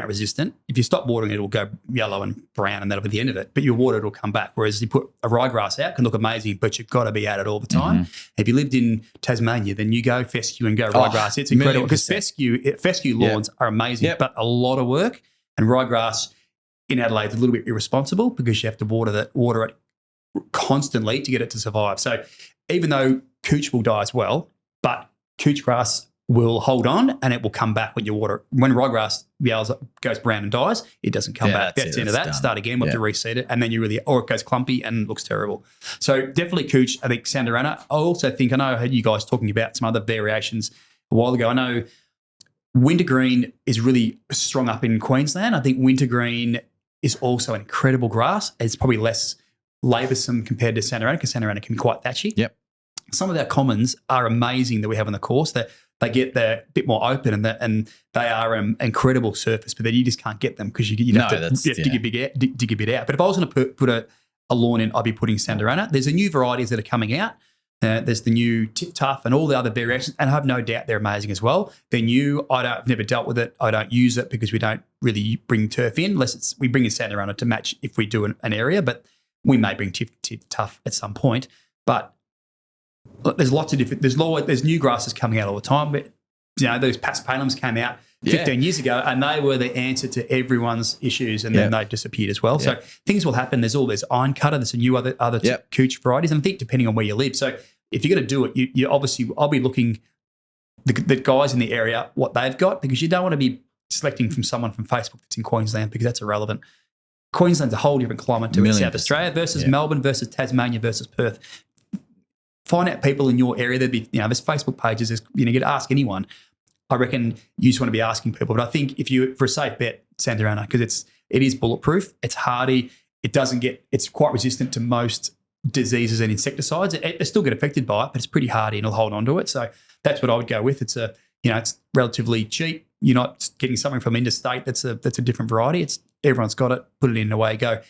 [SPEAKER 1] resistant. If you stop watering it, it'll go yellow and brown, and that'll be the end of it. But you water, it'll come back. Whereas you put a ryegrass out, it can look amazing, but you've got to be at it all the time. Mm-hmm. If you lived in Tasmania, then you go fescue and go ryegrass. It's incredible because fescue lawns are amazing, but a lot of work. And ryegrass in Adelaide is a little bit irresponsible because you have to water it constantly to get it to survive. So even though Cooch will die as well, but Cooch grass will hold on and it will come back when you water it. When ryegrass goes brown and dies, it doesn't come back. That's the end of that. Done. Start again. We'll have to reseed it, and then or it goes clumpy and looks terrible. So definitely Cooch. I think Santa Ana. I also think, I know I heard you guys talking about some other variations a while ago. I know wintergreen is really strong up in Queensland. I think wintergreen is also an incredible grass. It's probably less laboursome compared to Santa Ana because Santa Ana can be quite thatchy.
[SPEAKER 2] Yep.
[SPEAKER 1] Some of our commons are amazing that we have on the course. That they get a bit more open and they are an incredible surface, but then you just can't get them because you have to dig a bit out. But if I was going to put a lawn in, I'd be putting Santa Ana. There's the new varieties that are coming out. There's the new Tip Tough and all the other variations, and I have no doubt they're amazing as well. They're new. I've never dealt with it. I don't use it because we don't really bring turf in unless we bring in Santa Ana to match if we do an area, but we may bring Tip Tough at some point. But there's lots of different. There's new grasses coming out all the time, but those Paspalums came out 15 years ago, and they were the answer to everyone's issues, and then they disappeared as well. So things will happen. There's iron cutter. There's a new other Cooch varieties, and I think depending on where you live. So if you're going to do it, you obviously I'll be looking the guys in the area what they've got, because you don't want to be selecting from someone from Facebook that's in Queensland because that's irrelevant. Queensland's a whole different climate to South Australia versus Melbourne versus Tasmania versus Perth. Find out people in your area. There'd be, there's Facebook pages. You get to ask anyone. I reckon you just want to be asking people. But I think for a safe bet, Santa Ana, because it is bulletproof. It's hardy. It's quite resistant to most diseases and insecticides. They still get affected by it, but it's pretty hardy and it'll hold on to it. So that's what I would go with. It's it's relatively cheap. You're not getting something from interstate. That's a different variety. Everyone's got it. Put it in away. Go.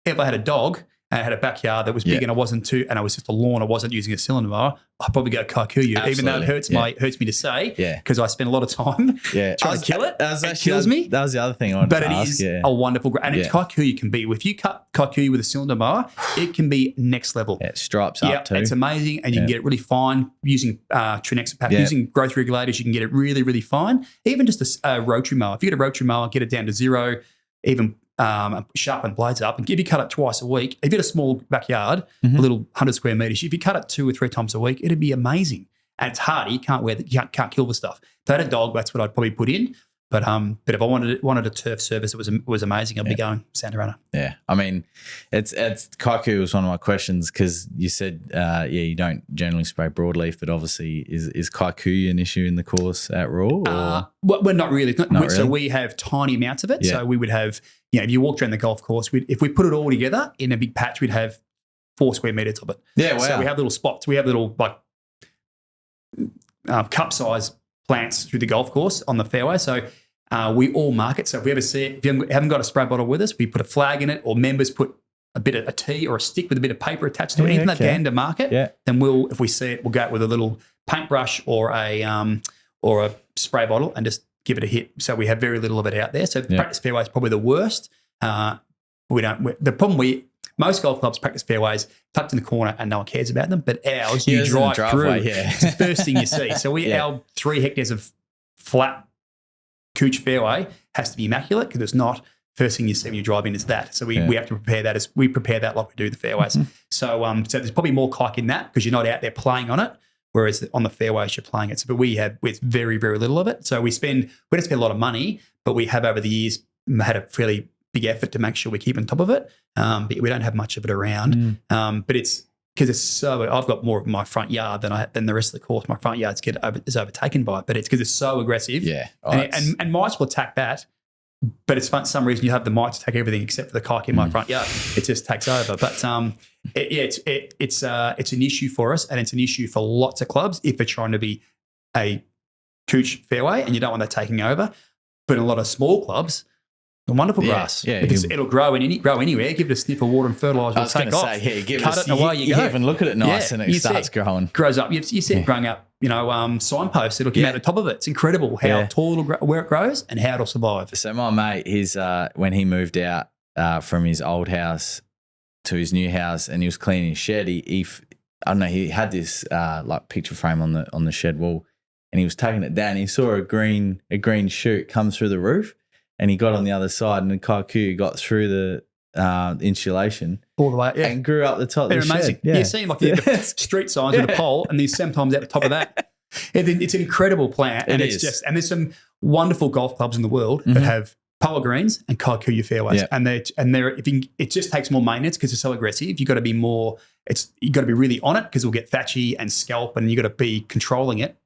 [SPEAKER 1] If I had a dog and I had a backyard that was big and I wasn't and I was just a lawn, I wasn't using a cylinder mower, I'd probably go Kikuyu, even though it hurts me to say, because I spend a lot of time trying to kill it. It kills me.
[SPEAKER 2] That was the other thing I wanted to ask.
[SPEAKER 1] But it is a wonderful, and it's Kikuyu can be, if you cut Kikuyu with a cylinder mower, it can be next level.
[SPEAKER 2] Yeah, it stripes up too.
[SPEAKER 1] It's amazing, and you can get it really fine using Trinexapac, using growth regulators, you can get it really, really fine. Even just a rotary mower. If you get a rotary mower, get it down to zero, even sharpen blades up, and if you cut it twice a week, if you had a small backyard, a little 100 square metres, if you cut it 2 or 3 times a week, it'd be amazing. And it's hardy. You can't kill the stuff. If I had a dog, that's what I'd probably put in. But if I wanted a turf service that was amazing, I'd be going Santa Ana.
[SPEAKER 2] Yeah, I mean, it's Kaiku was one of my questions because you said you don't generally spray broadleaf, but obviously is Kaiku an issue in the course at Royal?
[SPEAKER 1] Well, not really.
[SPEAKER 2] Not really.
[SPEAKER 1] So we have tiny amounts of it. So we would have, if you walked around the golf course, if we put it all together in a big patch, we'd have 4 square metres of it.
[SPEAKER 2] Yeah, wow.
[SPEAKER 1] So we have little spots. We have little cup size plants through the golf course on the fairway. So we all mark it. So if we ever see it, if you haven't got a spray bottle with us, we put a flag in it, or members put a tee or a stick with a bit of paper attached to it. Even that gander mark it. Yeah. Then if we see it, we'll go out with a little paintbrush or a spray bottle and just give it a hit. So we have very little of it out there. So practice fairway is probably the worst. Most golf clubs practice fairways tucked in the corner and no one cares about them. But ours, you drive through. It's the first thing you see. So our 3 hectares of flat Cooch fairway has to be immaculate, because it's not. First thing you see when you drive in is that. So we have to prepare that like we do the fairways. So there's probably more kike in that because you're not out there playing on it. whereas on the fairways you're playing it. So, but we have with very, very little of it. So we don't spend a lot of money, but we have over the years had a fairly big effort to make sure we keep on top of it. But we don't have much of it around. But it's because it's so. I've got more of my front yard than the rest of the course. My front yard is overtaken by it, but it's because it's so aggressive.
[SPEAKER 2] Yeah,
[SPEAKER 1] and mites will attack that. But it's fun. For some reason, you have the mites attack everything except for the kike in my front yard. It just takes over. But it's an issue for us, and it's an issue for lots of clubs if they're trying to be a cooch fairway, and you don't want that taking over. But a lot of small clubs, the wonderful grass.
[SPEAKER 2] Yeah,
[SPEAKER 1] it'll grow anywhere. Give it a sniff of water and fertiliser.
[SPEAKER 2] I was going to say, give
[SPEAKER 1] cut
[SPEAKER 2] it
[SPEAKER 1] and away you go.
[SPEAKER 2] even look at it nice, and it starts growing.
[SPEAKER 1] Grows up. You see it growing up. Signposts. It'll come out the top of it. It's incredible how tall it'll grow, where it grows, and how it'll survive.
[SPEAKER 2] So my mate, when he moved out from his old house to his new house, and he was cleaning his shed, he had this like picture frame on the shed wall, and he was taking it down. He saw a green shoot come through the roof, and he got on the other side, and the kikuyu got through the insulation
[SPEAKER 1] all the way,
[SPEAKER 2] and grew up the top.
[SPEAKER 1] They're
[SPEAKER 2] of the
[SPEAKER 1] amazing.
[SPEAKER 2] Shed. Yeah,
[SPEAKER 1] you see the street signs with a pole, and there's sometimes at the top of that. It's an incredible plant, and and there's some wonderful golf clubs in the world that have polo greens and kikuyu fairways, and it just takes more maintenance because it's so aggressive. You've got to be more. You've got to be really on it because it'll get thatchy and scalp, and you've got to be controlling it.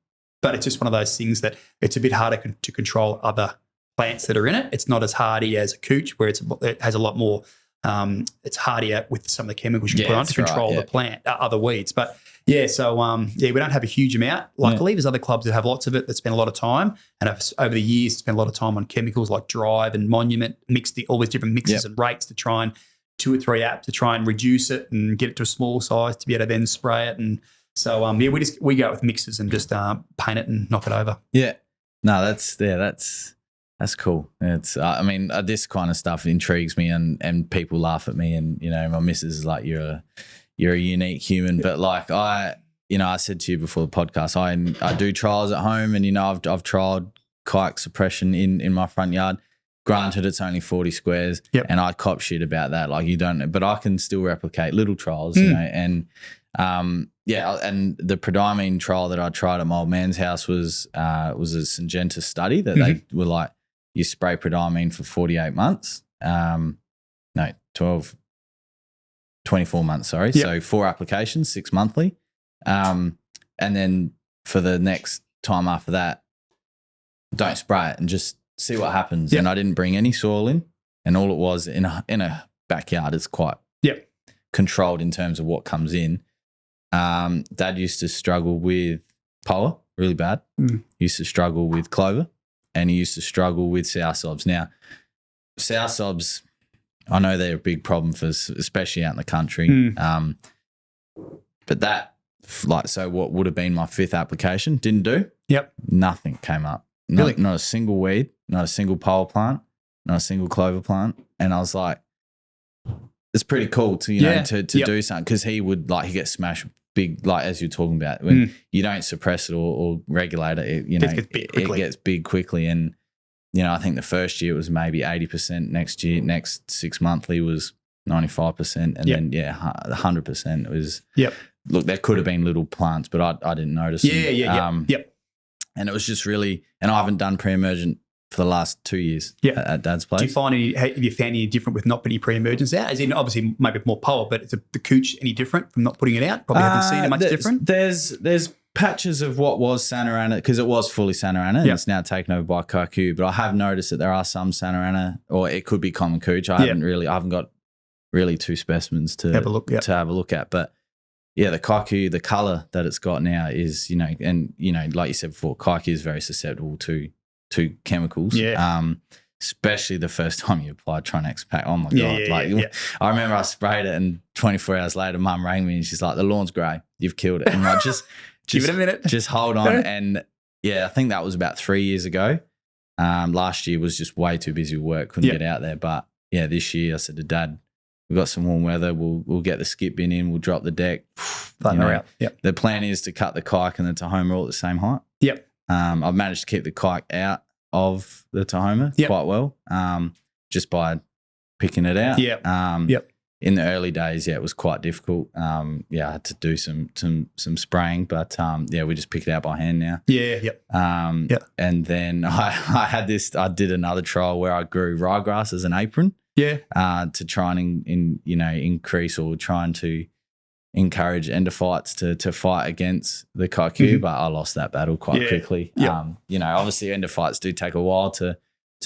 [SPEAKER 1] But it's just one of those things that it's a bit harder to control other plants that are in it. It's not as hardy as a cooch, where it has a lot more. It's hardier with some of the chemicals you can put on to control the plant, other weeds. But we don't have a huge amount. Luckily, there's other clubs that have lots of it that spend a lot of time, and over the years spend a lot of time on chemicals like Drive and Monument, all these different mixes and rates to try and 2 or 3 apps to try and reduce it and get it to a small size to be able to then spray it. And so we go with mixes and just paint it and knock it over.
[SPEAKER 2] Yeah, no, that's cool. It's this kind of stuff intrigues me, and people laugh at me, and my missus is like, you're a unique human. But like I said to you before the podcast, I do trials at home, and I've tried kike suppression in my front yard. Granted, it's only 40 squares, and I cop shit about that. Like, you don't, but I can still replicate little trials, and and the prodiamine trial that I tried at my old man's house was a Syngenta study that they were like, you spray prodiamine for 48 months. 24 months, sorry. Yep. So 4 applications, 6 monthly. And then for the next time after that, don't spray it and just see what happens. Yep. And I didn't bring any soil in, and all it was in a backyard is quite controlled in terms of what comes in. Dad used to struggle with poa really bad. He used to struggle with clover, and he used to struggle with soursops. Now, soursops, I know they're a big problem especially out in the country. But that, so what would have been my 5th application, didn't do. Yep. Nothing came up. Not a single weed, not a single poa plant, not a single clover plant. And I was like, it's pretty cool to, to do something, because he gets smashed big, like as you're talking about, when you don't suppress it or regulate it, it gets big quickly. And, I think the first year it was maybe 80%. Next 6 monthly was 95%. And then, 100%. It was, look, there could have been little plants, but I didn't notice them. And it was just really, and I haven't done pre-emergent for the last 2 years at Dad's place.
[SPEAKER 1] Do you find have you found any different with not putting pre-emergence out? As in, obviously, maybe more poa, but is the cooch any different from not putting it out? Probably haven't seen it much different.
[SPEAKER 2] There's patches of what was Santarana, because it was fully Santarana, and it's now taken over by kikuyu. But I have noticed that there are some Santarana, or it could be common cooch. I haven't got really 2 specimens to have a look at. But yeah, the kikuyu, the colour that it's got now is, like you said before, kikuyu is very susceptible to chemicals. Especially the first time you apply Tronex pack. Oh my God. I remember I sprayed it, and 24 hours later, Mum rang me and she's like, the lawn's grey. You've killed it. And I'm like, just
[SPEAKER 1] give it a minute.
[SPEAKER 2] Just hold on. And I think that was about 3 years ago. Last year was just way too busy with work. Couldn't get out there. But this year I said to Dad, we've got some warm weather. We'll get the skip bin in. We'll drop the deck. The plan is to cut the kike and the Tahoma all at the same height. I've managed to keep the kike out of the Tahoma quite well, just by picking it out. in the early days, it was quite difficult. I had to do some spraying, but we just pick it out by hand now.
[SPEAKER 1] Yeah, yep.
[SPEAKER 2] And then I did another trial where I grew ryegrass as an apron.
[SPEAKER 1] Yeah.
[SPEAKER 2] To try and increase or trying to encourage endophytes to fight against the kikuyu, but I lost that battle quite quickly.
[SPEAKER 1] Yeah.
[SPEAKER 2] Obviously endophytes do take a while to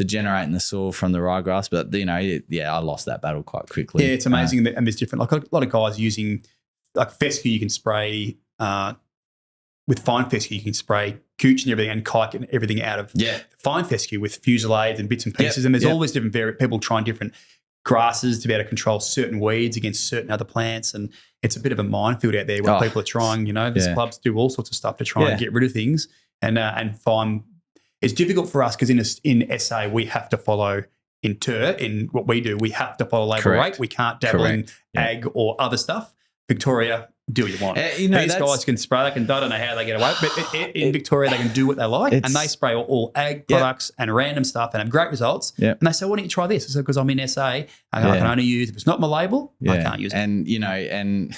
[SPEAKER 2] generate in the soil from the ryegrass, but I lost that battle quite quickly.
[SPEAKER 1] Yeah, it's amazing, and there's different. Like a lot of guys using like fescue, you can spray with fine fescue, you can spray cooch and everything and kike and everything out of fine fescue with fusillades and bits and pieces. And there's always different people trying different grasses to be able to control certain weeds against certain other plants, and it's a bit of a minefield out there where people are trying. These clubs do all sorts of stuff to try and get rid of things and find. It's difficult for us because in SA we have to follow in what we do. We have to follow labour rate. We can't dabble in ag or other stuff. Victoria, do what you want. These guys can spray. I don't know how they get away, but in Victoria they can do what they like, and they spray all ag products and random stuff and have great results. And they say, "Why don't you try this?" I said, "Because I'm in SA. I can only use if it's not my label. I can't use it."
[SPEAKER 2] And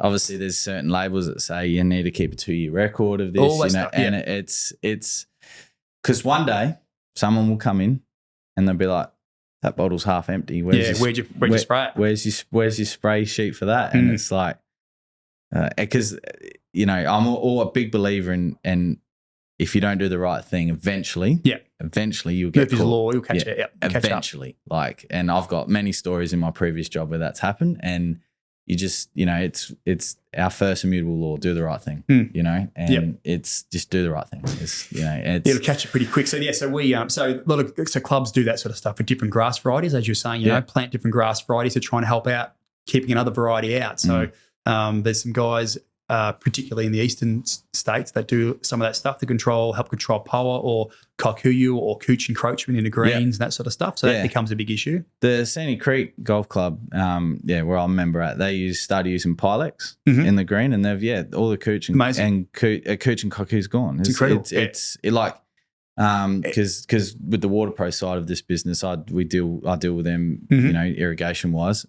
[SPEAKER 2] obviously there's certain labels that say you need to keep a 2-year record of this.
[SPEAKER 1] All that stuff,
[SPEAKER 2] and it's because one day someone will come in and they'll be like, that bottle's half empty.
[SPEAKER 1] Where'd you spray it?
[SPEAKER 2] Where's your spray sheet for that? And it's like, because I'm all a big believer in if you don't do the right thing, eventually you'll get
[SPEAKER 1] Murphy's Law, you'll catch it.
[SPEAKER 2] Eventually, and I've got many stories in my previous job where that's happened, and you just it's our first immutable law: do the right thing. It's just do the right thing.
[SPEAKER 1] It'll catch it pretty quick. So we so a lot of clubs do that sort of stuff with different grass varieties, as you're saying. Plant different grass varieties to try and help out keeping another variety out. So there's some guys, particularly in the eastern states, that do some of that stuff to help control power or kikuyu or cooch encroachment into greens and that sort of stuff. So that becomes a big issue.
[SPEAKER 2] The Sandy Creek Golf Club, where I'm a member at, they started using Pilex in the green, and they've all the cooch and cooch and kikuyu's gone.
[SPEAKER 1] It's incredible.
[SPEAKER 2] Because with the water pro side of this business, I deal with them, irrigation wise.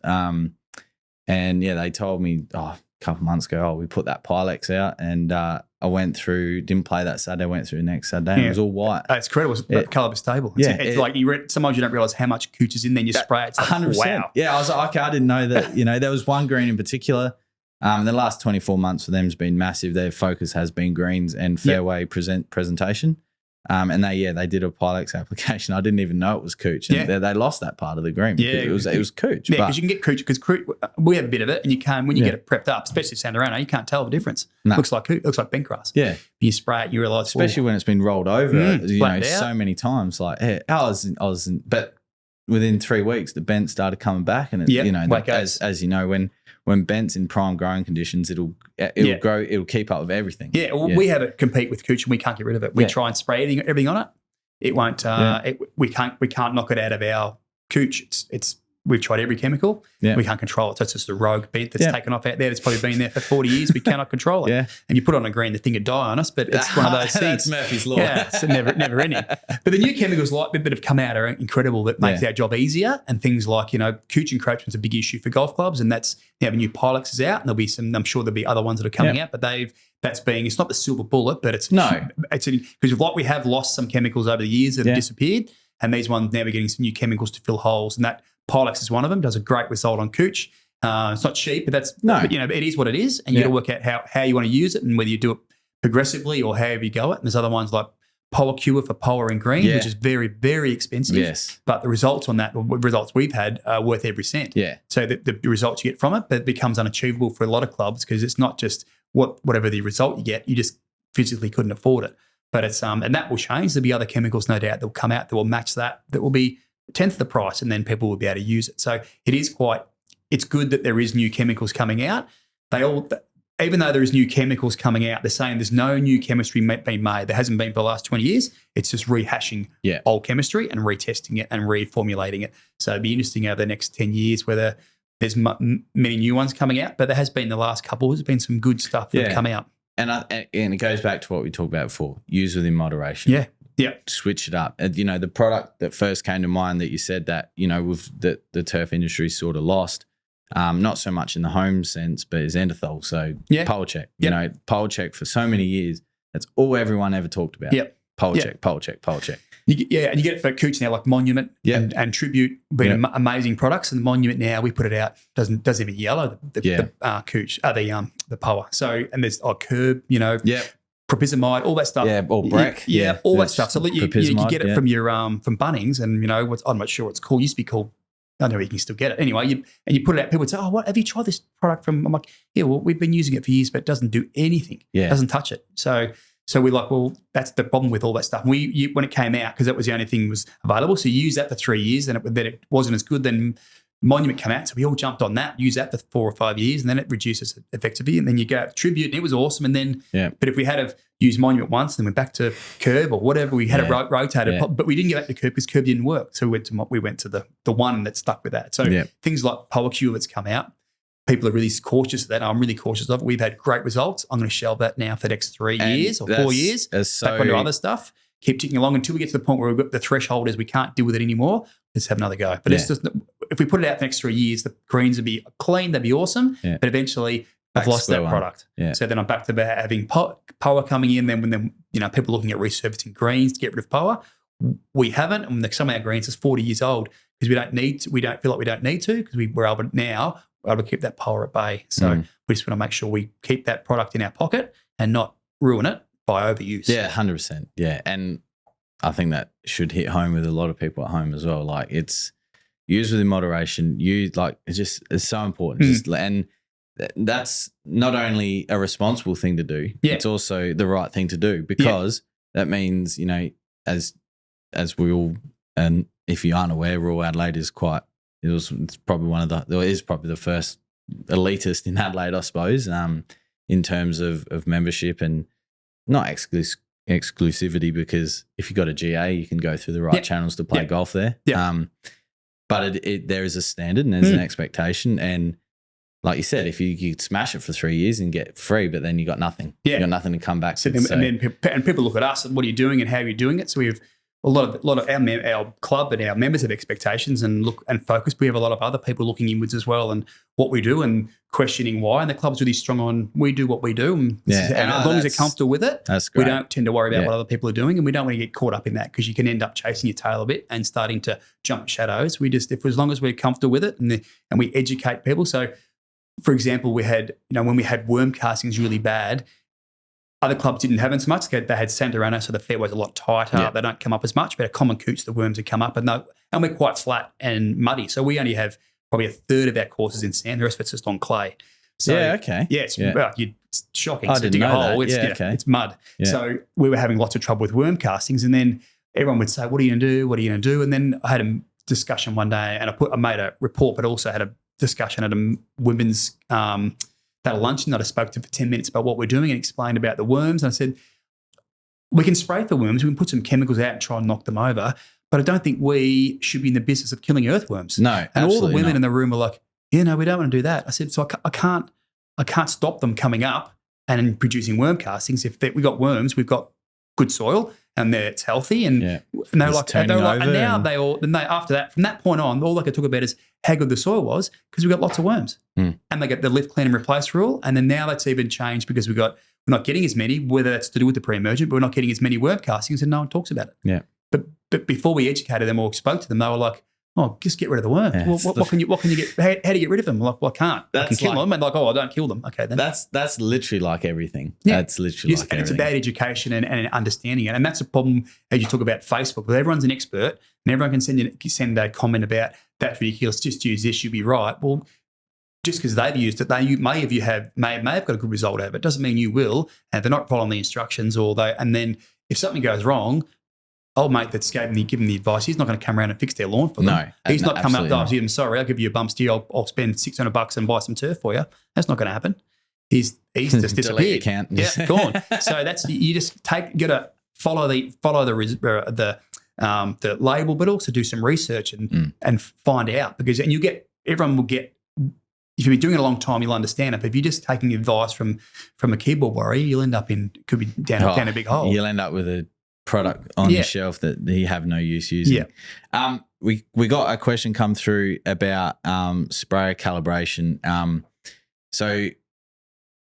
[SPEAKER 2] They told me a couple months ago, we put that Pilex out, and I went through, didn't play that Saturday, went through the next Saturday, and it was all white.
[SPEAKER 1] It's incredible. That colour was stable. It's like sometimes you don't realise how much cooch is in there, and you spray it. It's like, 100%. Wow.
[SPEAKER 2] Yeah, I was like, okay, I didn't know that. There was one green in particular. The last 24 months for them has been massive. Their focus has been greens and fairway presentation. And they did a Pilex application. I didn't even know it was cooch. And they lost that part of the green.
[SPEAKER 1] Yeah,
[SPEAKER 2] it was cooch.
[SPEAKER 1] Yeah, because you can get cooch, because we have a bit of it, and you can, when you get it prepped up, especially Sandarano, you can't tell the difference. No. Looks like bent grass. Yeah. You spray it, you realise.
[SPEAKER 2] Especially when it's been rolled over, so many times. Like, but within 3 weeks, the bent started coming back, and as you know, when bent's in prime growing conditions, it'll grow, it'll keep up with everything. Yeah,
[SPEAKER 1] we have it compete with cooch, and we can't get rid of it. We try and spray everything on it. It won't. We can't knock it out of our cooch. We've tried every chemical. Yeah. We can't control it. So it's just a rogue bent that's taken off out there. That's probably been there for 40 years. We cannot control it. And you put it on a green, the thing would die on us. But it's one of those things.
[SPEAKER 2] That's Murphy's Law.
[SPEAKER 1] Yeah, it's never ending. But the new chemicals that have come out are incredible. That makes our job easier. And things like cooch encroachment's a big issue for golf clubs, and that's the new Pilex is out, and there'll be some. I'm sure there'll be other ones that are coming out. But it's not the silver bullet, but it's because we have lost some chemicals over the years that have disappeared, and these ones now we're getting some new chemicals to fill holes, and that Pilex is one of them. Does a great result on cooch. It's not cheap, but it is what it is, and you got to work out how you want to use it, and whether you do it progressively or however you go it. And there's other ones like Power Cure for power and green, which is very, very expensive. Yes. But the results on that, results we've had, are worth every cent. Yeah. So the results you get from it, but it becomes unachievable for a lot of clubs because it's not just whatever the result you get, you just physically couldn't afford it. But it's and that will change. There'll be other chemicals, no doubt, that will come out that will match that will be a tenth the price, and then people will be able to use it. So it's good that there is new chemicals coming out. Even though there is new chemicals coming out, they're saying there's no new chemistry being made. There hasn't been for the last 20 years. It's just rehashing old chemistry and retesting it and reformulating it. So it'd be interesting over the next 10 years whether there's many new ones coming out, but there has been the last couple. There's been some good stuff that have come out.
[SPEAKER 2] And it goes back to what we talked about before, use within moderation.
[SPEAKER 1] Yeah. Yeah,
[SPEAKER 2] switch it up. The product that first came to mind that you said that with the turf industry sort of lost not so much in the home sense, but is endothol. So pole check, you know, pole check for so many years. That's all everyone ever talked about. Pole check, pole check, pole check.
[SPEAKER 1] And you get it for coots now, like Monument and Tribute, being amazing products. And Monument now, we put it out, doesn't even yellow the cooch, the power. So, and there's Curb, you know, propizamide, all that stuff.
[SPEAKER 2] Yeah, or Breck.
[SPEAKER 1] All that stuff. So you get it from your from Bunnings, and you know, I'm not sure what it's called. It used to be called. I don't know, you can still get it. Anyway, you put it out, people would say, oh, what, have you tried this product from? I'm like, yeah, well, we've been using it for years, but it doesn't do anything. It doesn't touch it. So we're like, well, that's the problem with all that stuff. When it came out, because that was the only thing that was available, so you use that for 3 years, and then it wasn't as good. Then Monument came out, so we all jumped on that, use that for 4 or 5 years, and then it reduces effectively. And then you go Tribute, and it was awesome. And then, but if we had to use Monument once, then went back to Curb or whatever, we had it rotated, but we didn't go back to Curb because Curb didn't work. So we went to the one that stuck with that. So things like PowerCure that's come out, people are really cautious of that. I'm really cautious of it. We've had great results. I'm going to shelve that now for the next 3 years or 4 years. Back onto other stuff. Keep ticking along until we get to the point where we've got the threshold is we can't deal with it anymore. Let's have another go. But it's just, if we put it out for the next 3 years, the greens would be clean, they'd be awesome. But eventually I've lost that product. So then I'm back to having power coming in. Then when you know, people looking at resurfacing greens to get rid of power, we haven't. And some of our greens is 40 years old because we don't feel like we don't need to, because we're able to keep that power at bay. So we just want to make sure we keep that product in our pocket and not ruin it by overuse.
[SPEAKER 2] Yeah, 100%. Yeah, and I think that should hit home with a lot of people at home as well. Like, it's use within moderation. It's so important. And that's not only a responsible thing to do, it's also the right thing to do, because that means, you know, as we all, and if you aren't aware, Royal Adelaide is it's probably the first elitist in Adelaide, I suppose, in terms of membership, and not exclusivity, because if you've got a GA, you can go through the right channels to play golf there. But there is a standard and there's an expectation. And like you said, if you smash it for 3 years and get free, but then you got nothing. You got nothing to come back to.
[SPEAKER 1] And people look at us and what are you doing and how are you doing it? So we have a lot of our club and our members have expectations and look and focus. We have a lot of other people looking inwards as well and what we do and questioning why. And the club's really strong on we do what we do. And as long as they're comfortable with it, we don't tend to worry about what other people are doing, and we don't want to get caught up in that, because you can end up chasing your tail a bit and starting to jump shadows. As long as we're comfortable with it and we educate people. So, for example, we had, when we had worm castings really bad, other clubs didn't have it so much. They had Santorano, so the fairway's a lot tighter. They don't come up as much. But at Common Coots, the worms would come up, and we're quite flat and muddy. So we only have probably a third of our courses in sand. The rest of it's just on clay. So, it's shocking.
[SPEAKER 2] I didn't know that.
[SPEAKER 1] It's mud. So we were having lots of trouble with worm castings, and then everyone would say, "What are you going to do? What are you going to do?" And then I had a discussion one day, and I made a report, but also had a discussion at a women's at a luncheon that I spoke to for 10 minutes about what we're doing and explained about the worms. And I said, we can spray for worms, we can put some chemicals out and try and knock them over, but I don't think we should be in the business of killing earthworms.
[SPEAKER 2] No,
[SPEAKER 1] and all the women in the room were like, we don't want to do that. I said, so I can't stop them coming up and producing worm castings. If we got worms, we've got good soil and it's healthy. And they're like, and now after that, from that point on, all they could talk about is how good the soil was, because we got lots of worms. And they get the lift, clean and replace rule. And then now that's even changed because we're not getting as many, whether that's to do with the pre-emergent, but we're not getting as many worm castings and no one talks about it. But before we educated them or spoke to them, they were like, oh, just get rid of the worms. What can you get? How do you get rid of them? I'm like, well, I can't. I can kill them. And like, I don't kill them. Okay, then.
[SPEAKER 2] That's literally like everything. That's literally like everything.
[SPEAKER 1] It's about education and understanding it. And that's a problem as you talk about Facebook. Well, everyone's an expert and everyone can send a comment about that's ridiculous, just use this, you'll be right. Well, just because they've used it, may have got a good result out of it. Doesn't mean you will. And if they're not following the instructions, and then if something goes wrong, old mate that's given the advice, he's not going to come around and fix their lawn for them. No, he's not coming up. I'm sorry, I'll give you a bump steer. I'll spend $600 and buy some turf for you. That's not going to happen. He's just disappeared.
[SPEAKER 2] Delete account.
[SPEAKER 1] Yeah, gone. So you just got to follow the label, but also do some research and find out, because everyone will get. If you've been doing it a long time, you'll understand it. But if you're just taking advice from a keyboard warrior, you'll end up could be down a big hole.
[SPEAKER 2] You'll end up with a product on the shelf that you have no use using.
[SPEAKER 1] Yeah.
[SPEAKER 2] We got a question come through about sprayer calibration. So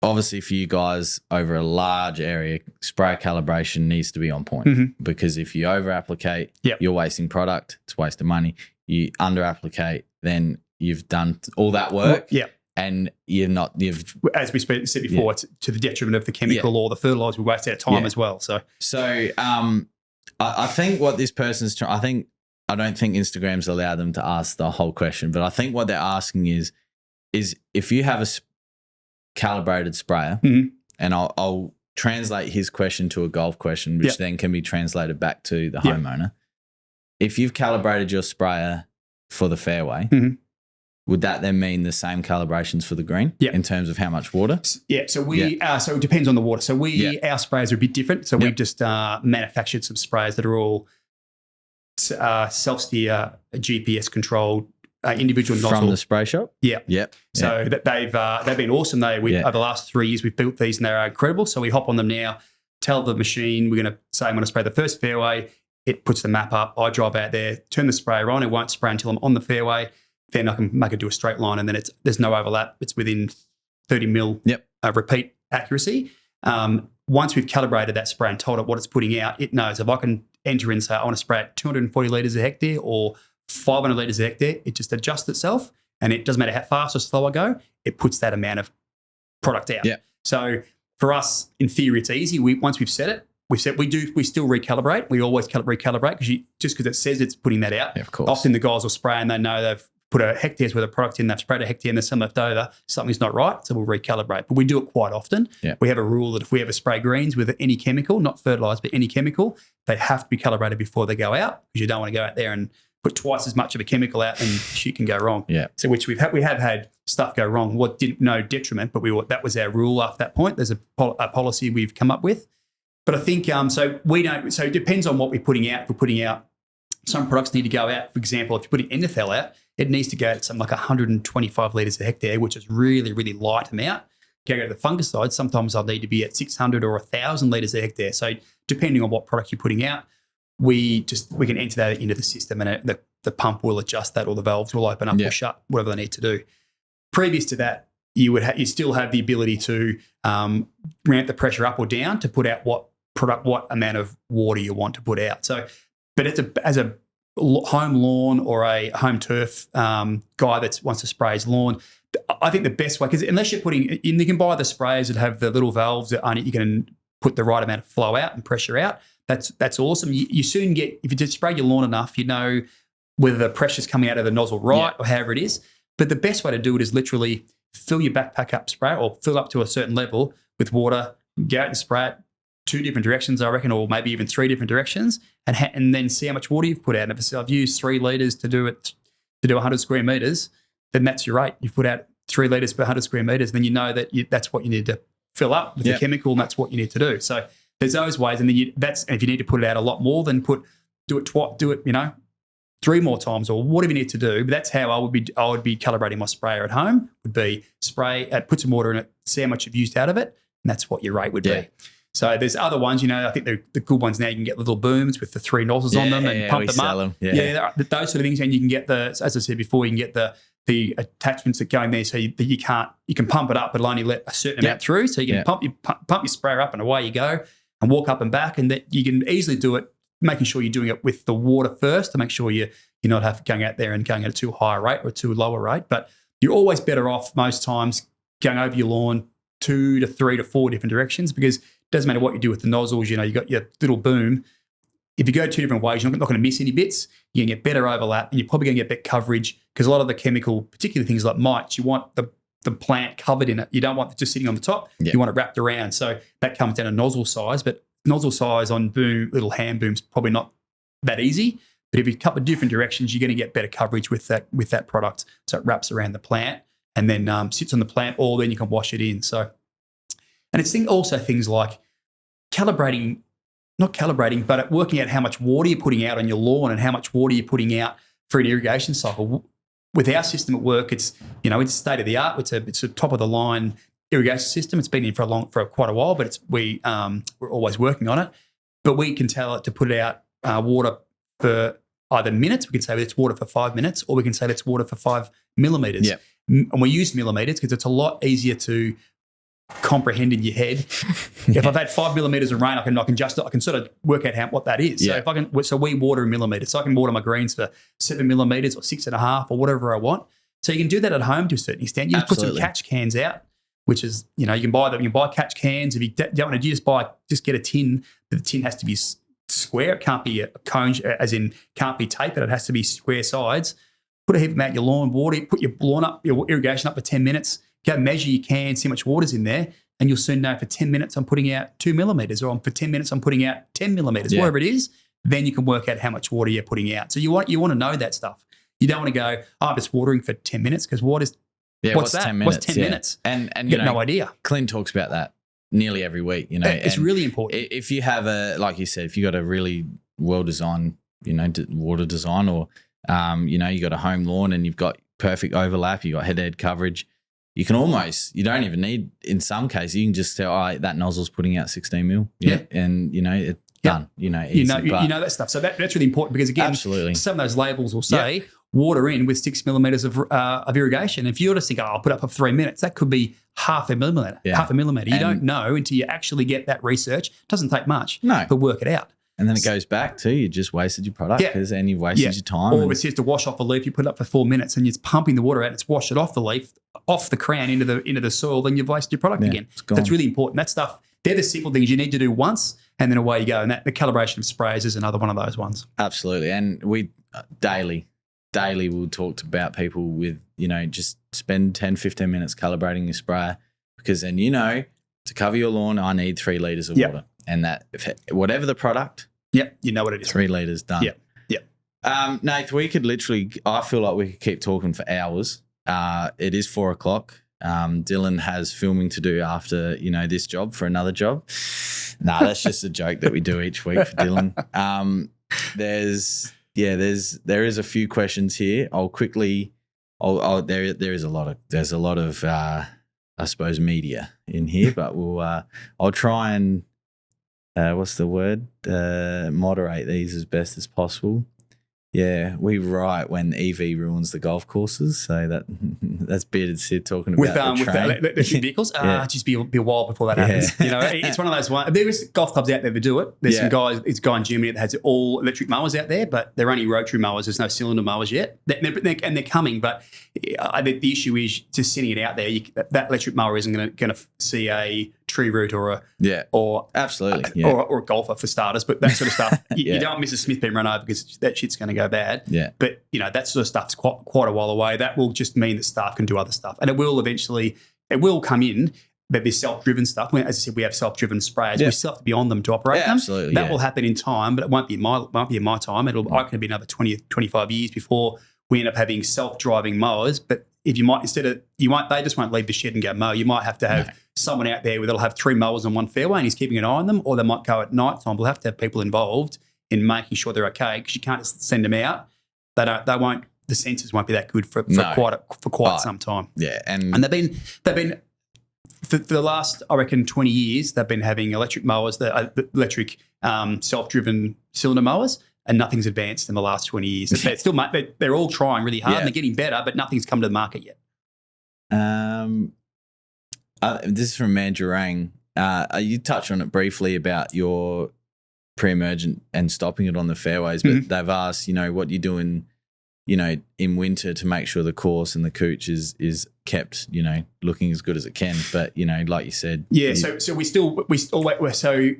[SPEAKER 2] obviously for you guys over a large area, sprayer calibration needs to be on point because if you over applicate, you're wasting product. It's a waste of money. You under applicate, then you've done all that work. And you've
[SPEAKER 1] as we said before, it's to the detriment of the chemical or the fertilizer. We waste our time as well. So
[SPEAKER 2] I think what this person's trying, I don't think Instagram's allowed them to ask the whole question, but I think what they're asking is if you have a calibrated sprayer, and I'll translate his question to a golf question, which then can be translated back to the homeowner. If you've calibrated your sprayer for the fairway, would that then mean the same calibrations for the green in terms of how much water?
[SPEAKER 1] Yeah, so so it depends on the water. So our sprayers are a bit different. So we've just manufactured some sprayers that are all self-steer, GPS controlled, individual nozzle.
[SPEAKER 2] From the spray shop?
[SPEAKER 1] So they've been awesome. Over the last 3 years, we've built these and they're incredible. So we hop on them now, tell the machine, we're going to say I'm going to spray the first fairway. It puts the map up. I drive out there, turn the sprayer on. It won't spray until I'm on the fairway. Then I can make it do a straight line, and then there's no overlap. It's within 30 mil repeat accuracy. Once we've calibrated that spray and told it what it's putting out, it knows if I can enter in and say I want to spray at 240 litres a hectare or 500 litres a hectare, it just adjusts itself, and it doesn't matter how fast or slow I go, it puts that amount of product out. So for us, in theory, it's easy. Once we've set it, we still recalibrate. We always recalibrate because it says it's putting that out.
[SPEAKER 2] Of course.
[SPEAKER 1] Often the guys will spray and they know they've put a hectare's worth of product in, they've sprayed a hectare and there's some left over, something's not right, so we'll recalibrate. But we do it quite often. We have a rule that if we ever spray greens with any chemical, not fertiliser, but any chemical, they have to be calibrated before they go out because you don't want to go out there and put twice as much of a chemical out and shit can go wrong. So which we have had stuff go wrong. No detriment, but that was our rule after that point. There's a policy we've come up with. But I think, so it depends on what we're putting out. If we're putting out, some products need to go out. For example, if you're putting Endothelin out, it needs to go at something like 125 litres a hectare, which is really, really light amount. Go to the fungicide, sometimes I'll need to be at 600 or 1,000 litres a hectare. So depending on what product you're putting out, we can enter that into the system and the pump will adjust that or the valves will open up or shut, whatever they need to do. Previous to that, you still have the ability to ramp the pressure up or down to put out what amount of water you want to put out. So, but as a home lawn or a home turf guy that wants to spray his lawn, I think the best way, because unless you're you can buy the sprayers that have the little valves that you can put the right amount of flow out and pressure out. That's awesome. You soon get, if you just spray your lawn enough, you know whether the pressure's coming out of the nozzle right or however it is. But the best way to do it is literally fill your backpack up spray or fill up to a certain level with water, go out and spray it 2 different directions, I reckon, or maybe even 3 different directions, and then see how much water you've put out. And if I've used 3 litres to do 100 square metres, then that's your rate. You've put out 3 litres per 100 square metres, then you know that that's what you need to fill up with the chemical, and that's what you need to do. So there's those ways, and then if you need to put it out a lot more, then do it 3 more times or whatever you need to do. But that's how I would be calibrating my sprayer at home. Would be spray, put some water in it, see how much you've used out of it, and that's what your rate would be. So there's other ones, I think the good ones now, you can get little booms with the 3 nozzles on them and pump them up. Those sort of things. And you can get as I said before, you can get the attachments that go in there so you can pump it up, but it'll only let a certain amount through. So you can pump your sprayer up and away you go and walk up and back, and that you can easily do it, making sure you're doing it with the water first to make sure you're not going out there and going at a too high rate or too lower rate. But you're always better off most times going over your lawn 2 to 3 to 4 different directions, because it doesn't matter what you do with the nozzles. You got your little boom. If you go 2 different ways, you're not going to miss any bits. You're going to get better overlap, and you're probably going to get better coverage, because a lot of the chemical, particularly things like mites, you want the plant covered in it. You don't want it just sitting on the top. You want it wrapped around. So that comes down to nozzle size, but nozzle size on little hand booms, probably not that easy. But if you cut the different directions, you're going to get better coverage with that product. So it wraps around the plant and then sits on the plant, or then you can wash it in. So, and it's also things like not calibrating, but working out how much water you're putting out on your lawn and how much water you're putting out for an irrigation cycle. With our system at work, it's state of the art. It's a top of the line irrigation system. It's been in for quite a while, but we're always working on it. but we can tell it to put out water for either minutes. We can say it's water for 5 minutes, or we can say it's water for 5 millimeters.
[SPEAKER 2] Yep.
[SPEAKER 1] And we use millimeters because it's a lot easier to comprehend in your head. If I've had 5 millimeters of rain, I can sort of work out what that is.
[SPEAKER 2] Yeah.
[SPEAKER 1] So we water in millimeters. So I can water my greens for 7 millimeters or 6.5 or whatever I want. So you can do that at home to a certain extent. You just put some catch cans out, which is, you can buy them. You can buy catch cans. If you don't want to, just get a tin. But the tin has to be square. It can't be a cone, as in can't be tapered. It has to be square sides. Put a heap of them out your lawn, water. Put your lawn up, your irrigation up for 10 minutes. Go measure your can, see how much water's in there, and you'll soon know for 10 minutes I'm putting out 2 millimeters, or for 10 minutes I'm putting out 10 millimeters, whatever it is. Then you can work out how much water you're putting out. So you want to know that stuff. You don't want to go, I'm just watering for 10 minutes because what's that?
[SPEAKER 2] 10 minutes?
[SPEAKER 1] What's 10 minutes?
[SPEAKER 2] And
[SPEAKER 1] you got no idea.
[SPEAKER 2] Clint talks about that nearly every week.
[SPEAKER 1] It's really important.
[SPEAKER 2] If you have like you said, if you got a really well designed, water design, or you got a home lawn and you've got perfect overlap, you got head-to-head coverage. You don't even need, in some cases, you can just say, that nozzle's putting out 16 mil. Yeah. And, it's done, easy.
[SPEAKER 1] You know that stuff. So that's really important because, again,
[SPEAKER 2] absolutely.
[SPEAKER 1] Some of those labels will say water in with 6 millimeters of irrigation. If you just think, I'll put up for 3 minutes, that could be half a millimeter. You don't know until you actually get that research. It doesn't take much to work it out.
[SPEAKER 2] And then it goes back to you just wasted your product and you've wasted your time.
[SPEAKER 1] Or if it says to wash off a leaf, you put it up for 4 minutes and it's pumping the water out, it's washed it off the leaf, off the crown into the soil, then you've wasted your product again. So it's really important. That stuff, they're the simple things you need to do once and then away you go. And the calibration of sprays is another one of those ones.
[SPEAKER 2] Absolutely. And we daily we'll talk about people with, just spend 10, 15 minutes calibrating your sprayer, because then to cover your lawn, I need 3 litres of water. And that, whatever the product,
[SPEAKER 1] you know what it is.
[SPEAKER 2] 3 litres done.
[SPEAKER 1] Yeah.
[SPEAKER 2] Nath, we could literally, I feel like we could keep talking for hours. It is 4 o'clock. Dylan has filming to do after, this job for another job. That's just a joke that we do each week for Dylan. There is a few questions here. There's a lot of, I suppose, media in here, but I'll try and, what's the word? Moderate these as best as possible. Yeah, we write when EV ruins the golf courses, so that's Bearded Sid talking about
[SPEAKER 1] with electric vehicles. Just be a while before that happens. It's one of those ones. There is golf clubs out there that do it. There's some guys. It's a guy in Germany that has all electric mowers out there, but they're only rotary mowers. There's no cylinder mowers yet, and they're coming. But the issue is just sitting it out there. That electric mower isn't going to see a tree root or
[SPEAKER 2] absolutely
[SPEAKER 1] or a golfer for starters. But that sort of stuff, you don't want Mrs. Smith being run over because that shit's going to go bad.
[SPEAKER 2] Yeah.
[SPEAKER 1] But that sort of stuff's quite a while away. That will just mean that staff can do other stuff, and it will come in. But there's self-driven stuff. As I said, we have self-driven sprayers. We still have to be on them to operate them.
[SPEAKER 2] Absolutely.
[SPEAKER 1] That will happen in time, but it won't be in my time. I can be another 20, 25 years before we end up having self-driving mowers. But if they just won't leave the shed and go mow. You might have to have someone out there that'll have 3 mowers on one fairway and he's keeping an eye on them, or they might go at night time. We'll have to have people involved in making sure they're okay, because you can't just send them out. They won't. The sensors won't be that good for quite some time.
[SPEAKER 2] Yeah, and
[SPEAKER 1] they've been for the last, I reckon, 20 years. They've been having electric mowers, the electric self-driven cylinder mowers, and nothing's advanced in the last 20 years. They're all trying really hard. And they're getting better, but nothing's come to the market yet.
[SPEAKER 2] This is from Manjarang. You touched on it briefly about your pre-emergent and stopping it on the fairways, but they've asked, what you're doing, in winter to make sure the course and the cooch is kept, looking as good as it can. But, like you said. Yeah,
[SPEAKER 1] so so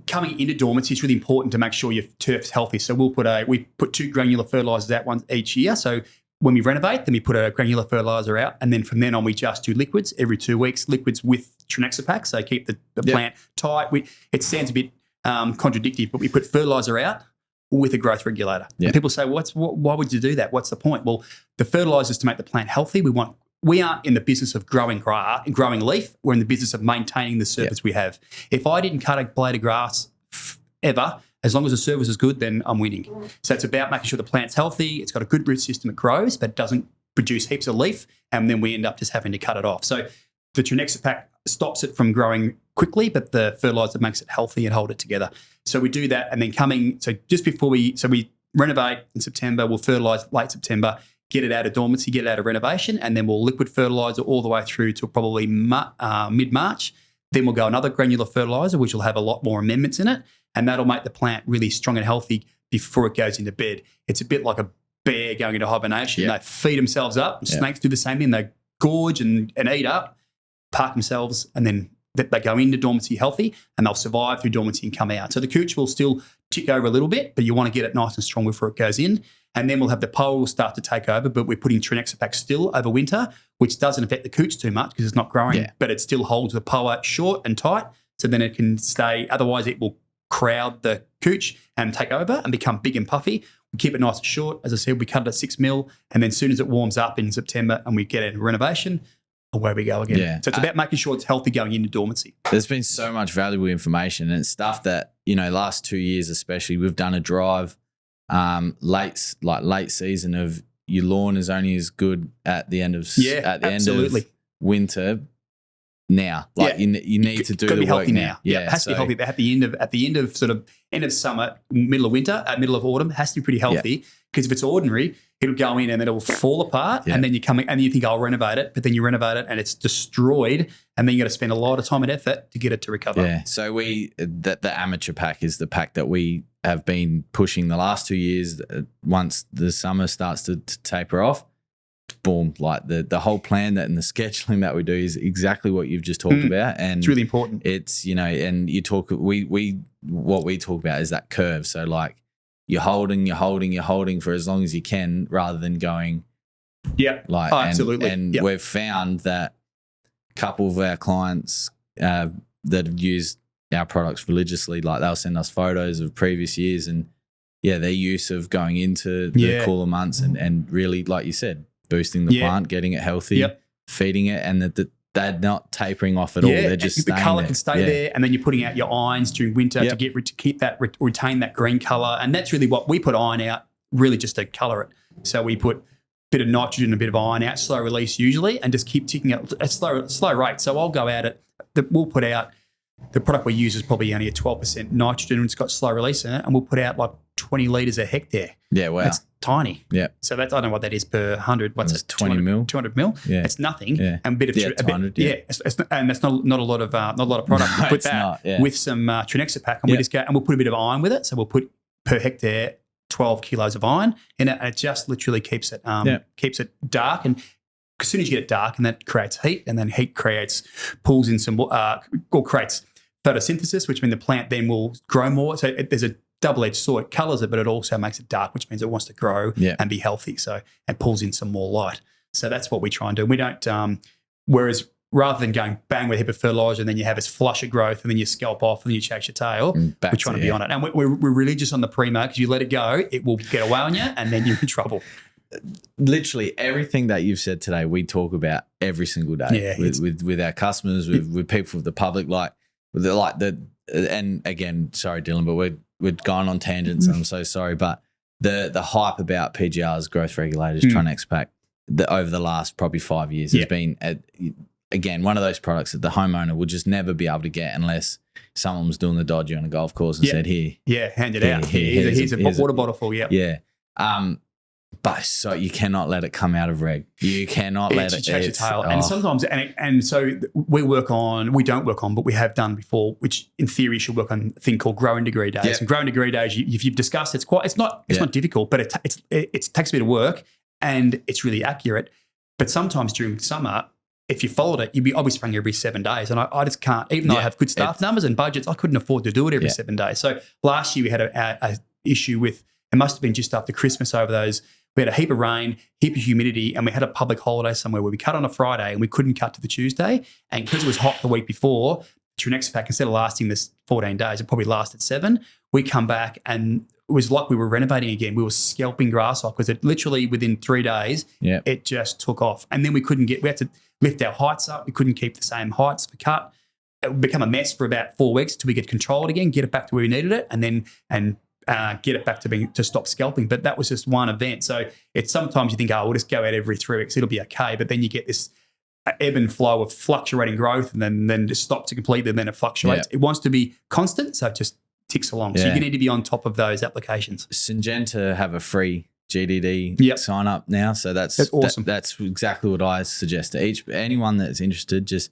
[SPEAKER 1] coming into dormancy, it's really important to make sure your turf's healthy. So we put 2 granular fertilisers out each year. So when we renovate, then we put a granular fertiliser out, and then from then on we just do liquids every 2 weeks, liquids with Trinexapac, so keep the plant tight. It sounds a bit contradictory, but we put fertiliser out with a growth regulator. And people say, why would you do that? What's the point? Well, the fertiliser is to make the plant healthy. We aren't in the business of growing leaf. We're in the business of maintaining the surface we have. If I didn't cut a blade of grass ever, as long as the surface is good, then I'm winning. So it's about making sure the plant's healthy, it's got a good root system, it grows, but it doesn't produce heaps of leaf, and then we end up just having to cut it off. So the Trinexapac stops it from growing quickly, but the fertilizer makes it healthy and hold it together. So we do that, and then just before we renovate in September, we'll fertilise late September, get it out of dormancy, get it out of renovation, and then we'll liquid fertiliser all the way through to probably mid-March. Then we'll go another granular fertiliser, which will have a lot more amendments in it, and that'll make the plant really strong and healthy before it goes into bed. It's a bit like a bear going into hibernation. They feed themselves up. And snakes do the same thing. They gorge and eat up, park themselves, and then they go into dormancy healthy, and they'll survive through dormancy and come out. So the cooch will still tick over a little bit, but you want to get it nice and strong before it goes in. And then we'll have the pole start to take over, but we're putting Trinexapac still over winter, which doesn't affect the cooch too much because it's not growing, but it still holds the pole short and tight, so then it can stay. Otherwise, it will crowd the cooch and take over and become big and puffy. We keep it nice and short. As I said, we cut it at 6 mil, and then as soon as it warms up in September and we get it in renovation, away we go again.
[SPEAKER 2] Yeah.
[SPEAKER 1] So it's about making sure it's healthy going into dormancy.
[SPEAKER 2] There's been so much valuable information, and it's stuff that, last 2 years especially, we've done a drive late season of your lawn is only as good at the end of end of winter. Now, you need to do the work now.
[SPEAKER 1] Yeah, it has to be healthy. At the end of end of summer, middle of winter, middle of autumn, it has to be pretty healthy. Because if it's ordinary, it'll go in and then it will fall apart, and then you come in and you think I'll renovate it, but then you renovate it and it's destroyed, and then you got to spend a lot of time and effort to get it to recover.
[SPEAKER 2] Yeah. So the amateur pack is the pack that we have been pushing the last 2 years. Once the summer starts to taper off, boom, like the whole plan and the scheduling that we do is exactly what you've just talked about, and
[SPEAKER 1] it's really important.
[SPEAKER 2] It's and you talk what we talk about is that curve. So like you're holding for as long as you can, rather than going
[SPEAKER 1] absolutely.
[SPEAKER 2] And we've found that a couple of our clients that have used our products religiously, like they'll send us photos of previous years, and their use of going into the cooler months and really, like you said, boosting the plant, getting it healthy, feeding it, and that they're not tapering off at all. They're just
[SPEAKER 1] the colour can stay there, and then you're putting out your irons during winter to keep that retain that green colour, and that's really what we put iron out, really just to colour it. So we put a bit of nitrogen, a bit of iron out, slow release usually, and just keep ticking at a slow rate. So I'll go out we'll put out. The product we use is probably only a 12% nitrogen, and it's got slow release in it, and we'll put out like 20 litres a hectare.
[SPEAKER 2] Yeah, wow.
[SPEAKER 1] That's tiny.
[SPEAKER 2] Yeah.
[SPEAKER 1] So that's, I don't know what that is per 100. What's it?
[SPEAKER 2] 20 mil?
[SPEAKER 1] 200 mil.
[SPEAKER 2] Yeah.
[SPEAKER 1] It's nothing.
[SPEAKER 2] Yeah.
[SPEAKER 1] And a bit of
[SPEAKER 2] 200.
[SPEAKER 1] and that's not a lot of product.
[SPEAKER 2] No,
[SPEAKER 1] We put that with some Trinexapac, and we just go and we'll put a bit of iron with it. So we'll put per hectare 12 kilos of iron in it, and it just literally keeps it dark. And as soon as you get it dark, and that creates heat, and then heat pulls in some or creates photosynthesis, which means the plant then will grow more. So there's a double-edged sword. It colours it, but it also makes it dark, which means it wants to grow and be healthy. So it pulls in some more light. So that's what we try and do. We don't, whereas rather than going bang with a heap of fertiliser and then you have this flush of growth and then you scalp off and then you chase your tail, we're trying to be on it. And we're religious on the Primo, because you let it go, it will get away on you, and then you're in trouble.
[SPEAKER 2] Literally everything that you've said today, we talk about every single day with our customers, with people, with the public, and again, sorry, Dylan, but we're going on tangents. I'm so sorry, but the hype about PGR's growth regulators, Trinexapac, over the last probably 5 years has been again one of those products that the homeowner will just never be able to get unless someone was doing the dodgy on a golf course and said, "Here,
[SPEAKER 1] hand it out. Here's a water bottle for you."
[SPEAKER 2] Yeah. But so you cannot let it come out of reg. You cannot let it
[SPEAKER 1] chase your tail. And sometimes, and so we don't work on, but we have done before, which in theory should work on a thing called growing degree days. And growing degree days, if you've discussed, it's not difficult, but it takes a bit of work, and it's really accurate. But sometimes during summer, if you followed it, I'll be spraying every 7 days, and I just can't. Even though I have good staff numbers and budgets, I couldn't afford to do it every 7 days. So last year we had a issue with. It must have been just after Christmas over those. We had a heap of rain, heap of humidity, and we had a public holiday somewhere where we cut on a Friday and we couldn't cut to the Tuesday. And because it was hot the week before, Trinexapac, instead of lasting this 14 days, it probably lasted 7. We come back and it was like we were renovating again. We were scalping grass off because it literally within 3 days, it just took off. And then we had to lift our heights up. We couldn't keep the same heights for cut. It would become a mess for about 4 weeks till we could control it again, get it back to where we needed it, and then get it back to stop scalping. But that was just one event. So it's sometimes you think, we'll just go out every 3 weeks. It'll be okay. But then you get this ebb and flow of fluctuating growth and then just stops completely and then it fluctuates. It wants to be constant, so it just ticks along. So you need to be on top of those applications.
[SPEAKER 2] Syngenta have a free GDD sign up now, so that's awesome. That's exactly what I suggest to anyone that's interested. Just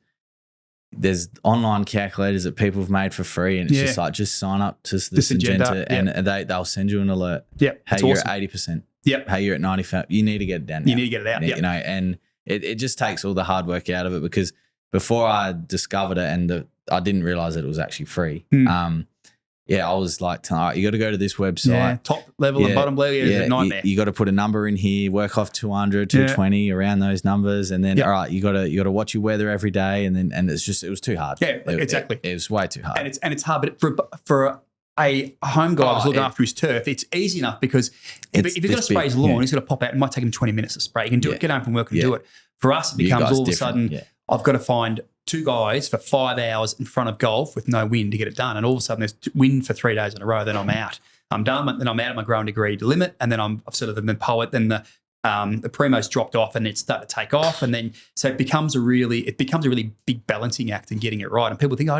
[SPEAKER 2] there's online calculators that people have made for free, and it's just like just sign up to the Syngenta, and they'll send you an alert. Hey, you're at 80%. Hey, you're at 95%. You need to get it down now.
[SPEAKER 1] You need to get it out.
[SPEAKER 2] You know, and it just takes all the hard work out of it, because before I discovered it and I didn't realize that it was actually free. I was like, all right, you got to go to this website.
[SPEAKER 1] Top level and bottom level is a nightmare.
[SPEAKER 2] You got to put a number in here, work off 200, 220 around those numbers, and then all right, you got to watch your weather every day, and it was too hard.
[SPEAKER 1] Exactly.
[SPEAKER 2] It was way too hard.
[SPEAKER 1] And it's hard, but for a home guy who's looking after his turf, it's easy enough, because if he's got to spray his lawn, he's got to pop out. It might take him 20 minutes to spray. He can do it, get home from work and do it. For us, it becomes all of a sudden, I've got to find 2 guys for 5 hours in front of golf with no wind to get it done. And all of a sudden there's wind for 3 days in a row, then I'm out. I'm done, then I'm out of my growing degree limit, and then I've sort of been poet, then the Primo's dropped off and it's started to take off. And then, so it becomes a really big balancing act in getting it right. And people think,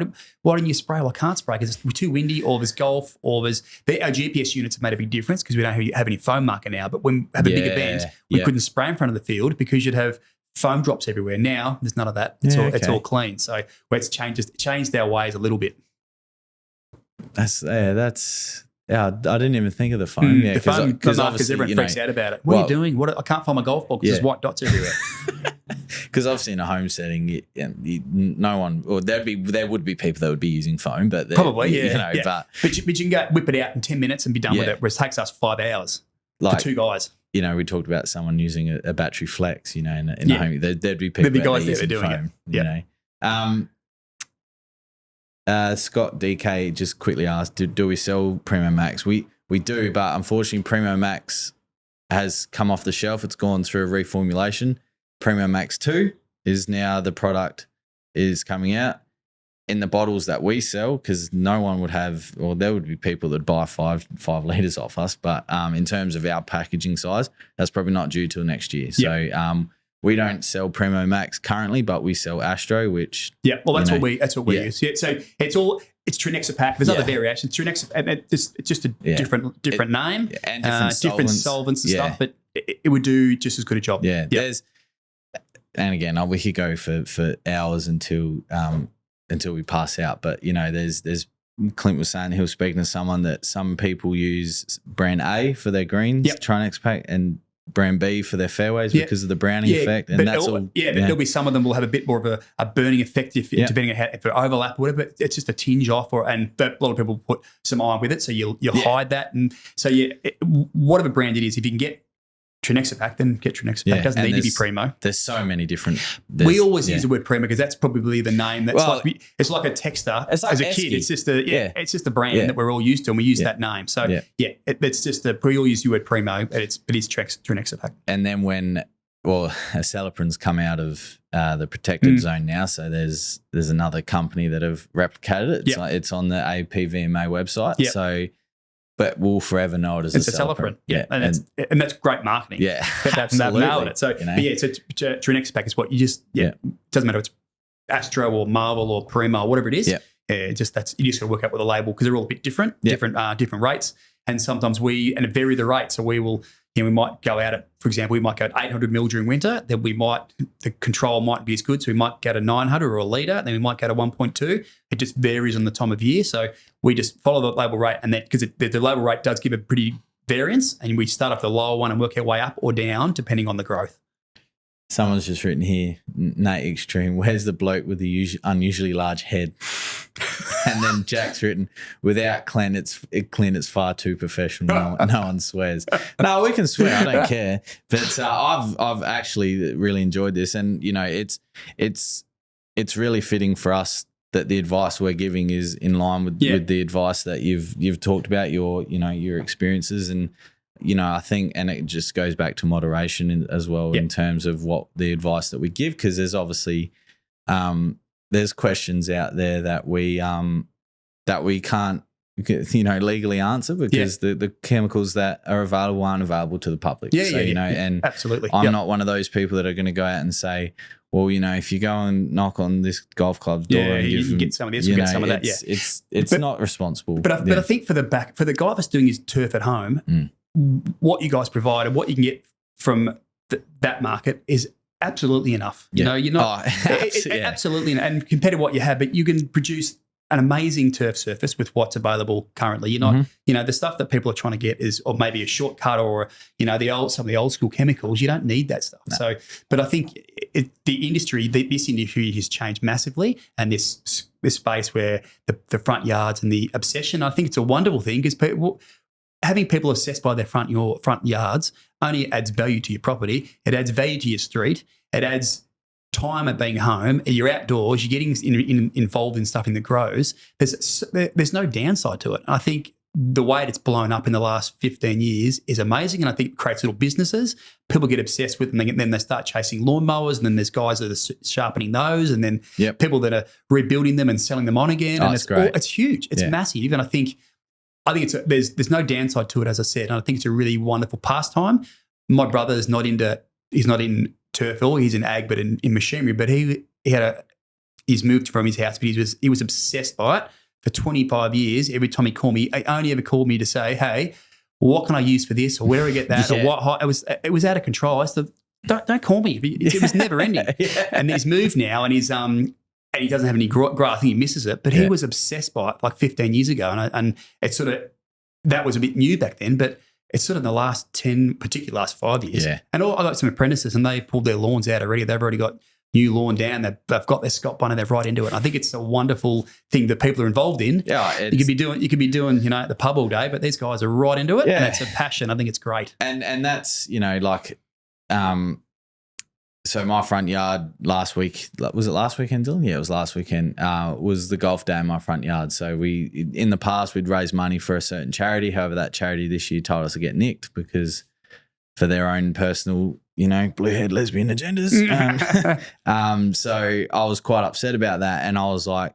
[SPEAKER 1] why don't you spray? Well, I can't spray because it's too windy, or there's golf, or our GPS units have made a big difference because we don't have any foam marker now. But when we have a big event, we couldn't spray in front of the field because you'd have foam drops everywhere. Now there's none of that. It's all clean. So it's changed our ways a little bit.
[SPEAKER 2] I didn't even think of the foam.
[SPEAKER 1] The foam, because everyone freaks out about it. What are you doing? I can't find my golf ball because there's white dots everywhere.
[SPEAKER 2] Because obviously in a home setting, no one, or there would be people that would be using foam, but
[SPEAKER 1] probably, But you can go whip it out in 10 minutes and be done with it, whereas it takes us 5 hours for 2 guys.
[SPEAKER 2] You know, we talked about someone using a battery flex, you know, in a home. There'd be people that are using doing foam, you know. Scott DK just quickly asked, do we sell Primo Max? We do, but unfortunately Primo Max has come off the shelf. It's gone through a reformulation. Primo Max 2 is now the product is coming out in the bottles that we sell, because no one would have, or there would be people that buy 5 litres off us, but in terms of our packaging size, that's probably not due till next year. So we don't sell Primo Max currently, but we sell Astro, which that's
[SPEAKER 1] what we use. So it's Trinexa pack. There's other variations. Trinexa, and it's just a different name
[SPEAKER 2] and
[SPEAKER 1] different solvents and stuff, but it would do just as good a job.
[SPEAKER 2] There's, and again, we could go for hours until we pass out. But you know, there's Clint was saying he was speaking to someone that some people use brand A for their greens, Trinex pack, and brand B for their fairways because of the browning effect, and that's all. But there'll be some of them will have a bit more of a burning effect depending on if it overlap or whatever. But it's just a tinge off, and a lot of people put some iron with it, so you'll hide that. And so whatever brand it is, if you can get Trinexa pack, then get Trinexa pack. It doesn't need to be Primo. There's so many different.
[SPEAKER 1] We always use the word Primo because that's probably the name. That's it's like a texter. As a kid, it's just it's just a brand that we're all used to, and we use that name. So it's just we all use the word Primo, but it's Trinexa pack.
[SPEAKER 2] And then when Celiprin's come out of the protected zone now, so there's another company that have replicated it. It's on the APVMA website. So. But we'll forever know it as a Celiprin.
[SPEAKER 1] And that's great marketing. That's nailed it. So, it's a Trinexa pack is what you just, it doesn't matter if it's Astro or Marvel or Primo or whatever it is. You just got to work out with a label because they're all a bit different, different rates. And sometimes and vary the rate. So we will, we might go out at, for example, we might go at 800 mil during winter. Then the control might be as good. So we might go to 900 or a litre. Then we might go to 1.2. It just varies on the time of year. So we just follow the label rate, and that because the label rate does give a pretty variance, and we start off the lower one and work our way up or down depending on the growth.
[SPEAKER 2] Someone's just written here, Nate Extreme, where's the bloke with the unusually large head? And then Jack's written, without Clint, it's far too professional. No one swears. No, we can swear. I don't care. But I've actually really enjoyed this, and you know, it's really fitting for us that the advice we're giving is in line with the advice that you've talked about, your experiences. And you know, I think, and it just goes back to moderation as well in terms of what the advice that we give, because there's obviously there's questions out there that we can't legally answer because the chemicals that are available aren't available to the public. And
[SPEAKER 1] absolutely.
[SPEAKER 2] I'm not one of those people that are going to go out and say, well, if you go and knock on this golf club's door and
[SPEAKER 1] you
[SPEAKER 2] give
[SPEAKER 1] can get some of this, you get some of that.
[SPEAKER 2] It's not responsible.
[SPEAKER 1] But I think for the guy that's doing his turf at home, what you guys provide and what you can get from that market is absolutely enough. You're not absolutely, and compared to what you have, but you can produce an amazing turf surface with what's available currently. You're not, the stuff that people are trying to get is, or maybe a shortcut, or some of the old school chemicals. You don't need that stuff. No. So, but I think this industry has changed massively, and this space where the front yards and the obsession. I think it's a wonderful thing because having people obsessed by their front yards only adds value to your property. It adds value to your street. It adds time at being home. You're outdoors. You're getting involved in stuff that grows. There's no downside to it. I think the way it's blown up in the last 15 years is amazing, and I think it creates little businesses. People get obsessed with them, and then they start chasing lawnmowers, and then there's guys that are sharpening those, and then people that are rebuilding them and selling them on again. And it's great. It's huge. It's massive, and I think there's no downside to it, as I said, and I think it's a really wonderful pastime. My brother is not in turf at all. He's in ag, but in machinery. But he's moved from his house, but he was obsessed by it for 25 years. Every time he called me, he only ever called me to say, "Hey, what can I use for this, or where do I get that, or what height?" It was out of control. I said, "Don't call me." It was never ending. And he's moved now, and he's and he doesn't have any grass. I think he misses it, but he was obsessed by it like 15 years ago, and it's sort of that was a bit new back then, but it's sort of in the last 10, particularly last 5 years. Yeah. And I got some apprentices, and they pulled their lawns out already. They've already got new lawn down. They've got their Scott Bunny. They're right into it. And I think it's a wonderful thing that people are involved in. Yeah, you could be doing at the pub all day, but these guys are right into it, and it's a passion. I think it's great.
[SPEAKER 2] And that's so my front yard last week, was it last weekend, Dylan? Yeah, it was last weekend. Was the golf day in my front yard. So in the past, we'd raise money for a certain charity. However, that charity this year told us to get nicked because for their own personal, blue-haired lesbian agendas. So I was quite upset about that, and I was like,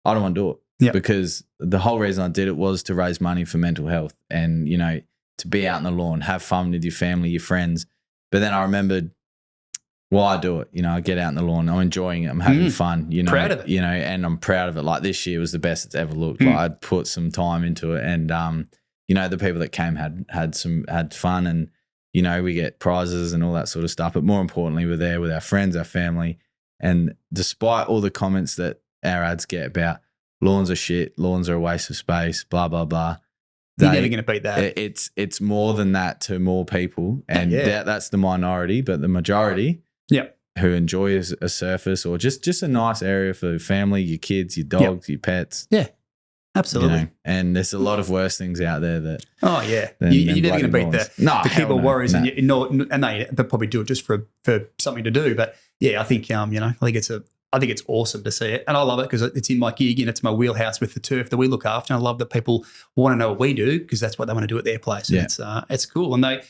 [SPEAKER 2] I don't want to do it because the whole reason I did it was to raise money for mental health and, to be out in the lawn, have fun with your family, your friends. But then I remembered, why I do it, I get out in the lawn, I'm enjoying it, I'm having fun,
[SPEAKER 1] proud of it,
[SPEAKER 2] and I'm proud of it. Like this year was the best it's ever looked. Like I'd put some time into it, and the people that came had fun, and we get prizes and all that sort of stuff. But more importantly, we're there with our friends, our family, and despite all the comments that our ads get about lawns are shit, lawns are a waste of space, blah blah blah.
[SPEAKER 1] You're never going to beat that.
[SPEAKER 2] It's more than that to more people, and that's the minority, but the majority. Who enjoy a surface or just a nice area for family, your kids, your dogs, your pets.
[SPEAKER 1] Yeah, absolutely.
[SPEAKER 2] And there's a lot of worse things out there that.
[SPEAKER 1] Oh yeah, you're never going to beat the keyboard warriors, and they probably do it just for something to do. But yeah, I think I think it's awesome to see it, and I love it because it's in my gig and it's my wheelhouse with the turf that we look after. And I love that people want to know what we do because that's what they want to do at their place. And it's cool, and I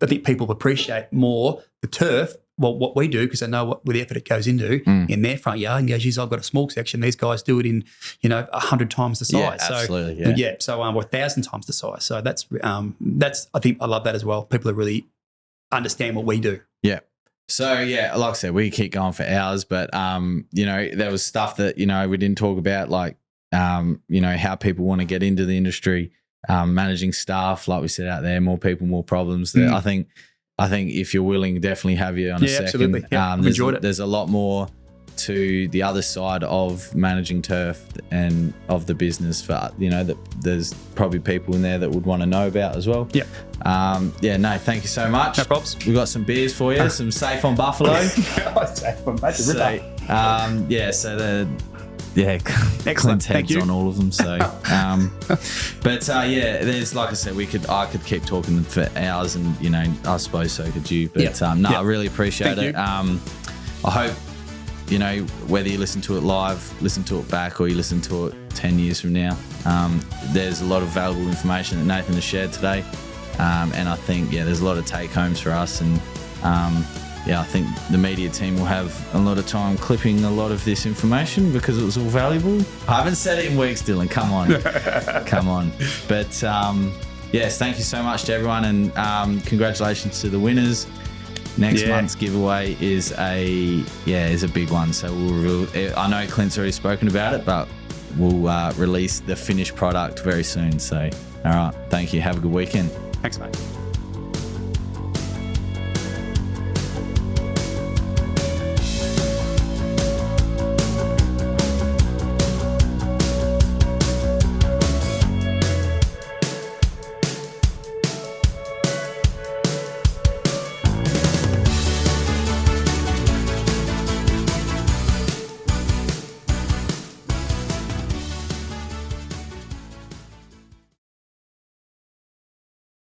[SPEAKER 1] think people appreciate more the turf, what we do, because they know what the effort it goes into in their front yard. And goes, geez, I've got a small section. These guys do it in 100 times the size.
[SPEAKER 2] Yeah, absolutely.
[SPEAKER 1] So 1,000 times the size. So that's I think I love that as well. People really understand what we do.
[SPEAKER 2] Yeah. So like I said, we keep going for hours, but there was stuff that we didn't talk about, like how people want to get into the industry. Managing staff, like we said out there, more people, more problems. I think if you're willing, definitely have you on a second.
[SPEAKER 1] Absolutely. I've enjoyed it.
[SPEAKER 2] There's a lot more to the other side of managing turf and of the business that there's probably people in there that would want to know about as well.
[SPEAKER 1] Yeah.
[SPEAKER 2] Thank you so much.
[SPEAKER 1] No props.
[SPEAKER 2] We've got some beers for you, some Safe on Buffalo.
[SPEAKER 1] Safe on Buffalo.
[SPEAKER 2] Excellent heads on all of them. So, there's, like I said, I could keep talking for hours, and I suppose so could you. But I really appreciate it. I hope whether you listen to it live, listen to it back, or you listen to it 10 years from now, there's a lot of valuable information that Nathan has shared today, and I think there's a lot of take homes for us, and I think the media team will have a lot of time clipping a lot of this information because it was all valuable. I haven't said it in weeks, Dylan. Come on. Come on. But yes, thank you so much to everyone, and congratulations to the winners. Next month's giveaway is a big one. So I know Clint's already spoken about it, but we'll release the finished product very soon. So, all right. Thank you. Have a good weekend.
[SPEAKER 1] Thanks, mate.